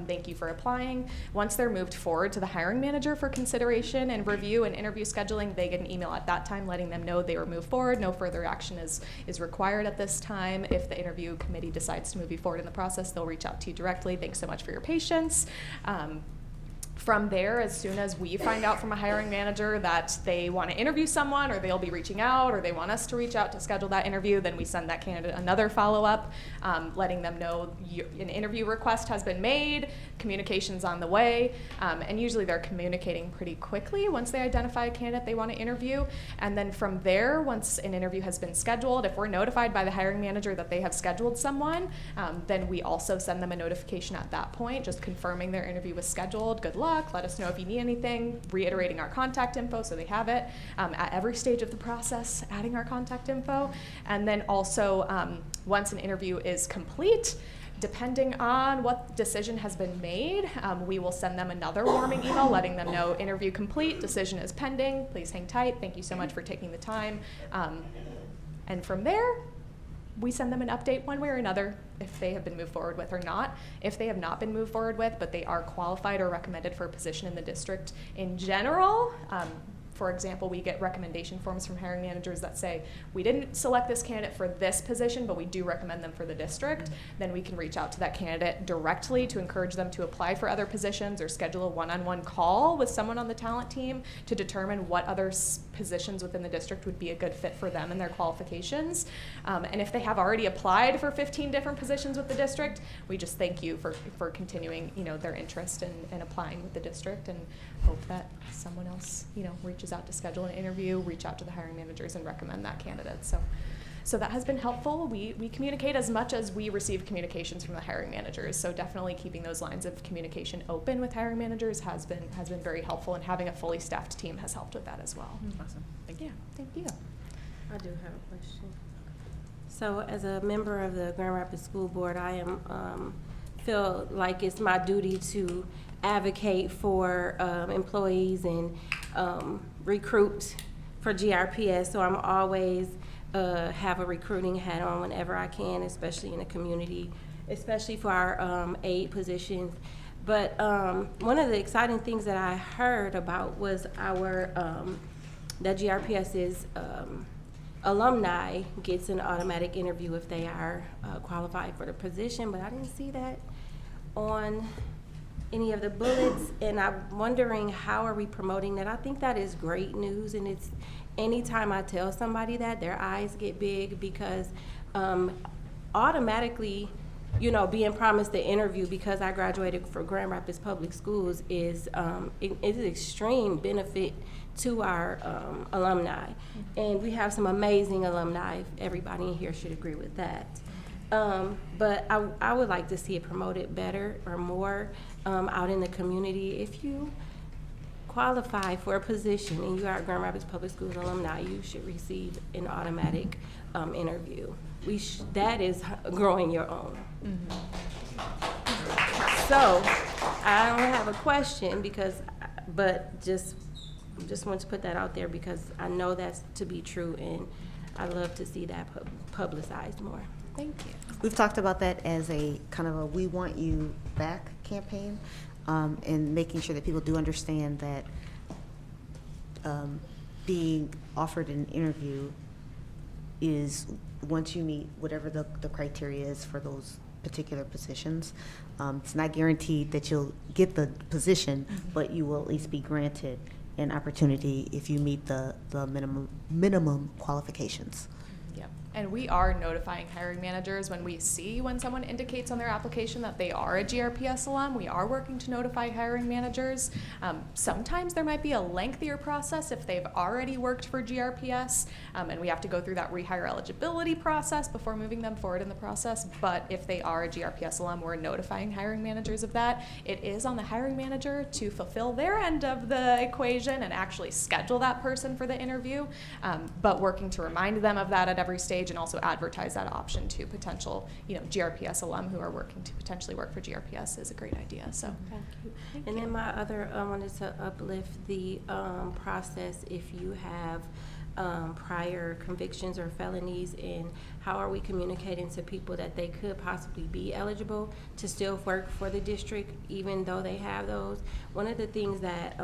Thank you for applying. Once they're moved forward to the hiring manager for consideration and review and interview scheduling, they get an email at that time letting them know they were moved forward. No further action is required at this time. If the interview committee decides to move you forward in the process, they'll reach out to you directly. Thanks so much for your patience. From there, as soon as we find out from a hiring manager that they want to interview someone, or they'll be reaching out, or they want us to reach out to schedule that interview, then we send that candidate another follow-up, letting them know an interview request has been made, communication's on the way, and usually they're communicating pretty quickly once they identify a candidate they want to interview. And then from there, once an interview has been scheduled, if we're notified by the hiring manager that they have scheduled someone, then we also send them a notification at that point, just confirming their interview was scheduled. Good luck. Let us know if you need anything, reiterating our contact info so they have it at every stage of the process, adding our contact info. And then also, once an interview is complete, depending on what decision has been made, we will send them another warming email letting them know interview complete, decision is pending, please hang tight, thank you so much for taking the time. And from there, we send them an update one way or another if they have been moved forward with or not. If they have not been moved forward with, but they are qualified or recommended for a position in the district in general, for example, we get recommendation forms from hiring managers that say, we didn't select this candidate for this position, but we do recommend them for the district. Then we can reach out to that candidate directly to encourage them to apply for other positions or schedule a one-on-one call with someone on the talent team to determine what other positions within the district would be a good fit for them and their qualifications. And if they have already applied for 15 different positions with the district, we just thank you for continuing, their interest in applying with the district, and hope that someone else, reaches out to schedule an interview, reach out to the hiring managers and recommend that candidate. So that has been helpful. We communicate as much as we receive communications from the hiring managers. So definitely keeping those lines of communication open with hiring managers has been very helpful, and having a fully staffed team has helped with that as well. Awesome. Thank you. Yeah, thank you. I do have a question. So as a member of the Grand Rapids School Board, I feel like it's my duty to advocate for employees and recruit for GRPS. So I'm always have a recruiting hat on whenever I can, especially in the community, especially for our aid positions. But one of the exciting things that I heard about was that GRPS's alumni gets an automatic interview if they are qualified for the position, but I didn't see that on any of the bullets, and I'm wondering how are we promoting that? I think that is great news, and it's anytime I tell somebody that, their eyes get big, because automatically, being promised the interview because I graduated from Grand Rapids Public Schools is it is extreme benefit to our alumni, and we have some amazing alumni. Everybody in here should agree with that. But I would like to see it promoted better or more out in the community. If you qualify for a position and you are a Grand Rapids Public Schools alumni, you should receive an automatic interview. That is growing your own. So I don't have a question but just want to put that out there because I know that's to be true, and I love to see that publicized more. Thank you. We've talked about that as a kind of a "we want you back" campaign, and making sure that people do understand that being offered an interview is, once you meet whatever the criteria is for those particular positions, it's not guaranteed that you'll get the position, but you will at least be granted an opportunity if you meet the minimum qualifications. Yep. And we are notifying hiring managers when someone indicates on their application that they are a GRPS alum. We are working to notify hiring managers. Sometimes there might be a lengthier process if they've already worked for GRPS, and we have to go through that rehire eligibility process before moving them forward in the process. But if they are a GRPS alum, we're notifying hiring managers of that. It is on the hiring manager to fulfill their end of the equation and actually schedule that person for the interview, but working to remind them of that at every stage, and also advertise that option to potential, GRPS alum who are working to potentially work for GRPS is a great idea. So, thank you. And then my other, I wanted to uplift the process if you have prior convictions or felonies, and how are we communicating to people that they could possibly be eligible to still work for the district even though they have those. One of the things that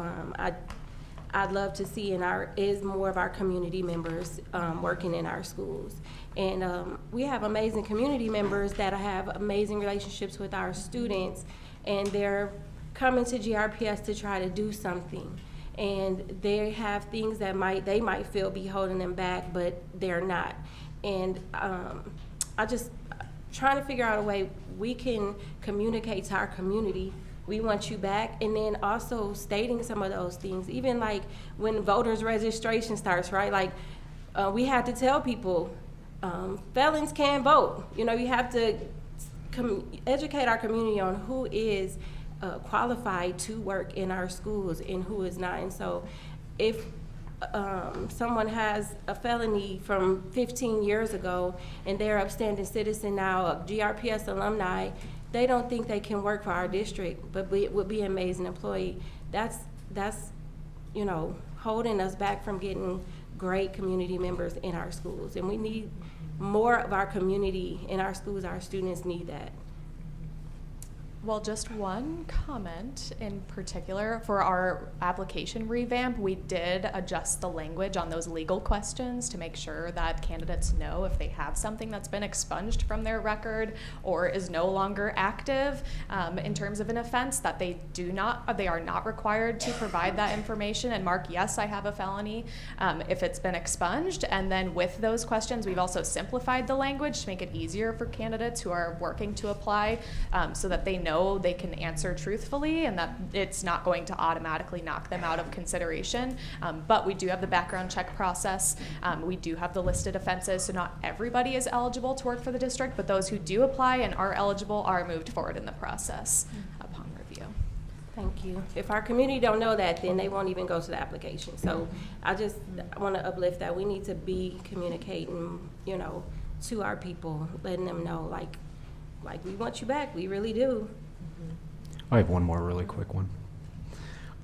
I'd love to see is more of our community members working in our schools. And we have amazing community members that have amazing relationships with our students, and they're coming to GRPS to try to do something. And they have things that they might feel be holding them back, but they're not. And I just trying to figure out a way we can communicate to our community, we want you back, and then also stating some of those things, even like when voters registration starts, right? Like we have to tell people felons can't vote. You have to educate our community on who is qualified to work in our schools and who is not. And so if someone has a felony from 15 years ago and they're an upstanding citizen now, a GRPS alumni, they don't think they can work for our district, but would be an amazing employee. That's holding us back from getting great community members in our schools. And we need more of our community in our schools. Our students need that. Well, just one comment in particular. For our application revamp, we did adjust the language on those legal questions to make sure that candidates know if they have something that's been expunged from their record or is no longer active in terms of an offense, that they are not required to provide that information and mark, yes, I have a felony, if it's been expunged. And then with those questions, we've also simplified the language to make it easier for candidates who are working to apply, so that they know they can answer truthfully and that it's not going to automatically knock them out of consideration. But we do have the background check process. We do have the listed offenses, so not everybody is eligible to work for the district, but those who do apply and are eligible are moved forward in the process upon review. Thank you. If our community don't know that, then they won't even go to the application. So I just want to uplift that we need to be communicating, to our people, letting them know, like we want you back. We really do. I have one more really quick one.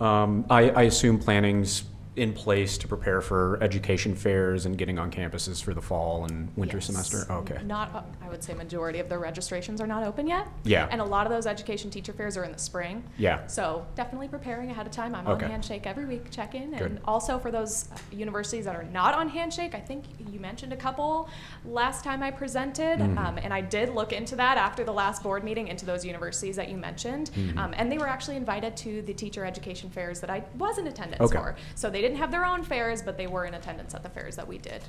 I assume planning's in place to prepare for education fairs and getting on campuses for the fall and winter Yes. semester? Okay. I would say majority of the registrations are not open yet. Yeah. And a lot of those education teacher fairs are in the spring. Yeah. So definitely preparing ahead of time. I'm Okay. on Handshake every week, check in. Good. And also for those universities that are not on Handshake, I think you mentioned a couple last time I presented. Mhm. And I did look into that after the last board meeting, into those universities that you mentioned. Mhm. And they were actually invited to the teacher education fairs that I was in attendance Okay. for. So they didn't have their own fairs, but they were in attendance at the fairs that we did,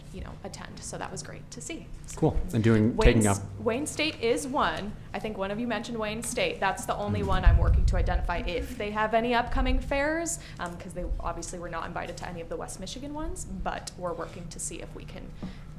attend. So that was great to see. Cool. And taking up. Wayne State is one. I think one of you mentioned Wayne State. That's the only one I'm working to identify if they have any upcoming fairs, because they obviously were not invited to any of the West Michigan ones, but we're working to see if we can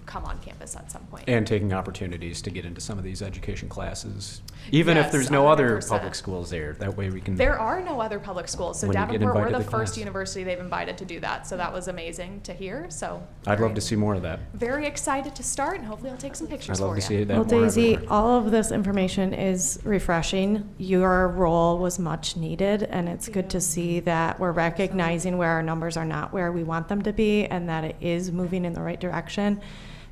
come on campus at some point. And taking opportunities to get into some of these education classes, even if Yes, there's no other 100%. public schools there. That way we can. There are no other public schools, so When you get Davenport, we're invited the to first class. university they've invited to do that, so that was amazing to hear. So I'd love to see more of that. very excited to start, and hopefully I'll take some pictures I'd love for to you. see that Well, more Daisy, everywhere. all of this information is refreshing. Your role was much needed, and it's good to see that we're recognizing where our numbers are not where we want them to be and that it is moving in the right direction.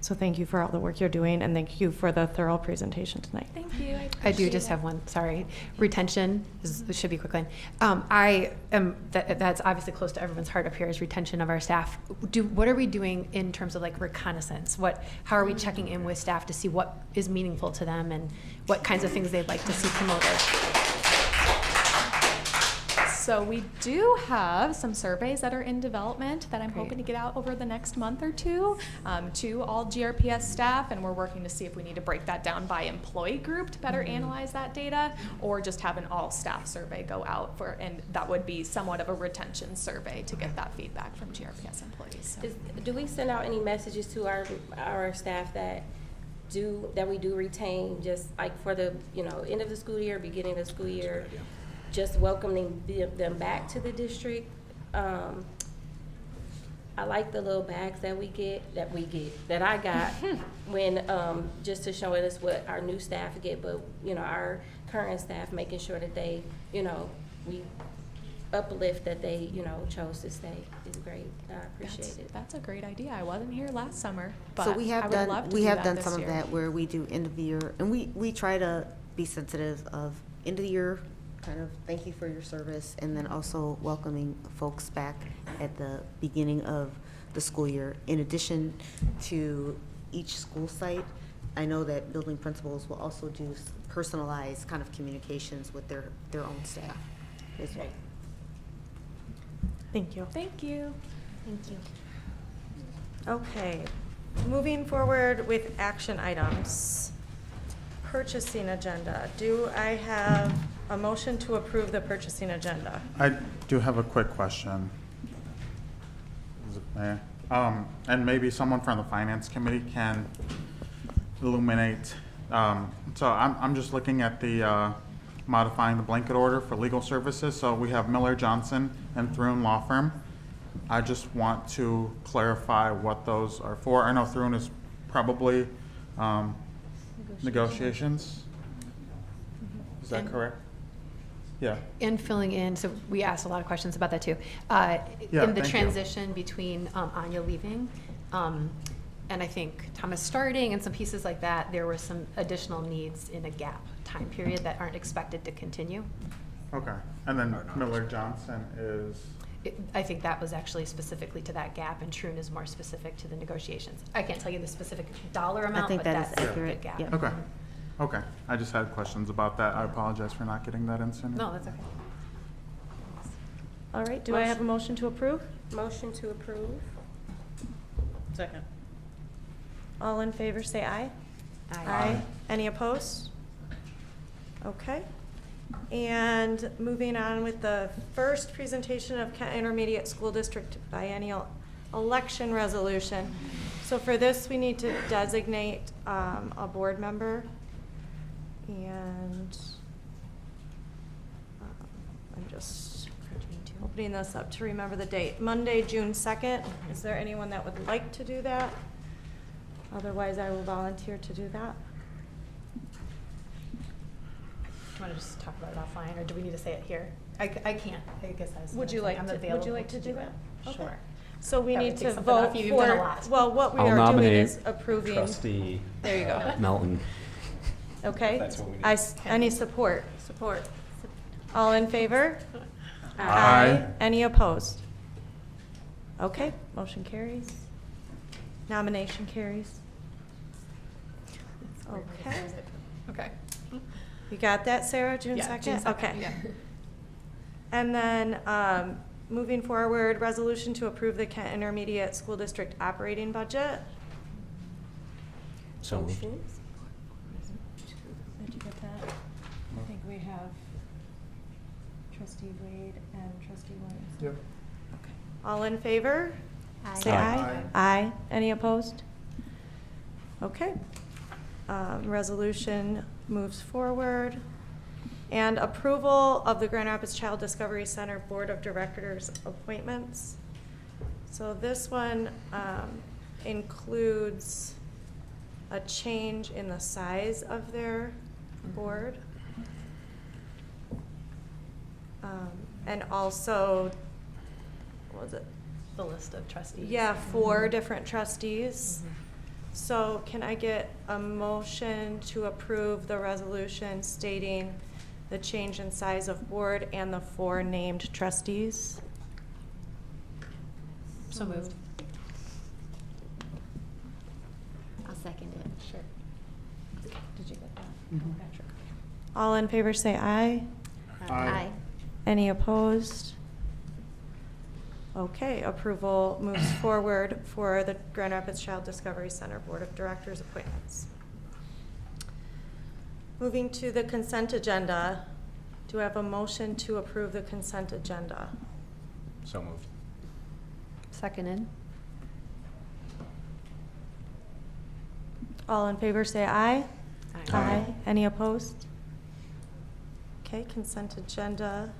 So thank you for all the work you're doing, and thank you for the thorough presentation tonight. Thank you. I do just have one, sorry. Retention, this should be a quick line. That's obviously close to everyone's heart up here is retention of our staff. What are we doing in terms of like reconnaissance? How are we checking in with staff to see what is meaningful to them and what kinds of things they'd like to see promoted? So we do have some surveys that are in development that I'm Great. hoping to get out over the next month or two to all GRPS staff, and we're working to see if we need to break that down by employee group to better analyze that data, or just have an all staff survey go out for, and that would be somewhat of a retention survey to get that feedback from GRPS employees. So. Do we send out any messages to our staff that we do retain, just like for the end of the school year, beginning of the school year? Just welcoming them back to the district. I like the little bags that I got when, just to show us what our new staff get, but, our current staff, making sure that they, we uplift that they, chose to stay is great. I appreciate it. That's a great idea. I wasn't here last summer, but So we I have would done, love to we do have that done this some year. of that where we do end of the year, and we try to be sensitive of end of the year, kind of thank you for your service, and then also welcoming folks back at the beginning of the school year. In addition to each school site, I know that building principals will also do personalized kind of communications with their own staff as well. Thank you. Thank you. Thank you. Okay, moving forward with action items. Purchasing agenda. Do I have a motion to approve the purchasing agenda? I do have a quick question. Is it Mayor? And maybe someone from the finance committee can illuminate. So I'm just looking at the modifying the blanket order for legal services. So we have Miller Johnson and Thrun Law Firm. I just want to clarify what those are for. I know Thrun is probably negotiations. Is that correct? Yeah. And filling in, so we asked a lot of questions about that too. Yeah, in the thank you. transition between Anya leaving, and I think Thomas starting and some pieces like that, there were some additional needs in a gap time period that aren't expected to continue. Okay. And then Miller Johnson is. I think that was actually specifically to that gap, and Troon is more specific to the negotiations. I can't tell you the specific dollar amount, think but that is that's a accurate, good gap. yeah. Okay. Okay. I just had questions about that. I apologize for not getting that in sooner. No, that's okay. All right, do I have a motion to approve? Motion to approve. Second. All in favor, say aye. Aye. Any opposed? Okay. And moving on with the first presentation of Kent Intermediate School District Biennial Election Resolution. So for this, we need to designate a board member. And I'm just opening this up to remember the date. Monday, June 2nd. Is there anyone that would like to do that? Otherwise, I will volunteer to do that. Do you want to just talk about it offline, or do we need to say it here? I can't. I guess I was. Would you like to do that? Okay. Sure. So we That would need take to something off vote you. You've done a for, lot. well, what we I'll are doing nominate is approving. Trustee There you go. Melton. Okay. That's what we need. Any support? Support. All in favor? Aye. Any opposed? Okay, motion carries. Nomination carries. Okay. Okay. You got that, Sarah, June Yeah, 2nd? June 2nd, Okay. yeah. And then, moving forward, resolution to approve the Kent Intermediate School District operating budget. So moved. Did you get that? I think we have trustee Wade and trustee Williams. Yep. Okay. All in favor? Aye. Say Aye. aye. Aye. Any opposed? Okay. Resolution moves forward. And approval of the Grand Rapids Child Discovery Center Board of Directors appointments. So this one includes a change in the size of their board. And also, what was it? The list of trustees. Yeah, 4 different trustees. So can I get a motion to approve the resolution stating the change in size of board and the 4 named trustees? So moved. I'll second it. Sure. Did you get that? Sure. All in favor say aye. Aye. Any opposed? Okay, approval moves forward for the Grand Rapids Child Discovery Center Board of Directors appointments. Moving to the consent agenda, do I have a motion to approve the consent agenda? So moved. Seconded. All in favor say aye. Aye. Any opposed? Okay, consent agenda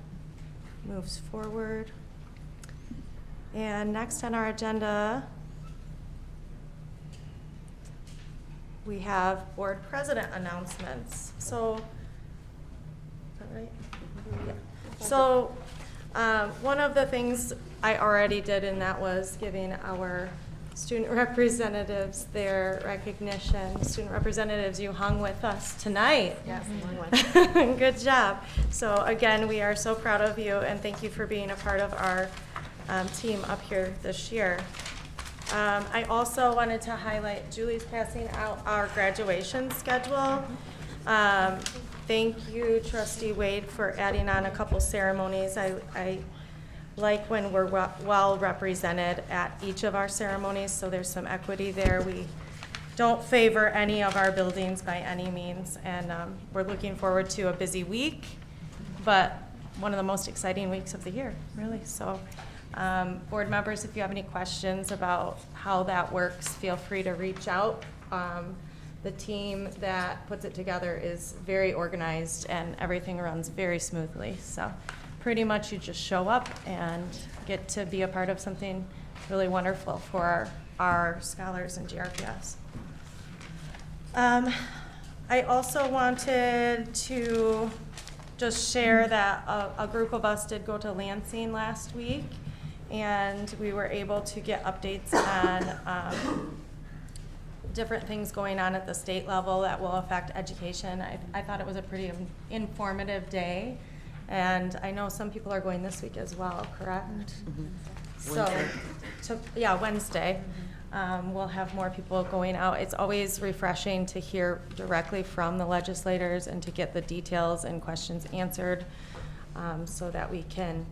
moves forward. And next on our agenda, we have board president announcements. So, is that right? Yeah. So, one of the things I already did, and that was giving our student representatives their recognition. Student representatives, you hung with us tonight. Yes, long one. Good job. So again, we are so proud of you, and thank you for being a part of our team up here this year. I also wanted to highlight, Julie's passing out our graduation schedule. Thank you, Trustee Wade, for adding on a couple ceremonies. I like when we're well represented at each of our ceremonies, so there's some equity there. We don't favor any of our buildings by any means, and we're looking forward to a busy week, but one of the most exciting weeks of the year, really. So, board members, if you have any questions about how that works, feel free to reach out. The team that puts it together is very organized, and everything runs very smoothly. So pretty much you just show up and get to be a part of something really wonderful for our scholars in GRPS. I also wanted to just share that a group of us did go to Lansing last week, and we were able to get updates on different things going on at the state level that will affect education. I thought it was a pretty informative day, and I know some people are going this week as well, correct? So, Wednesday. We'll have more people going out. It's always refreshing to hear directly from the legislators and to get the details and questions answered, so that we can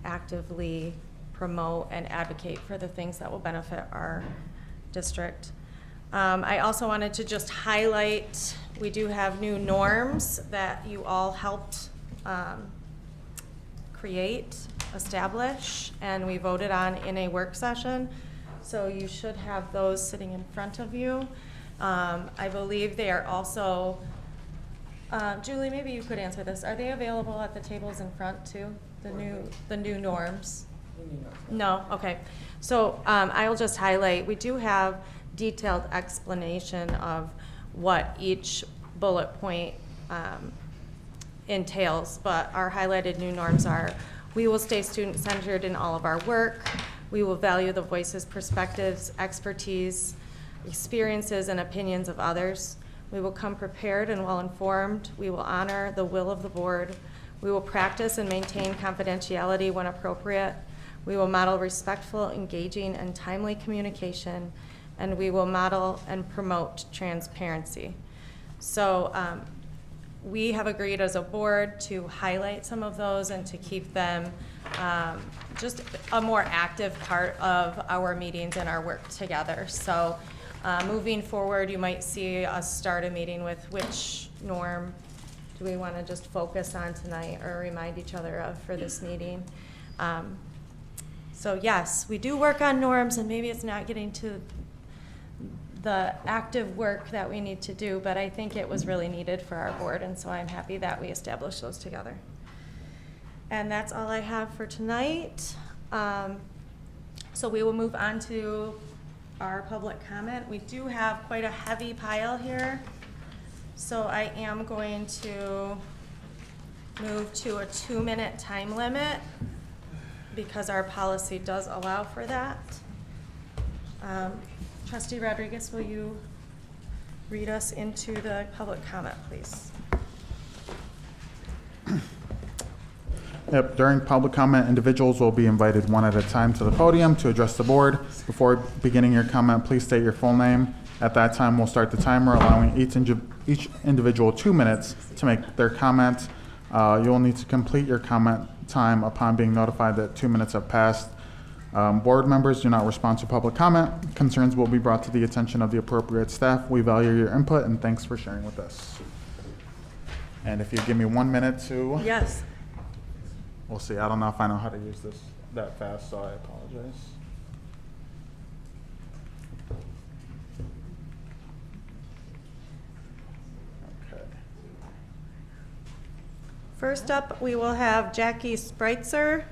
actively promote and advocate for the things that will benefit our district. I also wanted to just highlight, we do have new norms that you all helped create, establish, and we voted on in a work session. So you should have those sitting in front of you. I believe they are also, Julie, maybe you could answer this. Are they available at the tables in front too, the new norms? No, okay. So I'll just highlight, we do have detailed explanation of what each bullet point entails, but our highlighted new norms are: we will stay student-centered in all of our work. We will value the voices, perspectives, expertise, experiences, and opinions of others. We will come prepared and well-informed. We will honor the will of the board. We will practice and maintain confidentiality when appropriate. We will model respectful, engaging, and timely communication, and we will model and promote transparency. So we have agreed as a board to highlight some of those and to keep them just a more active part of our meetings and our work together. So moving forward, you might see us start a meeting with which norm do we want to just focus on tonight or remind each other of for this meeting. So yes, we do work on norms, and maybe it's not getting to the active work that we need to do, but I think it was really needed for our board, and so I'm happy that we established those together. And that's all I have for tonight. So we will move on to our public comment. We do have quite a heavy pile here, so I am going to move to a 2-minute time limit because our policy does allow for that. Trustee Rodriguez, will you read us into the public comment, please? Yep, during public comment, individuals will be invited one at a time to the podium to address the board. Before beginning your comment, please state your full name. At that time, we'll start the timer, allowing each individual 2 minutes to make their comment. You'll need to complete your comment time upon being notified that 2 minutes have passed. Board members do not respond to public comment. Concerns will be brought to the attention of the appropriate staff. We value your input and thanks for sharing with us. And if you give me 1 minute to... Yes. We'll see. I don't know if I know how to use this that fast, so I apologize. Okay. First up, we will have Jackie Spreitzer,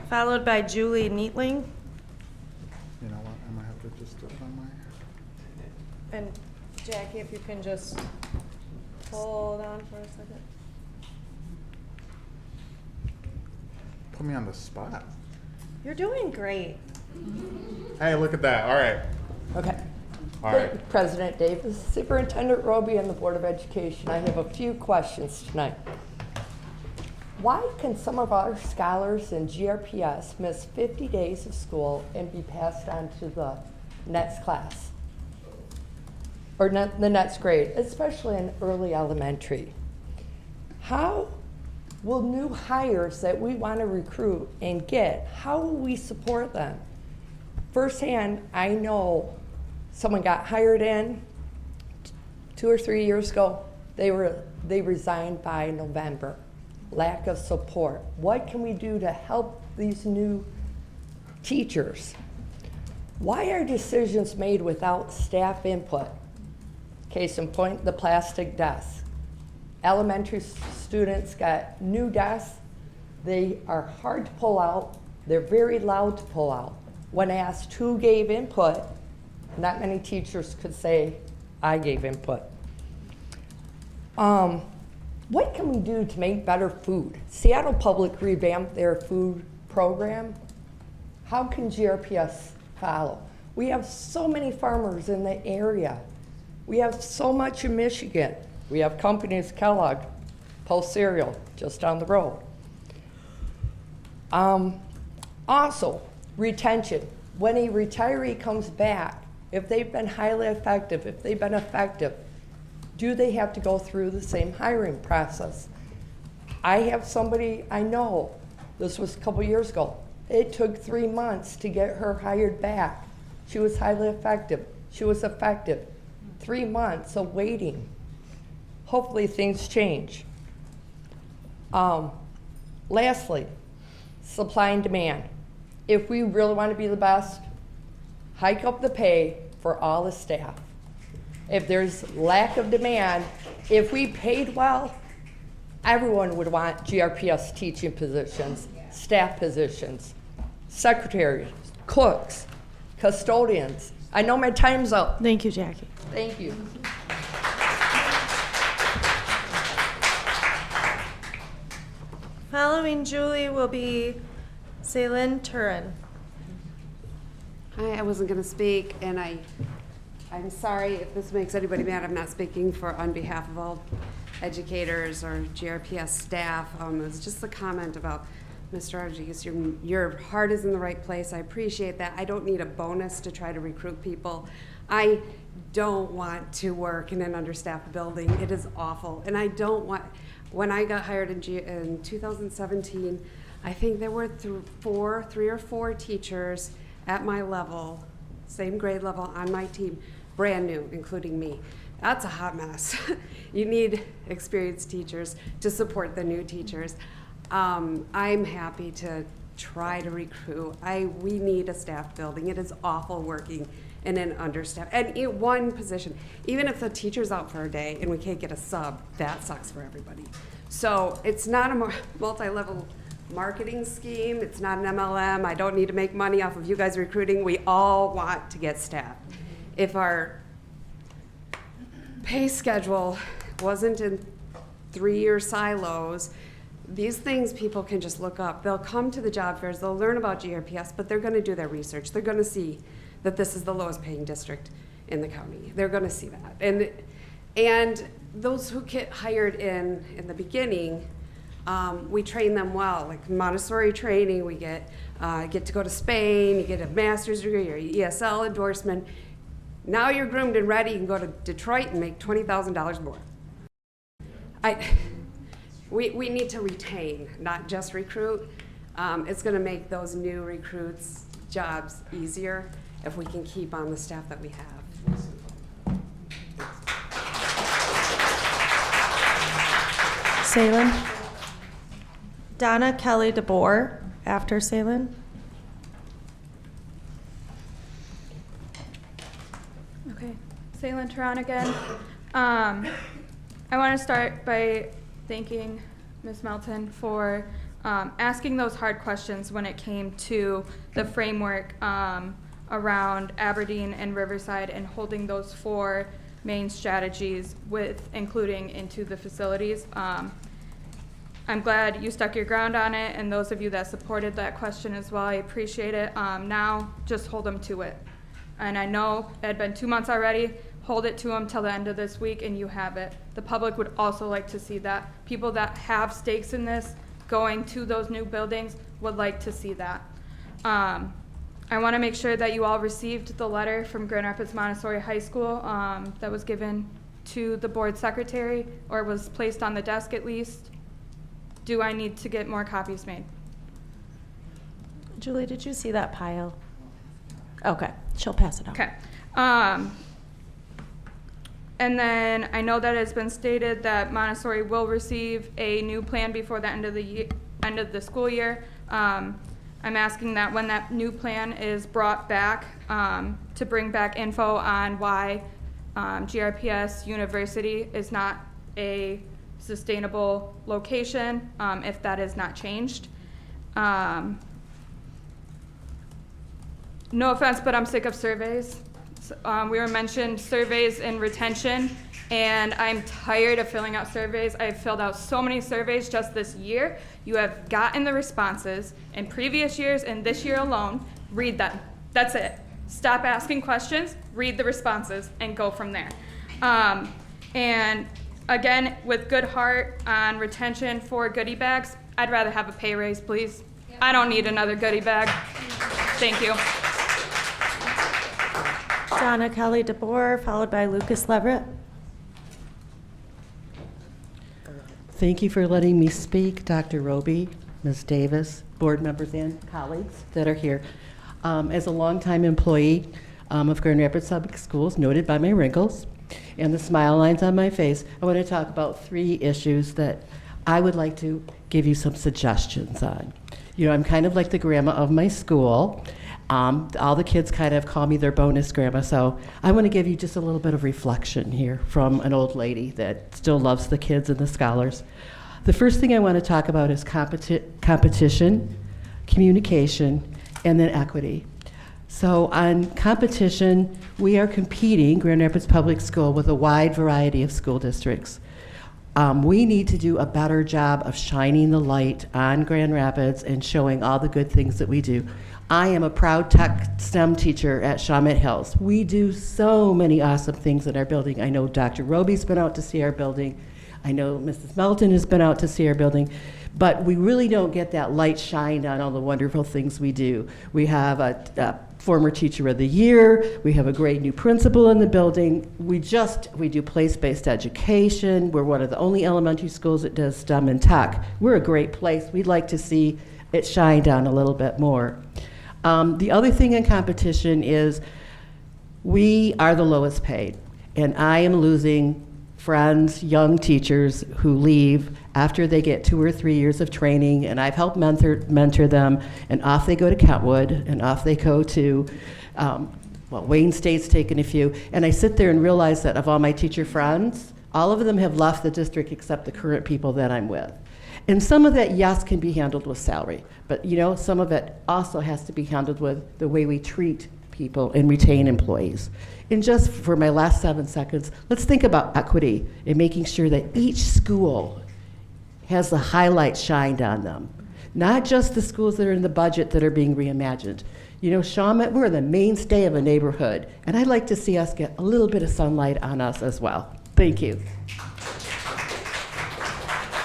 followed by Julie Neatling. You know what? I might have to just do it on my... And Jackie, if you can just hold on for a second. Put me on the spot. You're doing great. Hey, look at that. All right. Okay. All right. President Davis, Superintendent Roby, and the Board of Education, I have a few questions tonight. Why can some of our scholars in GRPS miss 50 days of school and be passed on to the next class? Or the next grade, especially in early elementary? How will new hires that we want to recruit and get, how will we support them? Firsthand, I know someone got hired in 2 or 3 years ago. They resigned by November. Lack of support. What can we do to help these new teachers? Why are decisions made without staff input? Case in point, the plastic desks. Elementary students got new desks. They are hard to pull out. They're very loud to pull out. When asked who gave input, not many teachers could say, I gave input. What can we do to make better food? Seattle Public revamped their food program. How can GRPS follow? We have so many farmers in the area. We have so much in Michigan. We have companies, Kellogg, Post Cereal, just down the road. Also, retention. When a retiree comes back, if they've been highly effective, if they've been effective, do they have to go through the same hiring process? I have somebody I know, this was a couple years ago. It took 3 months to get her hired back. She was highly effective. She was effective. 3 months of waiting. Hopefully things change. Lastly, supply and demand. If we really want to be the best, hike up the pay for all the staff. If there's lack of demand, if we paid well, everyone would want GRPS teaching positions, staff positions, secretaries, cooks, custodians. I know my time's up. Thank you, Jackie. Thank you. Following Julie will be Ceylin Turin. Hi, I wasn't going to speak, and I'm sorry if this makes anybody mad. I'm not speaking on behalf of all educators or GRPS staff. It's just a comment about Mr. Rodriguez. Your heart is in the right place. I appreciate that. I don't need a bonus to try to recruit people. I don't want to work in an understaffed building. It is awful, and I don't want. When I got hired in 2017, I think there were 3 or 4 teachers at my level, same grade level on my team, brand new, including me. That's a hot mess. You need experienced teachers to support the new teachers. I'm happy to try to recruit. We need a staff building. It is awful working in an understaffed, and in one position. Even if the teacher's out for a day and we can't get a sub, that sucks for everybody. So it's not a multi-level marketing scheme. It's not an MLM. I don't need to make money off of you guys recruiting. We all want to get staff. If our pay schedule wasn't in 3-year silos, these things people can just look up. They'll come to the job fairs, they'll learn about GRPS, but they're going to do their research. They're going to see that this is the lowest paying district in the county. They're going to see that. And those who get hired in the beginning, we train them well, like Montessori training. We get to go to Spain, you get a master's degree or ESL endorsement. Now you're groomed and ready. You can go to Detroit and make $20,000 more. We need to retain, not just recruit. It's going to make those new recruits' jobs easier if we can keep on the staff that we have. Salen. Donna Kelly DeBoer after Salen. Okay, Salen Teran again. I want to start by thanking Ms. Melton for asking those hard questions when it came to the framework around Aberdeen and Riverside and holding those 4 main strategies with including into the facilities. I'm glad you stuck your ground on it, and those of you that supported that question as well, I appreciate it. Now, just hold them to it. And I know it had been 2 months already. Hold it to them till the end of this week, and you have it. The public would also like to see that. People that have stakes in this, going to those new buildings, would like to see that. I want to make sure that you all received the letter from Grand Rapids Montessori High School that was given to the board secretary, or was placed on the desk at least. Do I need to get more copies made? Julie, did you see that pile? Okay, she'll pass it on. Okay. And then I know that it's been stated that Montessori will receive a new plan before the end of the school year. I'm asking that when that new plan is brought back, to bring back info on why GRPS University is not a sustainable location, if that is not changed. No offense, but I'm sick of surveys. We were mentioned surveys and retention, and I'm tired of filling out surveys. I've filled out so many surveys just this year. You have gotten the responses in previous years and this year alone. Read them. That's it. Stop asking questions, read the responses, and go from there. And again, with good heart on retention for goodie bags, I'd rather have a pay raise, please. I don't need another goodie bag. Thank you. Donna Kelly DeBoer, followed by Lucas Leverett. Thank you for letting me speak, Dr. Roby, Ms. Davis, board members and colleagues that are here. As a longtime employee of Grand Rapids Public Schools, noted by my wrinkles and the smile lines on my face, I want to talk about 3 issues that I would like to give you some suggestions on. You know, I'm kind of like the grandma of my school. All the kids kind of call me their bonus grandma, so I want to give you just a little bit of reflection here from an old lady that still loves the kids and the scholars. The first thing I want to talk about is competition, communication, and then equity. So on competition, we are competing, Grand Rapids Public School, with a wide variety of school districts. We need to do a better job of shining the light on Grand Rapids and showing all the good things that we do. I am a proud tech STEM teacher at Shawmut Hills. We do so many awesome things in our building. I know Dr. Roby's been out to see our building. I know Mrs. Melton has been out to see our building. But we really don't get that light shined on all the wonderful things we do. We have a former teacher of the year. We have a great new principal in the building. We do place-based education. We're one of the only elementary schools that does STEM and tech. We're a great place. We'd like to see it shined on a little bit more. The other thing in competition is we are the lowest paid, and I am losing friends, young teachers who leave after they get 2 or 3 years of training, and I've helped mentor them, and off they go to Kentwood, and off they go to, Wayne State's taken a few, and I sit there and realize that of all my teacher friends, all of them have left the district except the current people that I'm with. And some of that, yes, can be handled with salary, but you know, some of it also has to be handled with the way we treat people and retain employees. And just for my last 7 seconds, let's think about equity and making sure that each school has the highlight shined on them. not just the schools that are in the budget that are being reimagined. You know, Shawmut, we're the mainstay of a neighborhood, and I'd like to see us get a little bit of sunlight on us as well. Thank you.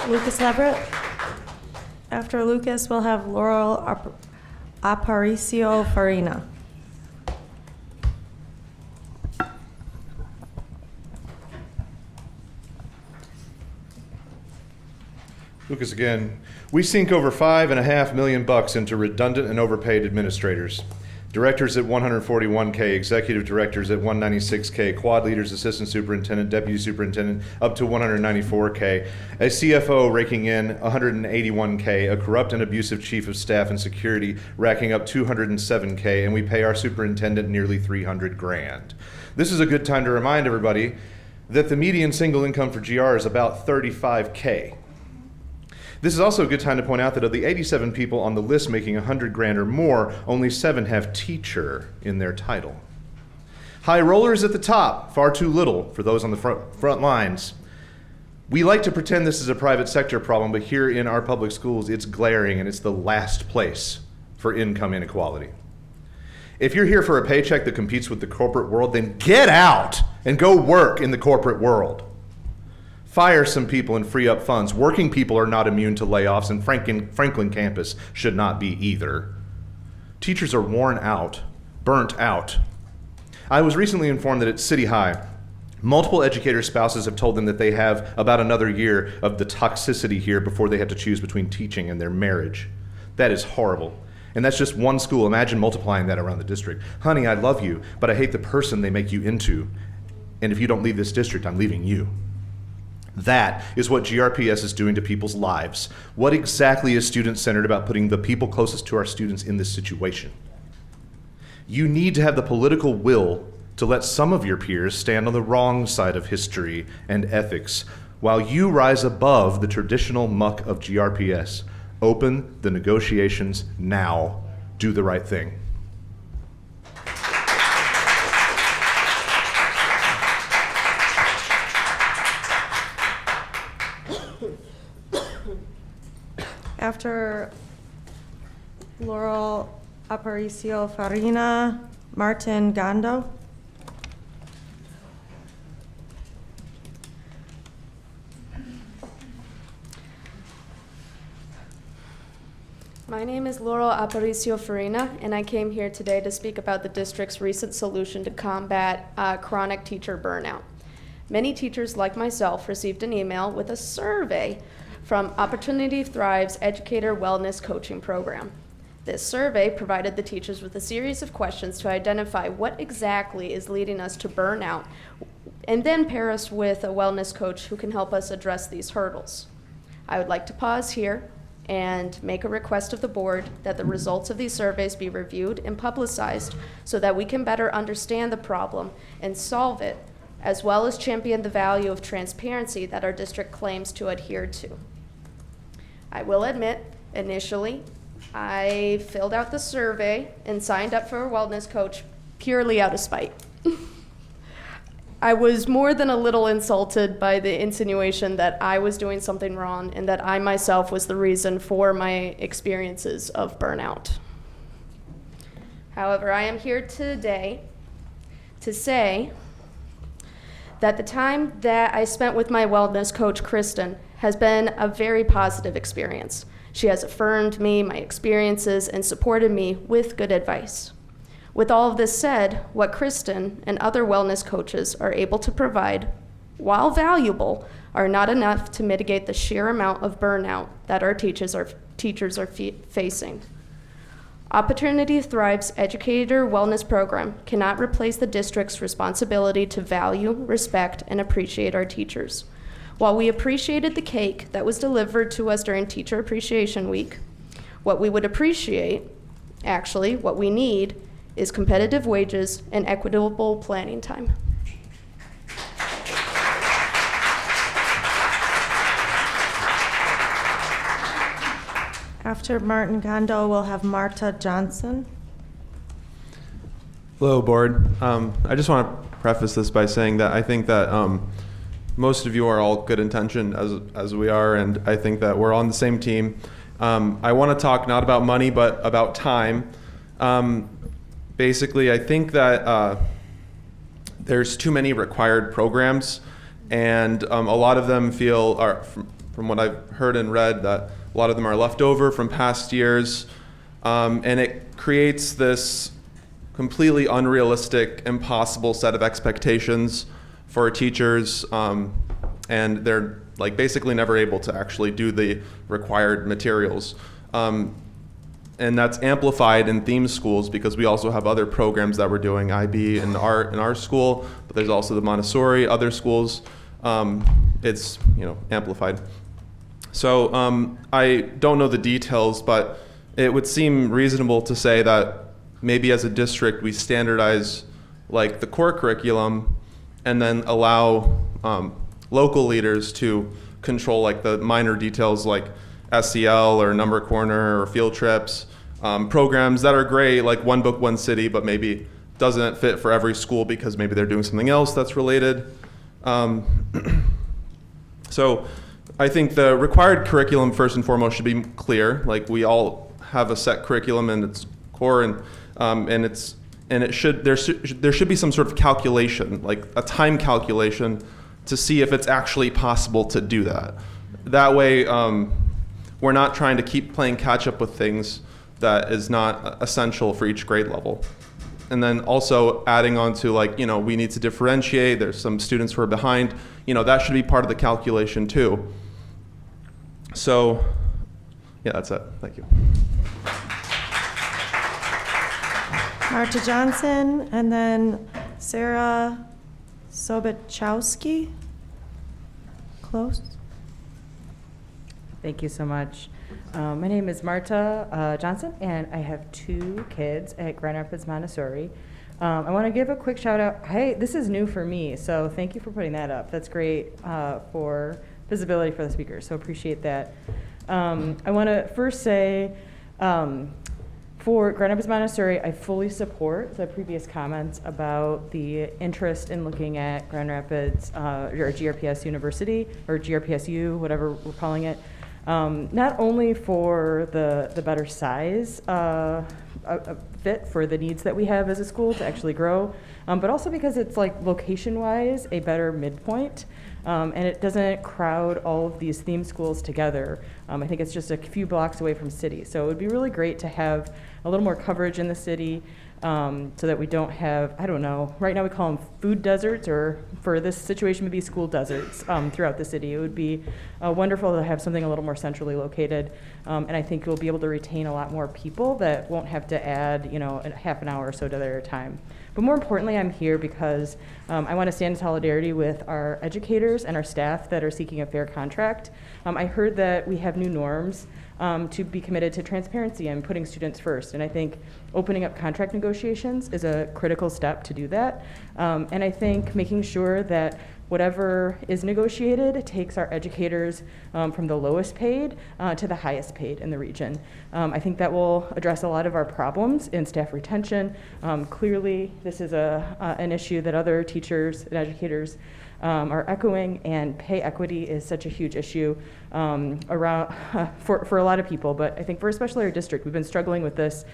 Lucas Leverett. After Lucas, we'll have Laurel Aparicio Farina. Lucas again. We sink over $5.5 million into redundant and overpaid administrators. Directors at $141K, executive directors at $196K, quad leaders, assistant superintendent, deputy superintendent up to $194K, a CFO raking in $181K, a corrupt and abusive chief of staff and security racking up $207K, and we pay our superintendent nearly $300,000. This is a good time to remind everybody that the median single income for GR is about $35K. This is also a good time to point out that of the 87 people on the list making $100,000 or more, only 7 have teacher in their title. High rollers at the top, far too little for those on the front lines. We like to pretend this is a private sector problem, but here in our public schools, it's glaring and it's the last place for income inequality. If you're here for a paycheck that competes with the corporate world, then get out and go work in the corporate world. Fire some people and free up funds. Working people are not immune to layoffs, and Franklin campus should not be either. Teachers are worn out, burnt out. I was recently informed that at City High, multiple educators' spouses have told them that they have about another year of the toxicity here before they have to choose between teaching and their marriage. That is horrible. And that's just one school. Imagine multiplying that around the district. Honey, I love you, but I hate the person they make you into. And if you don't leave this district, I'm leaving you. That is what GRPS is doing to people's lives. What exactly is student-centered about putting the people closest to our students in this situation? You need to have the political will to let some of your peers stand on the wrong side of history and ethics while you rise above the traditional muck of GRPS. Open the negotiations now. Do the right thing. After Laurel Aparicio Farina, Martin Gando. My name is Laurel Aparicio Farina, and I came here today to speak about the district's recent solution to combat chronic teacher burnout. Many teachers, like myself, received an email with a survey from Opportunity Thrive's Educator Wellness Coaching Program. This survey provided the teachers with a series of questions to identify what exactly is leading us to burnout, and then pair us with a wellness coach who can help us address these hurdles. I would like to pause here and make a request of the board that the results of these surveys be reviewed and publicized so that we can better understand the problem and solve it, as well as champion the value of transparency that our district claims to adhere to. I will admit, initially, I filled out the survey and signed up for a wellness coach purely out of spite. I was more than a little insulted by the insinuation that I was doing something wrong and that I myself was the reason for my experiences of burnout. However, I am here today to say that the time that I spent with my wellness coach, Kristen, has been a very positive experience. She has affirmed me, my experiences, and supported me with good advice. With all of this said, what Kristen and other wellness coaches are able to provide, while valuable, are not enough to mitigate the sheer amount of burnout that our teachers are facing. Opportunity Thrive's Educator Wellness Program cannot replace the district's responsibility to value, respect, and appreciate our teachers. While we appreciated the cake that was delivered to us during Teacher Appreciation Week, what we would appreciate, actually, what we need, is competitive wages and equitable planning time. After Martin Gondo, we'll have Marta Johnson. Hello, board. I just want to preface this by saying that I think that most of you are all good intention as we are, and I think that we're on the same team. I want to talk not about money, but about time. Basically, I think that there's too many required programs, and a lot of them from what I've heard and read, that a lot of them are left over from past years, and it creates this completely unrealistic, impossible set of expectations for teachers, and they're like basically never able to actually do the required materials. And that's amplified in theme schools because we also have other programs that we're doing, IB in our school, but there's also the Montessori, other schools. It's amplified. So I don't know the details, but it would seem reasonable to say that maybe as a district we standardize like the core curriculum and then allow local leaders to control like the minor details like SEL or number corner or field trips, programs that are great like One Book, One City, but maybe doesn't fit for every school because maybe they're doing something else that's related. So I think the required curriculum first and foremost should be clear. Like we all have a set curriculum and it's core there should be some sort of calculation, like a time calculation, to see if it's actually possible to do that. That way, we're not trying to keep playing catch up with things that is not essential for each grade level. And then also adding on to we need to differentiate. There's some students who are behind. That should be part of the calculation too. So, yeah, that's it. Thank you. Marta Johnson, and then Sarah Sobachowski. Close. Thank you so much. My name is Marta Johnson, and I have 2 kids at Grand Rapids Montessori. I want to give a quick shout out. Hey, this is new for me, so thank you for putting that up. That's great for visibility for the speakers, so appreciate that. I want to first say, for Grand Rapids Montessori, I fully support the previous comments about the interest in looking at Grand Rapids or GRPS University or GRPSU, whatever we're calling it. Not only for the better size fit for the needs that we have as a school to actually grow, but also because it's like location-wise a better midpoint, and it doesn't crowd all of these theme schools together. I think it's just a few blocks away from city, so it would be really great to have a little more coverage in the city, so that we don't have, I don't know, right now we call them food deserts, or for this situation maybe school deserts throughout the city. It would be wonderful to have something a little more centrally located, and I think we'll be able to retain a lot more people that won't have to add, a half an hour or so to their time. But more importantly, I'm here because I want to stand in solidarity with our educators and our staff that are seeking a fair contract. I heard that we have new norms to be committed to transparency and putting students first. And I think opening up contract negotiations is a critical step to do that. And I think making sure that whatever is negotiated takes our educators from the lowest paid to the highest paid in the region. I think that will address a lot of our problems in staff retention. Clearly, this is an issue that other teachers and educators are echoing, and pay equity is such a huge issue around for a lot of people, but I think for especially our district, we've been struggling with this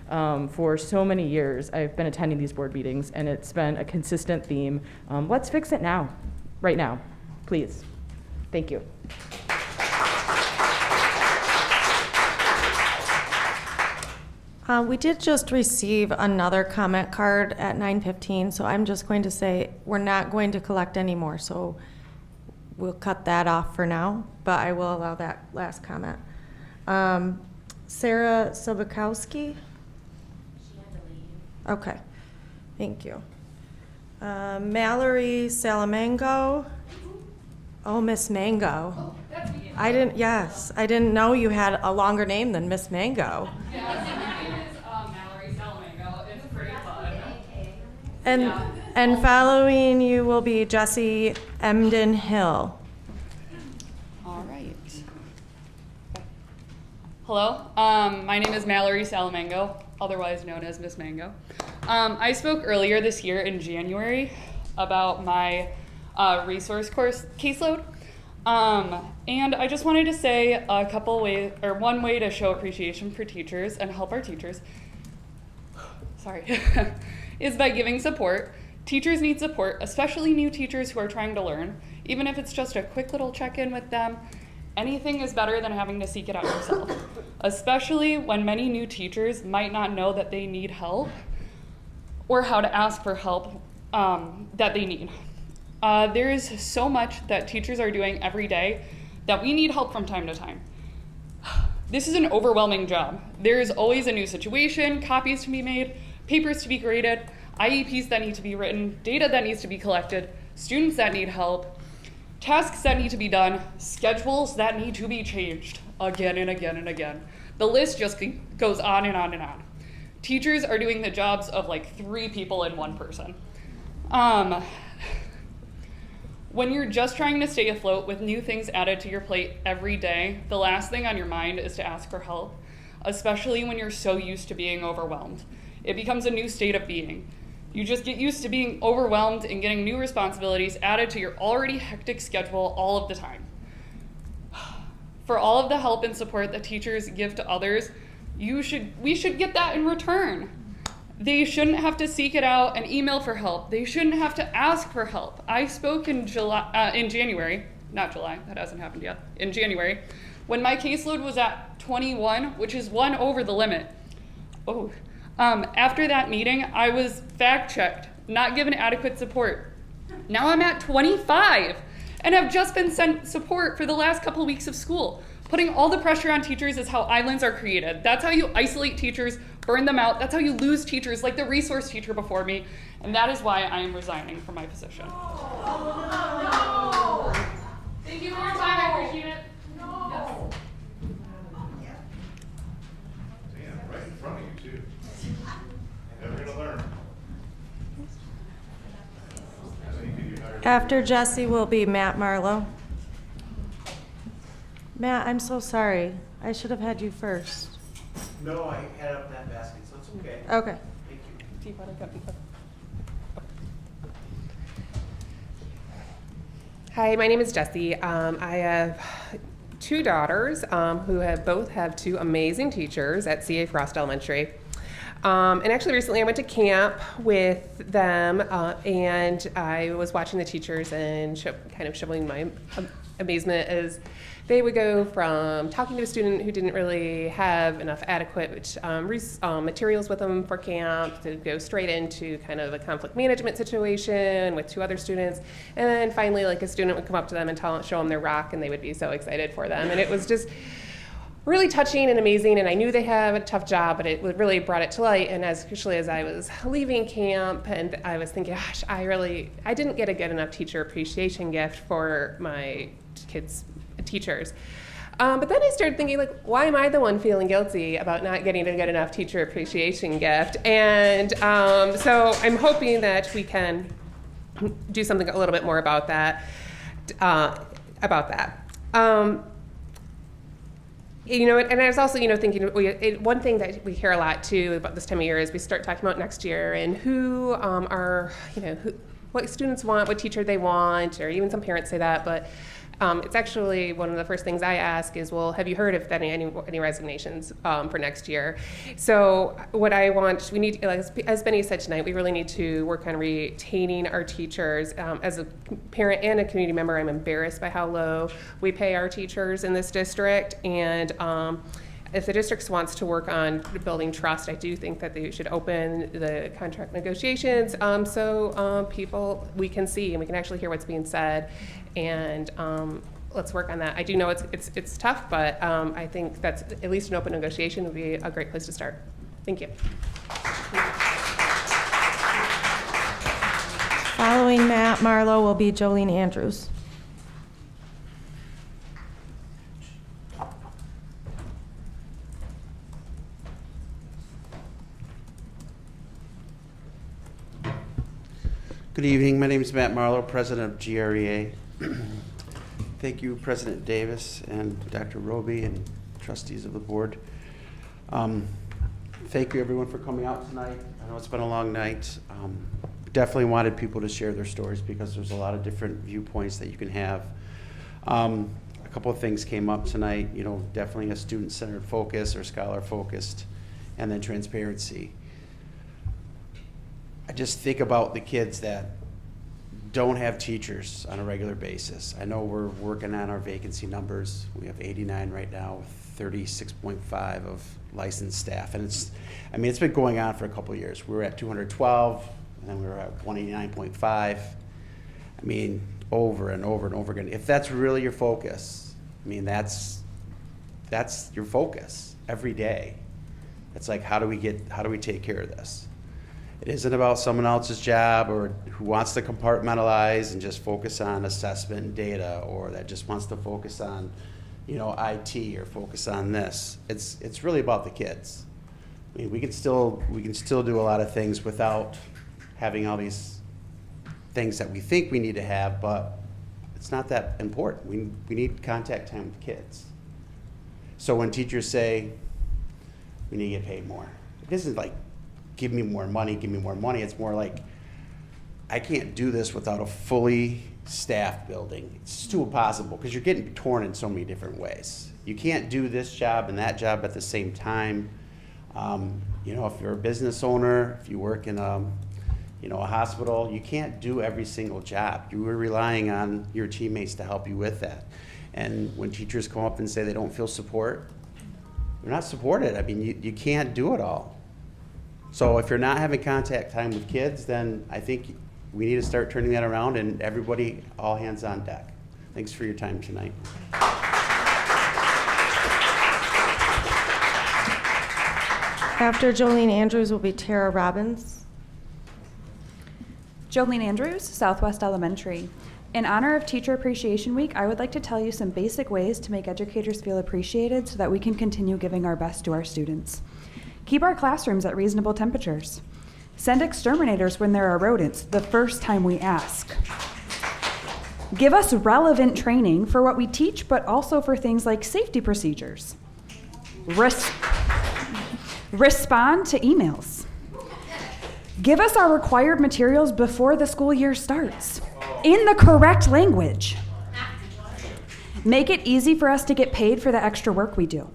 for so many years. I've been attending these board meetings, and it's been a consistent theme. Let's fix it now, right now, please. Thank you. We did just receive another comment card at 9:15, so I'm just going to say we're not going to collect any more, so we'll cut that off for now, but I will allow that last comment. Sarah Sobachowski? Okay, thank you. Mallory Salamango? Oh, Miss Mango. I didn't know you had a longer name than Miss Mango. And following you will be Jessie Emden Hill. All right. Hello, my name is Mallory Salamango, otherwise known as Miss Mango. I spoke earlier this year in January about my resource course caseload. And I just wanted to say a couple ways, or one way to show appreciation for teachers and help our teachers, sorry, is by giving support. Teachers need support, especially new teachers who are trying to learn. Even if it's just a quick little check-in with them, anything is better than having to seek it out yourself, especially when many new teachers might not know that they need help or how to ask for help that they need. There is so much that teachers are doing every day that we need help from time to time. This is an overwhelming job. There is always a new situation, copies to be made, papers to be graded, IEPs that need to be written, data that needs to be collected, students that need help, tasks that need to be done, schedules that need to be changed again and again and again. The list just goes on and on and on. Teachers are doing the jobs of like 3 people and 1 person. When you're just trying to stay afloat with new things added to your plate every day, the last thing on your mind is to ask for help, especially when you're so used to being overwhelmed. It becomes a new state of being. You just get used to being overwhelmed and getting new responsibilities added to your already hectic schedule all of the time. For all of the help and support that teachers give to others, we should get that in return. They shouldn't have to seek it out and email for help. They shouldn't have to ask for help. I spoke in January, not July, that hasn't happened yet, in January, when my caseload was at 21, which is 1 over the limit. After that meeting, I was fact-checked, not given adequate support. Now I'm at 25 and have just been sent support for the last couple of weeks of school. Putting all the pressure on teachers is how islands are created. That's how you isolate teachers, burn them out. That's how you lose teachers like the resource teacher before me. And that is why I am resigning from my position. Thank you for your time, I appreciate it. Right in front of you, too. Never gonna learn. After Jesse will be Matt Marlowe. Matt, I'm so sorry. I should have had you first. No, I had up that basket, so it's okay. Okay. Thank you. Hi, my name is Jessie. I have 2 daughters who both have 2 amazing teachers at C.A. Frost Elementary. And actually recently I went to camp with them and I was watching the teachers and kind of showing my amazement as they would go from talking to a student who didn't really have enough adequate materials with them for camp to go straight into kind of a conflict management situation with 2 other students. And then finally, like, a student would come up to them and show them their rock, and they would be so excited for them. And it was just really touching and amazing, and I knew they have a tough job, but it really brought it to light. And especially as I was leaving camp, and I was thinking, gosh, I didn't get a good enough teacher appreciation gift for my kids' teachers. But then I started thinking, like, why am I the one feeling guilty about not getting a good enough teacher appreciation gift? And so I'm hoping that we can do something a little bit more about that. You know, and I was also, thinking, one thing that we hear a lot too about this time of year is we start talking about next year and who what students want, what teacher they want, or even some parents say that, but it's actually one of the first things I ask is, well, have you heard of any resignations for next year? So what I want, we need, as Benny said tonight, we really need to work on retaining our teachers. As a parent and a community member, I'm embarrassed by how low we pay our teachers in this district. And if the district wants to work on building trust, I do think that they should open the contract negotiations so we can see and we can actually hear what's being said. And let's work on that. I do know it's tough, but I think that's at least an open negotiation would be a great place to start. Thank you. Following Matt Marlowe will be Jolene Andrews. Good evening. My name is Matt Marlowe, President of GREA. Thank you, President Davis and Dr. Roby and trustees of the board. Thank you, everyone, for coming out tonight. I know it's been a long night. Definitely wanted people to share their stories because there's a lot of different viewpoints that you can have A couple of things came up tonight, you know, definitely a student-centered focus or scholar-focused, and then transparency. I just think about the kids that don't have teachers on a regular basis. I know we're working on our vacancy numbers. We have 89 right now with 36.5 of licensed staff. And it's been going on for a couple of years. We were at 212, and then we were at 189.5. I mean, over and over and over again. If that's really your focus, I mean, that's your focus every day. It's like, how do we take care of this? It isn't about someone else's job or who wants to compartmentalize and just focus on assessment and data, or that just wants to focus on, you know, IT or focus on this. It's really about the kids. I mean, we can still do a lot of things without having all these things that we think we need to have, but it's not that important. We need contact time with kids. So when teachers say we need to get paid more, it isn't like give me more money, give me more money. It's more like, I can't do this without a fully staffed building. It's just too impossible because you're getting torn in so many different ways. You can't do this job and that job at the same time. You know, if you're a business owner, if you work in a hospital, you can't do every single job. You are relying on your teammates to help you with that. And when teachers come up and say they don't feel support, they're not supported. I mean, you can't do it all. So if you're not having contact time with kids, then I think we need to start turning that around, and everybody, all hands on deck. Thanks for your time tonight. After Jolene Andrews will be Tara Robbins. Jolene Andrews, Southwest Elementary. In honor of Teacher Appreciation Week, I would like to tell you some basic ways to make educators feel appreciated so that we can continue giving our best to our students. Keep our classrooms at reasonable temperatures. Send exterminators when there are rodents the first time we ask. Give us relevant training for what we teach, but also for things like safety procedures. Respond to emails. Give us our required materials before the school year starts, in the correct language. Make it easy for us to get paid for the extra work we do.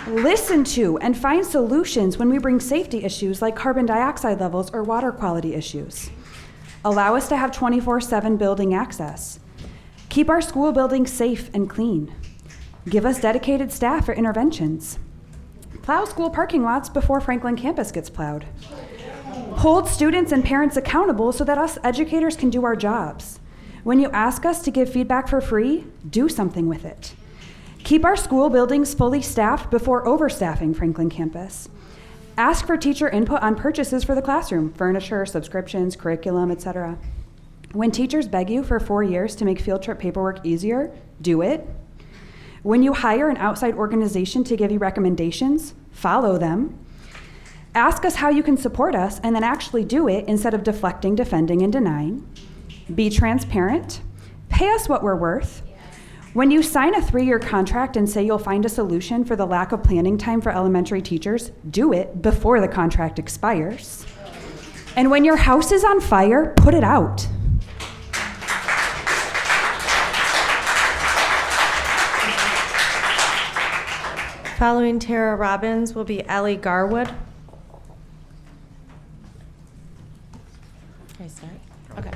Listen to and find solutions when we bring safety issues like carbon dioxide levels or water quality issues. Allow us to have 24/7 building access. Keep our school buildings safe and clean. Give us dedicated staff for interventions. Plow school parking lots before Franklin campus gets plowed. Hold students and parents accountable so that us educators can do our jobs. When you ask us to give feedback for free, do something with it. Keep our school buildings fully staffed before overstaffing Franklin campus. Ask for teacher input on purchases for the classroom, furniture, subscriptions, curriculum, etc. When teachers beg you for 4 years to make field trip paperwork easier, do it. When you hire an outside organization to give you recommendations, follow them. Ask us how you can support us and then actually do it instead of deflecting, defending, and denying. Be transparent. Pay us what we're worth. When you sign a 3-year contract and say you'll find a solution for the lack of planning time for elementary teachers, do it before the contract expires. And when your house is on fire, put it out. Following Tara Robbins will be Ellie Garwood. Can I start? Okay.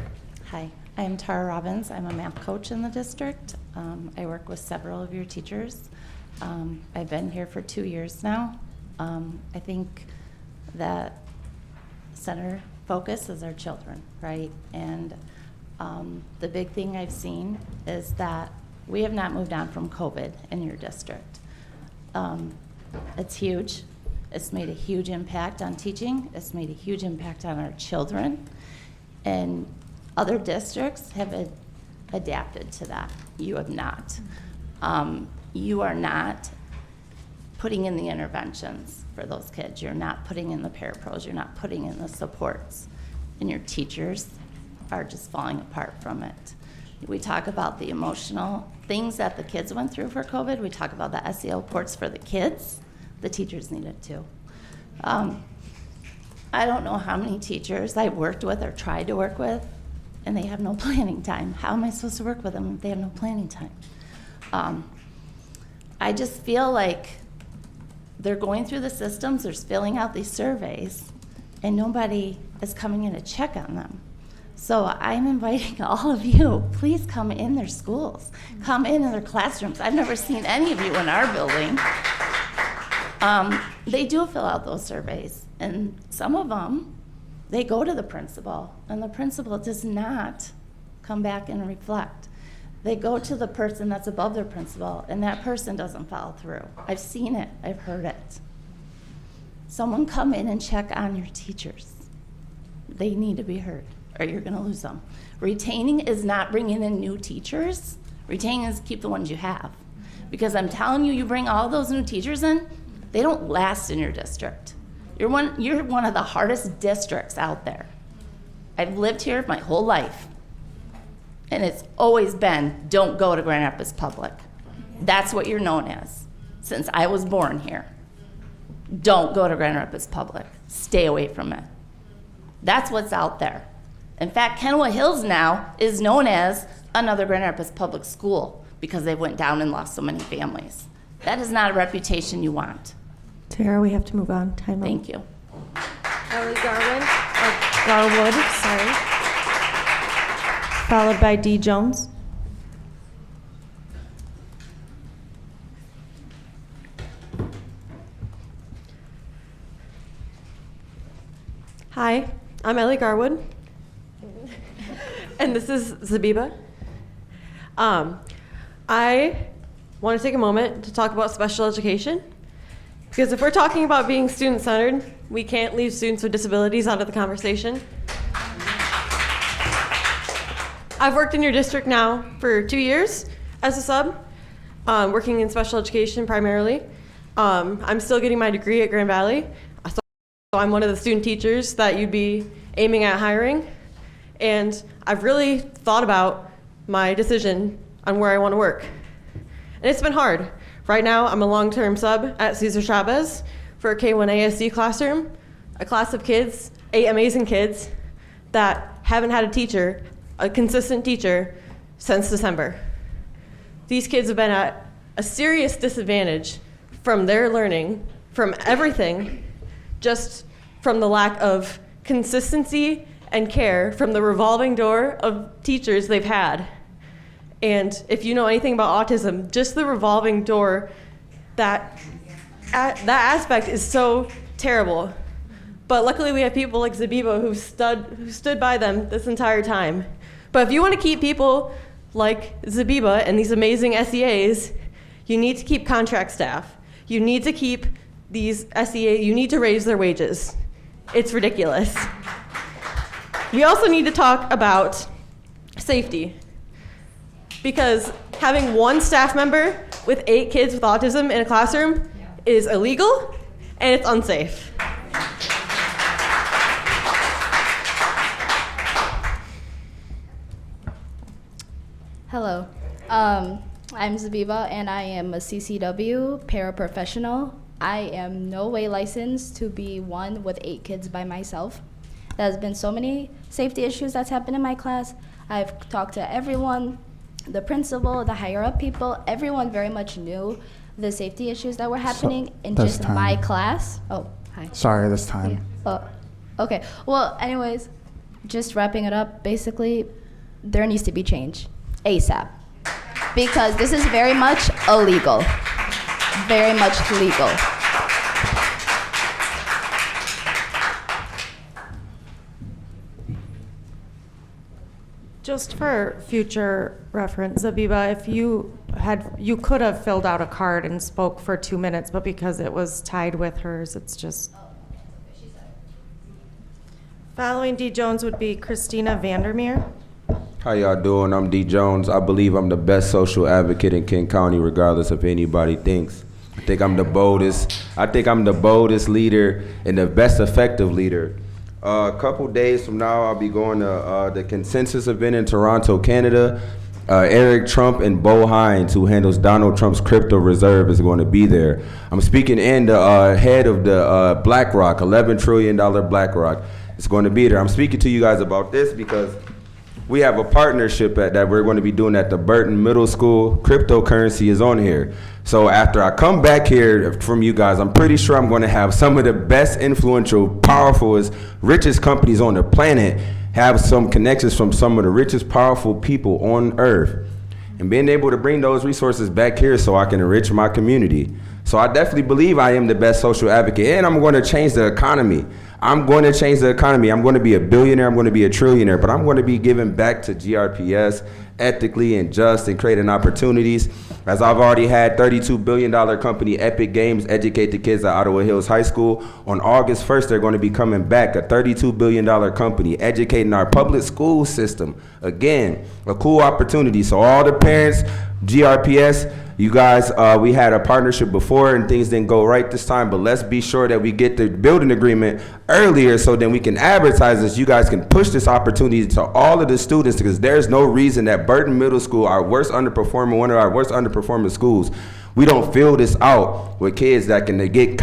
Hi, I'm Tara Robbins. I'm a math coach in the district. I work with several of your teachers. I've been here for 2 years now. I think that center focus is our children, right? And the big thing I've seen is that we have not moved on from COVID in your district. It's huge. It's made a huge impact on teaching. It's made a huge impact on our children. And other districts have adapted to that. You have not. You are not putting in the interventions for those kids. You're not putting in the parapros. You're not putting in the supports. And your teachers are just falling apart from it. We talk about the emotional things that the kids went through for COVID. We talk about the SEL reports for the kids. The teachers need it too. I don't know how many teachers I worked with or tried to work with and they have no planning time. How am I supposed to work with them if they have no planning time? I just feel like they're going through the systems, they're filling out these surveys, and nobody is coming in to check on them. So I'm inviting all of you, please come in their schools, come in their classrooms. I've never seen any of you in our building. They do fill out those surveys, and some of them, they go to the principal, and the principal does not come back and reflect. They go to the person that's above their principal, and that person doesn't follow through. I've seen it, I've heard it. Someone come in and check on your teachers. They need to be heard, or you're gonna lose them. Retaining is not bringing in new teachers. Retaining is keep the ones you have. Because I'm telling you, you bring all those new teachers in, they don't last in your district. You're one of the hardest districts out there. I've lived here my whole life. And it's always been, don't go to Grand Rapids Public. That's what you're known as, since I was born here. Don't go to Grand Rapids Public. Stay away from it. That's what's out there. In fact, Kenwood Hills now is known as another Grand Rapids Public School because they went down and lost so many families. That is not a reputation you want. Tara, we have to move on. Time out. Thank you. Ellie Garwood, sorry. Followed by D. Jones. Hi, I'm Ellie Garwood, and this is Zabiba. I want to take a moment to talk about special education, because if we're talking about being student-centered, we can't leave students with disabilities out of the conversation. I've worked in your district now for 2 years as a sub, working in special education primarily. I'm still getting my degree at Grand Valley. So I'm one of the student teachers that you'd be aiming at hiring. And I've really thought about my decision on where I want to work. And it's been hard. Right now, I'm a long-term sub at Cesar Chavez for a K1 ASD classroom, a class of kids, 8 amazing kids that haven't had a teacher, a consistent teacher, since December. These kids have been at a serious disadvantage from their learning, from everything, just from the lack of consistency and care from the revolving door of teachers they've had. And if you know anything about autism, just the revolving door, that aspect is so terrible. But luckily we have people like Zabiba who stood by them this entire time. But if you want to keep people like Zabiba and these amazing SEAs, you need to keep contract staff. You need to keep these SEA, you need to raise their wages. It's ridiculous. We also need to talk about safety, because having one staff member with 8 kids with autism in a classroom is illegal and it's unsafe. Hello, I'm Zabiba and I am a CCW paraprofessional. I am no way licensed to be one with 8 kids by myself. There's been so many safety issues that's happened in my class. I've talked to everyone, the principal, the higher up people. Everyone very much knew the safety issues that were happening in this just time. my class. Oh, hi. Sorry, this time. Okay. Well, anyways, just wrapping it up, basically, there needs to be change ASAP, because this is very much illegal. Very much legal. Just for future reference, Zabiba, if you could have filled out a card and spoke for 2 minutes, but because it was tied with hers, it's just. Following D. Jones would be Christina Vandermeer. How y'all doing? I'm D. Jones. I believe I'm the best social advocate in King County, regardless if anybody thinks. I think I'm the boldest leader and the best effective leader. A couple days from now, I'll be going to the Consensus event in Toronto, Canada. Eric Trump and Bo Hines, who handles Donald Trump's crypto reserve, is going to be there. I'm speaking in the head of the BlackRock, $11 trillion BlackRock. It's going to be there. I'm speaking to you guys about this because We have a partnership that we're going to be doing at the Burton Middle School. Cryptocurrency is on here. So after I come back here from you guys, I'm pretty sure I'm going to have some of the best influential, powerful, richest companies on the planet have some connections from some of the richest, powerful people on earth. And being able to bring those resources back here so I can enrich my community. So I definitely believe I am the best social advocate, and I'm going to change the economy. I'm going to change the economy. I'm going to be a billionaire. I'm going to be a trillionaire, but I'm going to be giving back to GRPS ethically and just and creating opportunities. As I've already had $32 billion company Epic Games educate the kids at Ottawa Hills High School. On August 1st, they're going to be coming back, a $32 billion company educating our public school system. Again, a cool opportunity. So all the parents, GRPS, you guys, we had a partnership before and things didn't go right this time, but let's be sure that we get the building agreement earlier so then we can advertise this. You guys can push this opportunity to all of the students, because there's no reason that Burton Middle School, one of our worst underperforming schools, we don't fill this out with kids that can get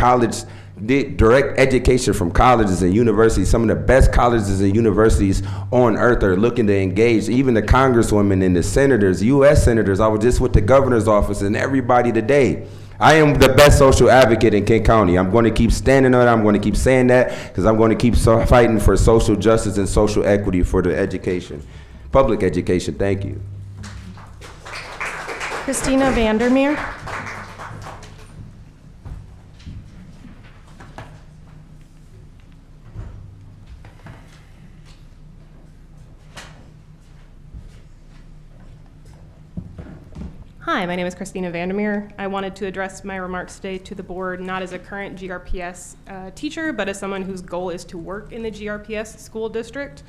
direct education from colleges and universities. Some of the best colleges and universities on earth are looking to engage. Even the congresswomen and the senators, U.S. senators. I was just with the governor's office and everybody today. I am the best social advocate in King County. I'm going to keep standing on it. I'm going to keep saying that because I'm going to keep fighting for social justice and social equity for the education, public education. Thank you. Christina Vandermeer. Hi, my name is Christina Vandermeer. I wanted to address my remarks today to the board not as a current GRPS teacher, but as someone whose goal is to work in the GRPS school district.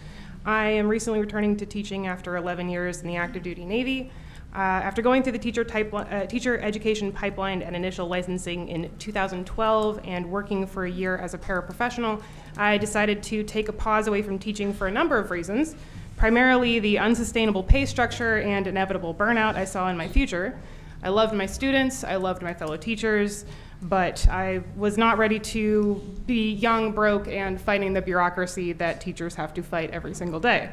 I am recently returning to teaching after 11 years in the active duty Navy. After going through the teacher education pipeline and initial licensing in 2012 and working for a year as a paraprofessional, I decided to take a pause away from teaching for a number of reasons. Primarily the unsustainable pay structure and inevitable burnout I saw in my future. I loved my students, I loved my fellow teachers, but I was not ready to be young, broke, and fighting the bureaucracy that teachers have to fight every single day.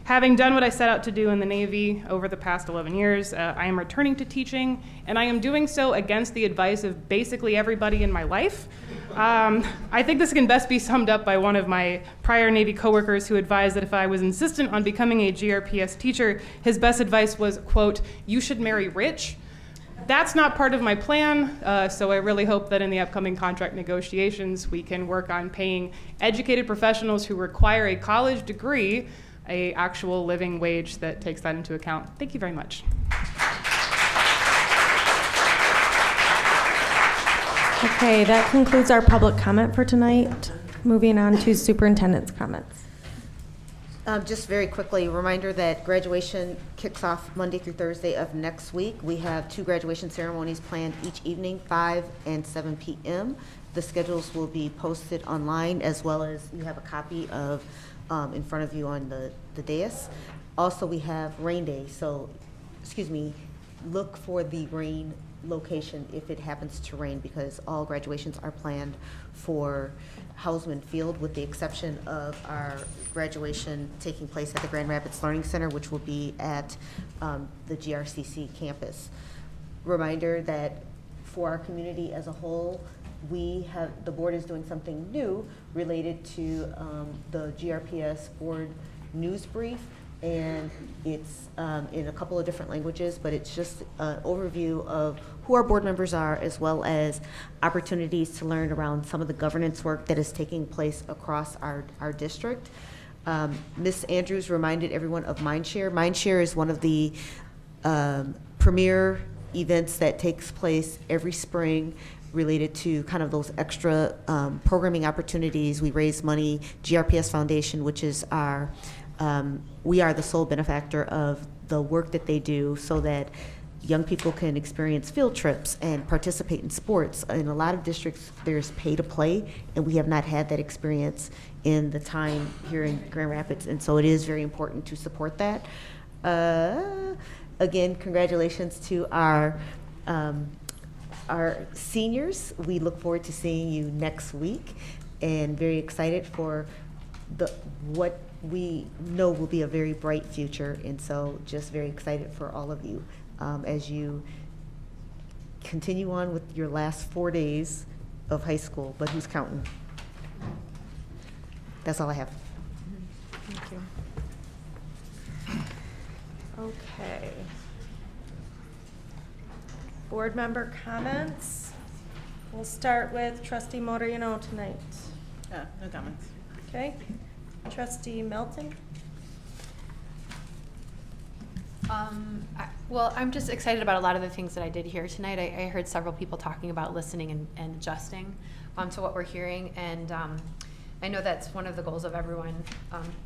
Having done what I set out to do in the Navy over the past 11 years, I am returning to teaching, and I am doing so against the advice of basically everybody in my life. I think this can best be summed up by one of my prior Navy coworkers who advised that if I was insistent on becoming a GRPS teacher, his best advice was, quote, "You should marry rich." That's not part of my plan, so I really hope that in the upcoming contract negotiations, we can work on paying educated professionals who require a college degree an actual living wage that takes that into account. Thank you very much. Okay, that concludes our public comment for tonight. Moving on to superintendent's comments. Just very quickly, a reminder that graduation kicks off Monday through Thursday of next week. We have 2 graduation ceremonies planned each evening, 5 and 7 p.m. The schedules will be posted online, as well as you have a copy of in front of you on the dais. Also, we have rain day, so, look for the rain location if it happens to rain, because all graduations are planned for Hausman Field, with the exception of our graduation taking place at the Grand Rapids Learning Center, which will be at the GRCC campus. Reminder that for our community as a whole, the board is doing something new related to the GRPS board news brief, and it's in a couple of different languages, but it's just an overview of who our board members are, as well as opportunities to learn around some of the governance work that is taking place across our district. Ms. Andrews reminded everyone of Mindshare. Mindshare is one of the premier events that takes place every spring related to kind of those extra programming opportunities. We raise money, GRPS Foundation, which is our, we are the sole benefactor of the work that they do, so that young people can experience field trips and participate in sports. In a lot of districts, there's pay to play, and we have not had that experience in the time here in Grand Rapids, and so it is very important to support that. Again, congratulations to our seniors. We look forward to seeing you next week, and very excited for what we know will be a very bright future. And so just very excited for all of you as you continue on with your last 4 days of high school, but who's counting? That's all I have. Thank you. Okay. Board member comments. We'll start with Trustee Moreno tonight. No comments. Okay. Trustee Melton. Well, I'm just excited about a lot of the things that I did hear tonight. I heard several people talking about listening and adjusting to what we're hearing, and I know that's one of the goals of everyone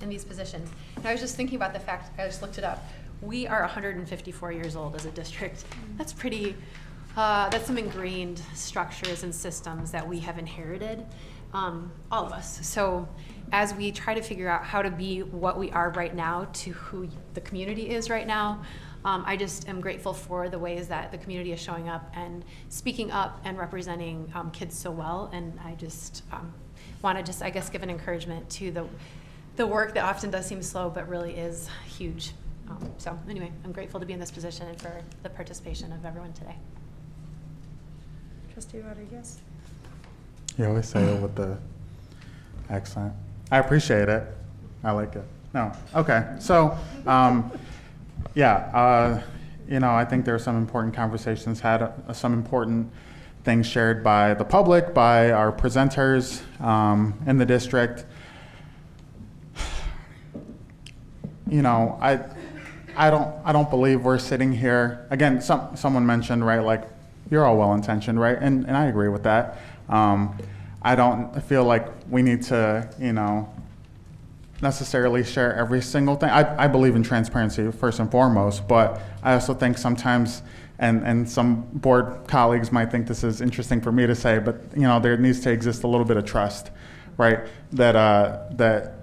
in these positions. And I was just thinking about the fact, I just looked it up, we are 154 years old as a district. That's pretty, that's some ingrained structures and systems that we have inherited, all of us. So as we try to figure out how to be what we are right now to who the community is right now, I just am grateful for the ways that the community is showing up and speaking up and representing kids so well. And I just want to just, I guess, give an encouragement to the work that often does seem slow, but really is huge. So anyway, I'm grateful to be in this position and for the participation of everyone today. Trustee Rodriguez. You always say it with the accent. I appreciate it. I like it. No. Okay. So, yeah, I think there are some important conversations had, some important things shared by the public, by our presenters in the district. I don't believe we're sitting here, again, someone mentioned, right, like, you're all well-intentioned, right? And I agree with that. I don't feel like we need to, necessarily share every single thing. I believe in transparency first and foremost, but I also think sometimes, and some board colleagues might think this is interesting for me to say, but there needs to exist a little bit of trust, right? That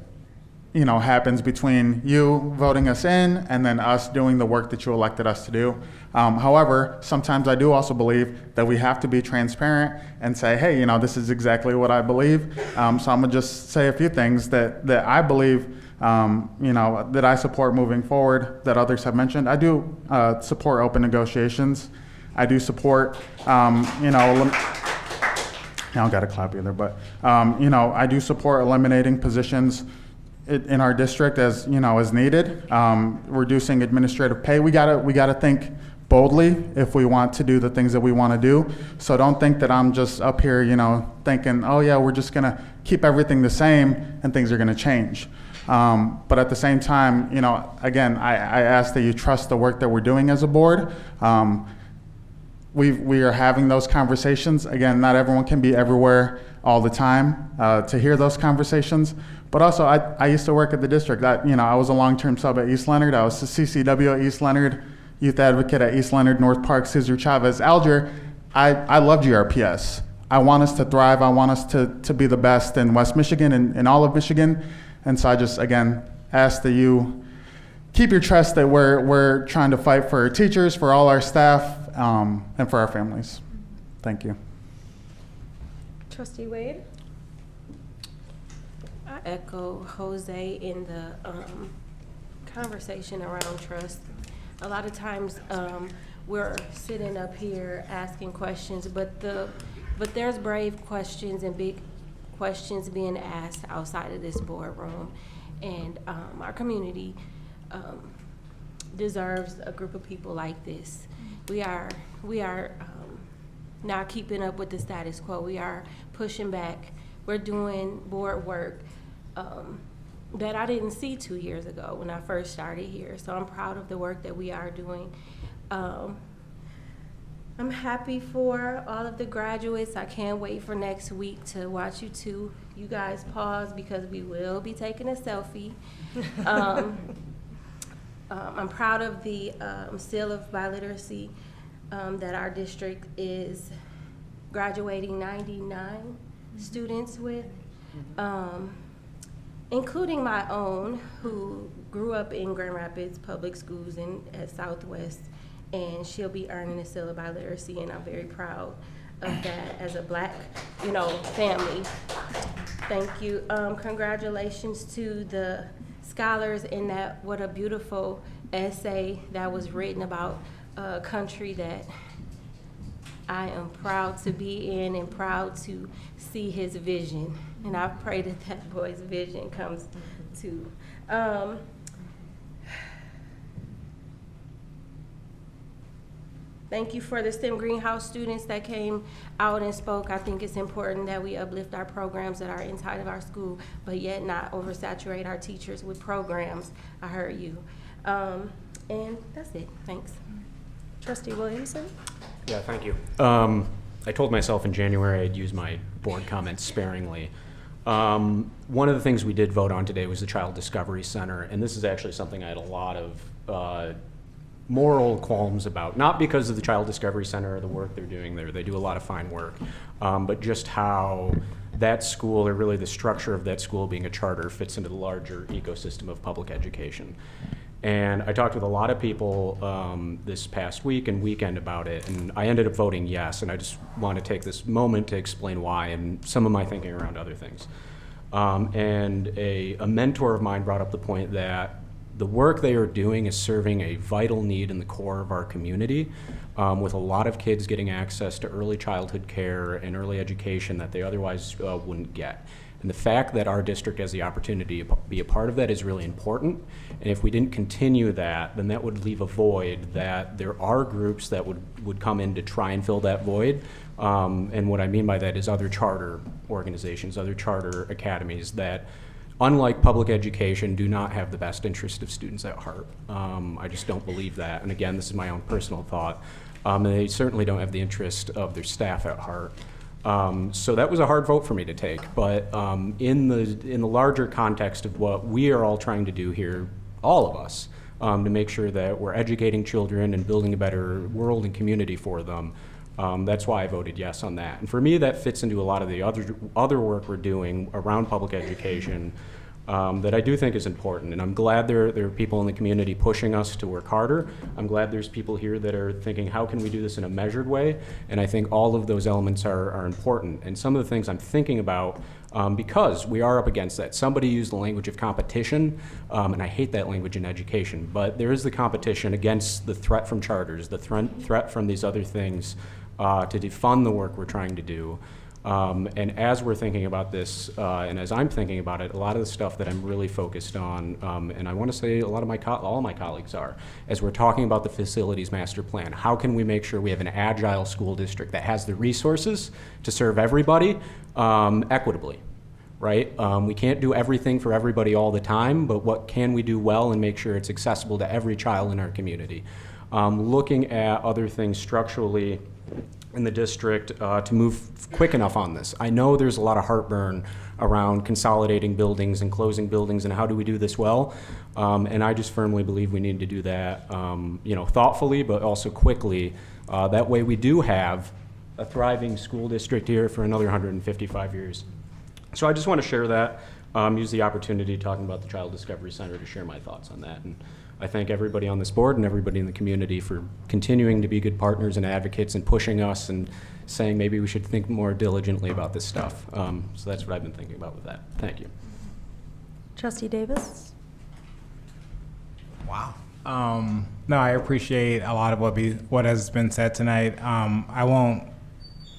happens between you voting us in and then us doing the work that you elected us to do. However, sometimes I do also believe that we have to be transparent and say, hey, this is exactly what I believe. So I'm gonna just say a few things that I believe, that I support moving forward that others have mentioned. I do support open negotiations. I do support, I don't gotta clap either, but, I do support eliminating positions in our district as needed, reducing administrative pay. We gotta think boldly if we want to do the things that we want to do. So don't think that I'm just up here, thinking, oh yeah, we're just gonna keep everything the same and things are gonna change. But at the same time, again, I ask that you trust the work that we're doing as a board. We are having those conversations. Again, not everyone can be everywhere all the time to hear those conversations. But also, I used to work at the district. I was a long-term sub at East Leonard. I was the CCW at East Leonard, youth advocate at East Leonard, North Park, Cesar Chavez, Alger. I love GRPS. I want us to thrive. I want us to be the best in West Michigan and all of Michigan. And so I just, again, ask that you keep your trust that we're trying to fight for our teachers, for all our staff, and for our families. Thank you. Trustee Wade. I echo Jose in the conversation around trust. A lot of times we're sitting up here asking questions, but there's brave questions and big questions being asked outside of this boardroom, and our community deserves a group of people like this. We are not keeping up with the status quo. We are pushing back. We're doing board work that I didn't see 2 years ago when I first started here. So I'm proud of the work that we are doing. I'm happy for all of the graduates. I can't wait for next week to watch you guys pause, because we will be taking a selfie. I'm proud of the seal of biliteracy that our district is graduating 99 students with, including my own, who grew up in Grand Rapids Public Schools at Southwest, and she'll be earning a seal of biliteracy, and I'm very proud of that as a Black, family. Thank you. Congratulations to the scholars, and that what a beautiful essay that was written about a country that I am proud to be in and proud to see his vision. And I pray that that boy's vision comes to. Thank you for the STEM Greenhouse students that came out and spoke. I think it's important that we uplift our programs that are inside of our school, but yet not oversaturate our teachers with programs. I heard you. And that's it. Thanks. Trustee Williamson? Yeah, thank you. I told myself in January I'd use my board comments sparingly. One of the things we did vote on today was the Child Discovery Center, and this is actually something I had a lot of moral qualms about, not because of the Child Discovery Center or the work they're doing there. They do a lot of fine work, but just how that school, or really the structure of that school being a charter, fits into the larger ecosystem of public education. And I talked with a lot of people this past week and weekend about it, and I ended up voting yes, and I just want to take this moment to explain why and some of my thinking around other things. And a mentor of mine brought up the point that the work they are doing is serving a vital need in the core of our community, with a lot of kids getting access to early childhood care and early education that they otherwise wouldn't get. And the fact that our district has the opportunity to be a part of that is really important. And if we didn't continue that, then that would leave a void that there are groups that would come in to try and fill that void. And what I mean by that is other charter organizations, other charter academies that, unlike public education, do not have the best interest of students at heart. I just don't believe that. And again, this is my own personal thought. And they certainly don't have the interest of their staff at heart. So that was a hard vote for me to take. But in the larger context of what we are all trying to do here, all of us, to make sure that we're educating children and building a better world and community for them, that's why I voted yes on that. And for me, that fits into a lot of the other work we're doing around public education that I do think is important. And I'm glad there are people in the community pushing us to work harder. I'm glad there's people here that are thinking, how can we do this in a measured way? And I think all of those elements are important. And some of the things I'm thinking about, because we are up against that. Somebody used the language of competition, and I hate that language in education, but there is the competition against the threat from charters, the threat from these other things to defund the work we're trying to do. And as we're thinking about this, and as I'm thinking about it, a lot of the stuff that I'm really focused on, and I want to say a lot of all my colleagues are, as we're talking about the facilities master plan, how can we make sure we have an agile school district that has the resources to serve everybody equitably, right? We can't do everything for everybody all the time, but what can we do well and make sure it's accessible to every child in our community? Looking at other things structurally in the district to move quick enough on this. I know there's a lot of heartburn around consolidating buildings and closing buildings and how do we do this well, and I just firmly believe we need to do that thoughtfully but also quickly. That way we do have a thriving school district here for another 155 years. So I just want to share that, use the opportunity talking about the Child Discovery Center to share my thoughts on that. And I thank everybody on this board and everybody in the community for continuing to be good partners and advocates and pushing us and saying maybe we should think more diligently about this stuff. So that's what I've been thinking about with that. Thank you. Trustee Davis? Wow. No, I appreciate a lot of what has been said tonight. I won't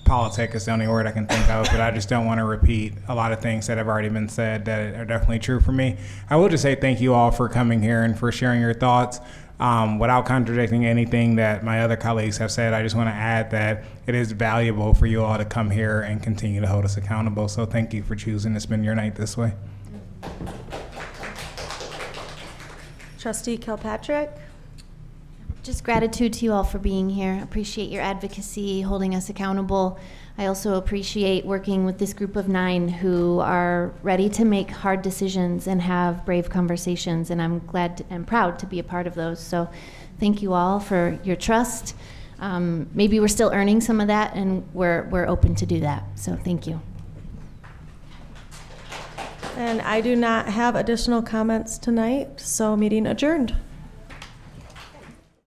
politic is the only word I can think of, but I just don't want to repeat a lot of things that have already been said that are definitely true for me. I will just say thank you all for coming here and for sharing your thoughts. Without contradicting anything that my other colleagues have said, I just want to add that it is valuable for you all to come here and continue to hold us accountable. So thank you for choosing to spend your night this way. Trustee Kilpatrick? Just gratitude to you all for being here. Appreciate your advocacy, holding us accountable. I also appreciate working with this group of 9 who are ready to make hard decisions and have brave conversations, and I'm glad and proud to be a part of those. So thank you all for your trust. Maybe we're still earning some of that, and we're open to do that. So thank you. And I do not have additional comments tonight, so meeting adjourned.